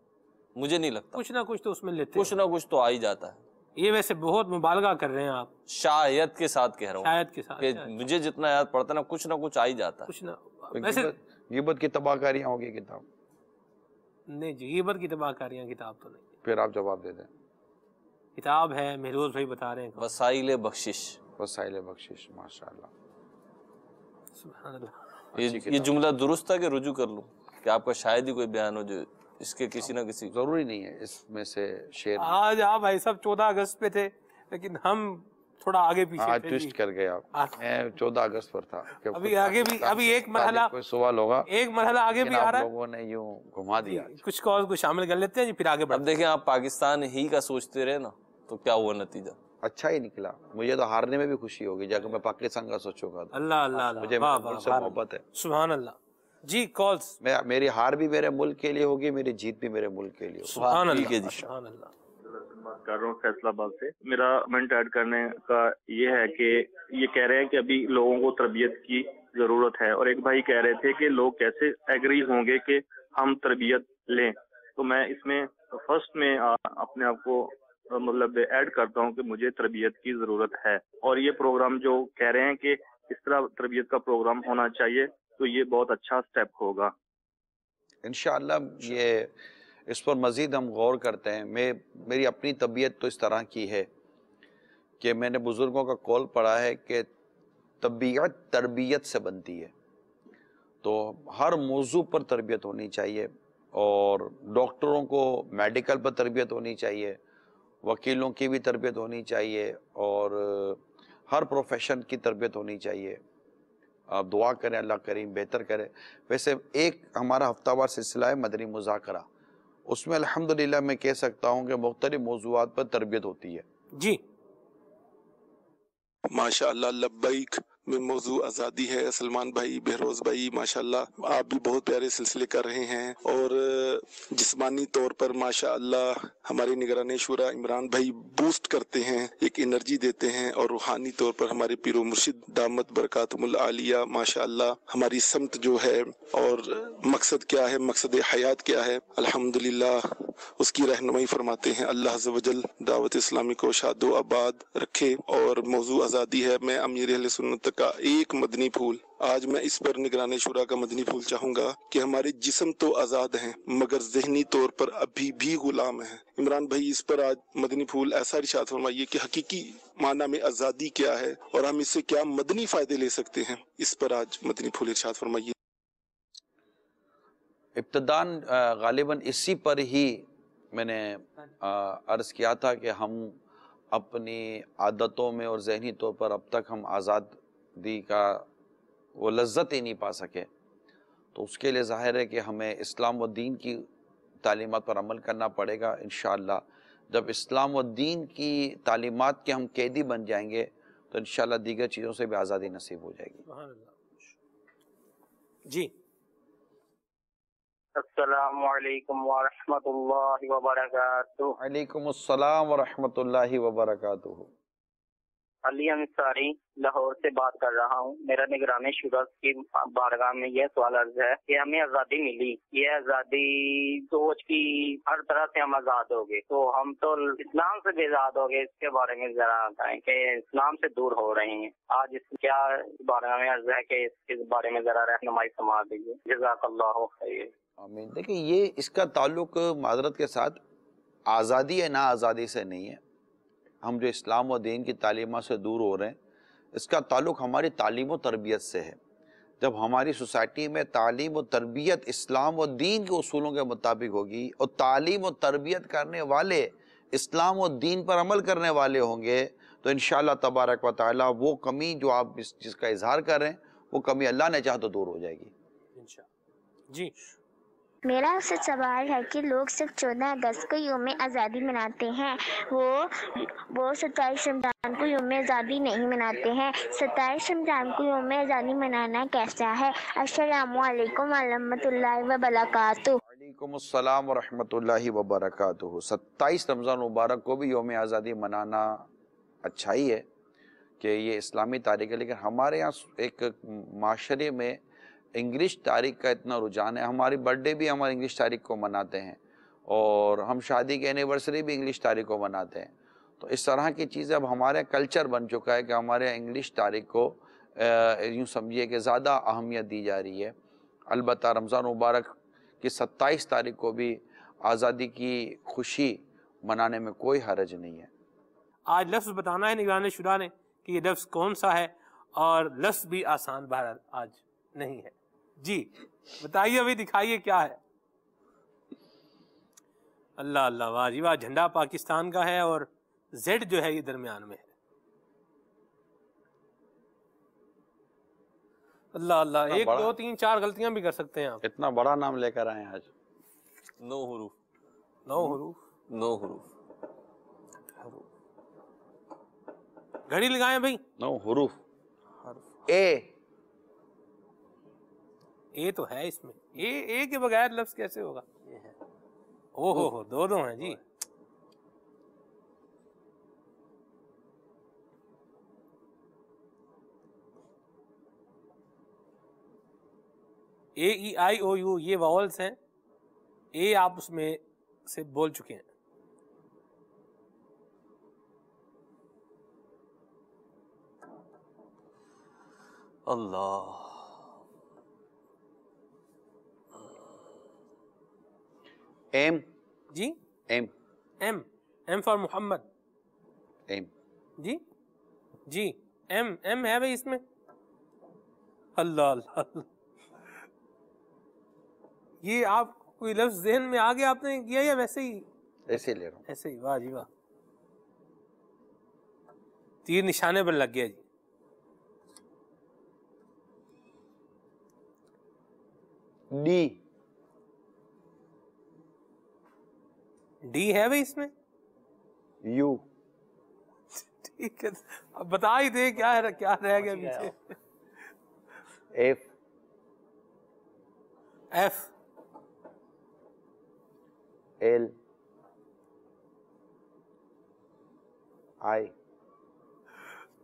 مجھے نہیں لگتا، کچھ نہ کچھ تو اس میں لیتے کچھ نہ کچھ تو آ ہی جاتا ہے۔ یہ ویسے بہت مبالغہ کر رہے ہیں آپ، شاید کے ساتھ کہہ رہا ہوں شاید کے ساتھ کہ مجھے جتنا یاد پڑتا نا کچھ نہ کچھ آ ہی جاتا ہے۔ کچھ نہ ویسے غیبت کی تباہ کاریاں ہوگی کتاب، نہیں جی، غیبت کی تباہ کاریاں کتاب تو نہیں، پھر آپ جواب دے دیں۔ کتاب ہے، مہروز بھائی بتا رہے ہیں، وسائل بخشش، وسائل بخشش، ماشاءاللہ۔ سبحان اللہ۔ یہ جملہ درست تھا کہ رجوع کر لوں کہ آپ کا شاید ہی کوئی بیان ہو جو اس کے کسی نہ کسی؟ ضروری نہیں ہے اس میں سے شعر، آج آپ بھائی صاحب 14 اگست پہ تھے لیکن ہم تھوڑا آگے پیچھے آج تھے ٹوسٹ کر گئے آپ۔ میں 14 اگست پر تھا، ابھی آگے بھی، ابھی ایک مرحلہ، کوئی سوال ہوگا، ایک مرحلہ آگے بھی آ رہا ہے، لوگوں نے یوں گھما دیا۔ کچھ کال کو شامل کر لیتے ہیں جی، پھر آگے اب بڑھتے دیکھیں آپ پاکستان ہی کا سوچتے رہے نا تو کیا ہوا نتیجہ؟ اچھا ہی نکلا، مجھے تو ہارنے میں بھی خوشی ہوگی جا کے میں پاکستان کا سوچوں گا۔ اللہ اللہ مجھے اللہ، واہ میرے ملک واہ سے محبت ہے۔ سبحان اللہ جی۔ کالز، میری ہار بھی میرے ملک کے لیے ہوگی، میری جیت بھی میرے ملک کے لیے ہوگی۔ سبحان ٹھیک ہے اللہ جی۔ سبحان اللہ۔ بات کر رہا ہوں فیصلہ آباد سے۔ میرا کمنٹ ایڈ کرنے کا یہ ہے کہ یہ کہہ رہے ہیں کہ ابھی لوگوں کو تربیت کی ضرورت ہے، اور ایک بھائی کہہ رہے تھے کہ لوگ کیسے ایگری ہوں گے کہ ہم تربیت لیں، تو میں اس میں فرسٹ میں اپنے آپ کو مطلب ایڈ کرتا ہوں کہ مجھے تربیت کی ضرورت ہے، اور یہ پروگرام جو کہہ رہے ہیں کہ اس طرح تربیت کا پروگرام ہونا چاہیے تو یہ بہت اچھا سٹیپ ہوگا انشاءاللہ۔ یہ اس پر مزید ہم غور کرتے ہیں۔ میری اپنی طبیعت تو اس طرح کی ہے کہ میں نے بزرگوں کا قول پڑھا ہے کہ طبیعت تربیت سے بنتی ہے، تو ہر موضوع پر تربیت ہونی چاہیے، اور ڈاکٹروں کو میڈیکل پر تربیت ہونی چاہیے، وکیلوں کی بھی تربیت ہونی چاہیے، اور ہر پروفیشن کی تربیت ہونی چاہیے۔ آپ دعا کریں اللہ کریم بہتر کرے۔ ویسے ایک ہمارا ہفتہ وار سلسلہ ہے مدنی مذاکرہ، اس میں الحمدللہ میں کہہ سکتا ہوں کہ مختلف موضوعات پر تربیت ہوتی ہے۔ جی ماشاءاللہ، لبیک میں موضوع آزادی ہے۔ سلمان بھائی، بہروز بھائی، ماشاءاللہ آپ بھی بہت پیارے سلسلے کر رہے ہیں، اور جسمانی طور پر ماشاءاللہ ہمارے نگران شورا عمران بھائی بوسٹ کرتے ہیں، ایک انرجی دیتے ہیں، اور روحانی طور پر ہمارے پیر و مرشد دامت برکاتہم العالیہ ماشاءاللہ ہماری سمت جو ہے اور مقصد کیا ہے، مقصد حیات کیا ہے، الحمدللہ اس کی رہنمائی فرماتے ہیں۔ اللہ عز و جل دعوت اسلامی کو شاد و آباد رکھے۔ اور موضوع آزادی ہے، میں امیر اہل سنت کا ایک مدنی پھول، آج میں اس پر نگران شورا کا مدنی پھول چاہوں گا کہ ہمارے جسم تو آزاد ہیں مگر ذہنی طور پر ابھی بھی غلام ہیں۔ عمران بھائی اس پر آج مدنی پھول ایسا ارشاد فرمائیے کہ حقیقی معنی میں آزادی کیا ہے اور ہم اس سے کیا مدنی فائدے لے سکتے ہیں، اس پر آج مدنی پھول ارشاد فرمائیے۔ ابتداً غالباً اسی پر ہی میں نے عرض کیا تھا کہ ہم اپنی عادتوں میں اور ذہنی طور پر اب تک ہم آزادی کا وہ لذت ہی نہیں پا سکے، تو اس کے لیے ظاہر ہے کہ ہمیں اسلام و دین کی تعلیمات پر عمل کرنا پڑے گا انشاءاللہ۔ جب اسلام و دین کی تعلیمات کے ہم قیدی بن جائیں گے تو انشاءاللہ دیگر چیزوں سے بھی آزادی نصیب ہو جائے گی۔ سبحان اللہ جی۔ السلام علیکم ورحمۃ اللہ وبرکاتہ۔ وعلیکم السلام ورحمۃ اللہ وبرکاتہ۔ علی انصاری لاہور سے بات کر رہا ہوں۔ میرا نگران شورا کی بارگاہ میں یہ سوال عرض ہے کہ ہمیں آزادی ملی، یہ آزادی سوچ کی ہر طرح سے ہم آزاد ہو گئے، تو ہم تو اسلام سے بھی آزاد ہو گئے، اس کے بارے میں ذرا بتائیں کہ اسلام سے دور ہو رہے ہیں آج، اس کیا بارگاہ میں عرض ہے کہ اس بارے میں ذرا رہنمائی فرما دیجیے، جزاک اللہ خیر۔ آمین۔ دیکھیں یہ اس کا تعلق معذرت کے ساتھ آزادی یا نا آزادی سے نہیں ہے، ہم جو اسلام و دین کی تعلیمات سے دور ہو رہے ہیں اس کا تعلق ہماری تعلیم و تربیت سے ہے۔ جب ہماری سوسائٹی میں تعلیم و تربیت اسلام و دین کے اصولوں کے مطابق ہوگی اور تعلیم و تربیت کرنے والے اسلام و دین پر عمل کرنے والے ہوں گے تو انشاءاللہ تبارک و تعالی وہ کمی جو آپ جس کا اظہار کر رہے ہیں وہ کمی اللہ نے چاہا تو دور ہو جائے گی۔ انشاءاللہ جی۔ میرا آپ سے سوال ہے کہ لوگ صرف 14 اگست کو یوم آزادی مناتے ہیں، وہ 27 رمضان کو یوم آزادی نہیں مناتے ہیں۔ 27 رمضان کو یوم آزادی منانا کیسا ہے؟ السلام علیکم ورحمۃ اللہ وبرکاتہ۔ وعلیکم السلام ورحمۃ اللہ وبرکاتہ۔ 27 رمضان مبارک کو بھی یوم آزادی منانا اچھا ہی ہے کہ یہ اسلامی تاریخ ہے، لیکن ہمارے یہاں ایک معاشرے میں انگلش تاریخ کا اتنا رجحان ہے، ہماری برتھ ڈے بھی ہمارے انگلش تاریخ کو مناتے ہیں اور ہم شادی کی اینیورسری بھی انگلش تاریخ کو مناتے ہیں۔ تو اس طرح کی چیزیں اب ہمارے کلچر بن چکا ہے کہ ہمارے انگلش تاریخ کو یوں سمجھیے کہ زیادہ اہمیت دی جا رہی ہے۔ البتہ رمضان مبارک کی 27 تاریخ کو بھی آزادی کی خوشی منانے میں کوئی حرج نہیں ہے۔ آج لفظ بتانا ہے نگران شورا نے کہ یہ لفظ کون سا ہے، اور لفظ بھی آسان بہرحال آج نہیں ہے۔ جی بتائیے، ابھی دکھائیے کیا ہے۔ اللہ اللہ، واہ جی واہ، جھنڈا پاکستان کا ہے اور زیڈ جو ہے یہ درمیان میں ہے۔ اللہ اللہ، 1 2 3 4 غلطیاں بھی کر سکتے ہیں آپ۔ اتنا بڑا نام لے کر آئے ہیں آج۔ 9 حروف، 9 حروف، 9 حروف۔ گھڑی لگائیں بھائی۔ 9 حروف۔ اے تو ہے اس میں، اے کے بغیر لفظ کیسے ہوگا؟ او ہو، 2 ہیں جی۔ اے ای آئی او یو یہ واولس ہیں، اے آپ اس میں سے بول چکے ہیں۔ Allah, M G, M M for Muhammad. M G G, M ہے بھائی اس میں۔ اللہ اللہ اللہ، یہ آپ کوئی لفظ ذہن میں آگے آپ نے کیا یا ویسے ہی؟ ایسے لے رہا ہوں، ایسے ہی۔ واہ جی واہ، تیر نشانے پر لگ گیا جی۔ ڈی ہے بھائی اس میں؟ یو۔ ٹھیک ہے، اب بتا ہی دے کیا رہ گیا پیچھے۔ ایف ایف، ایل، آئی،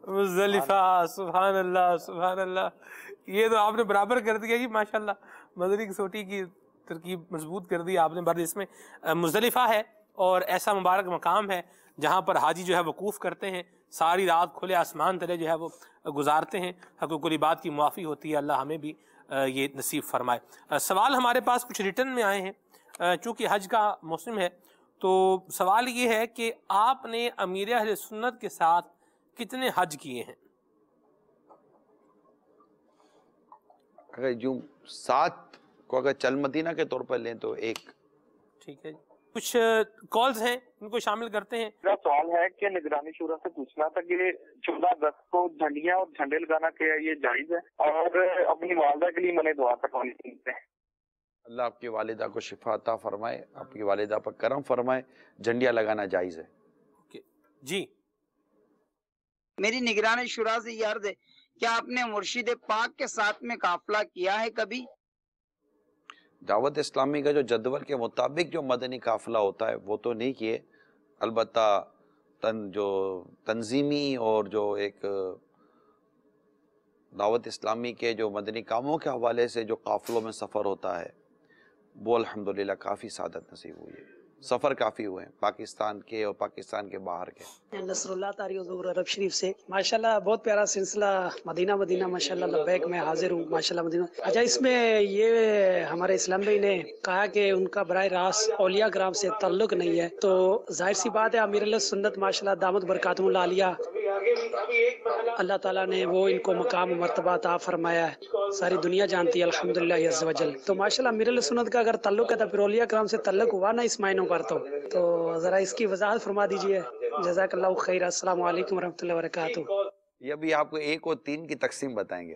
مزدلفہ۔ سبحان اللہ سبحان اللہ، یہ تو آپ نے برابر کر دیا جی ماشاءاللہ، مدنی کسوٹی کی ترکیب مضبوط کر دی آپ نے۔ بعد اس میں مزدلفہ ہے اور ایسا مبارک مقام ہے جہاں پر حاجی جو ہے وقوف کرتے ہیں، ساری رات کھلے آسمان تلے جو ہے وہ گزارتے ہیں۔ حقوق العباد کی معافی ہوتی ہے، اللہ ہمیں بھی یہ نصیب فرمائے۔ سوال ہمارے پاس کچھ ریٹن میں آئے ہیں، چونکہ حج کا موسم ہے تو سوال یہ ہے کہ آپ نے امیر اہل سنت کے ساتھ کتنے حج کیے ہیں؟ اگر جو 7 کو اگر چل مدینہ کے طور پر لیں تو 1۔ ٹھیک ہے، کچھ کالز ہیں ان کو شامل کرتے ہیں۔ میرا سوال ہے کہ نگرانی شورا سے پوچھنا تھا کہ 14 اگست کو جھنڈیاں اور جھنڈے لگانا کیا یہ جائز ہے؟ اور اپنی والدہ کے لیے میں نے دعا کروانی ہے۔ اللہ آپ کی والدہ کو شفا عطا فرمائے، آپ کی والدہ پر کرم فرمائے۔ جھنڈیاں لگانا جائز ہے۔ جی، میری نگرانی شورا سے یہ عرض ہے، کیا آپ نے مرشد پاک کے ساتھ میں قافلہ کیا ہے کبھی؟ دعوت اسلامی کا جو جدول کے مطابق جو مدنی قافلہ ہوتا ہے وہ تو نہیں کیے، البتہ جو تنظیمی اور جو ایک دعوت اسلامی کے جو مدنی کاموں کے حوالے سے جو قافلوں میں سفر ہوتا ہے وہ الحمدللہ کافی سعادت نصیب ہوئی ہے۔ سفر کافی ہوئے ہیں پاکستان کے اور پاکستان کے باہر کے۔ نصر اللہ طاری حضور عرب شریف سے ماشاءاللہ بہت پیارا سلسلہ مدینہ مدینہ ماشاءاللہ لبیک میں حاضر ہوں ماشاءاللہ مدینہ۔ اچھا، اس میں یہ ہمارے اسلام بھائی نے کہا کہ ان کا براہ راست اولیاء کرام سے تعلق نہیں ہے، تو ظاہر سی بات ہے امیر علیہ سنت ماشاءاللہ دامت برکاتہم العالیہ اللہ تعالیٰ نے وہ ان کو مقام و مرتبہ عطا فرمایا ہے، ساری دنیا جانتی ہے الحمدللہ عز وجل۔ تو ماشاءاللہ امیر علیہ سنت کا اگر تعلق ہے تو پھر اولیاء کرام سے تعلق ہوا نا اس معنوں پر، تو ذرا اس کی وضاحت فرما دیجئے، جزاک اللہ خیر۔ السلام علیکم ورحمۃ اللہ وبرکاتہ۔ یہ ابھی آپ کو 1 اور 3 کی تقسیم بتائیں گے۔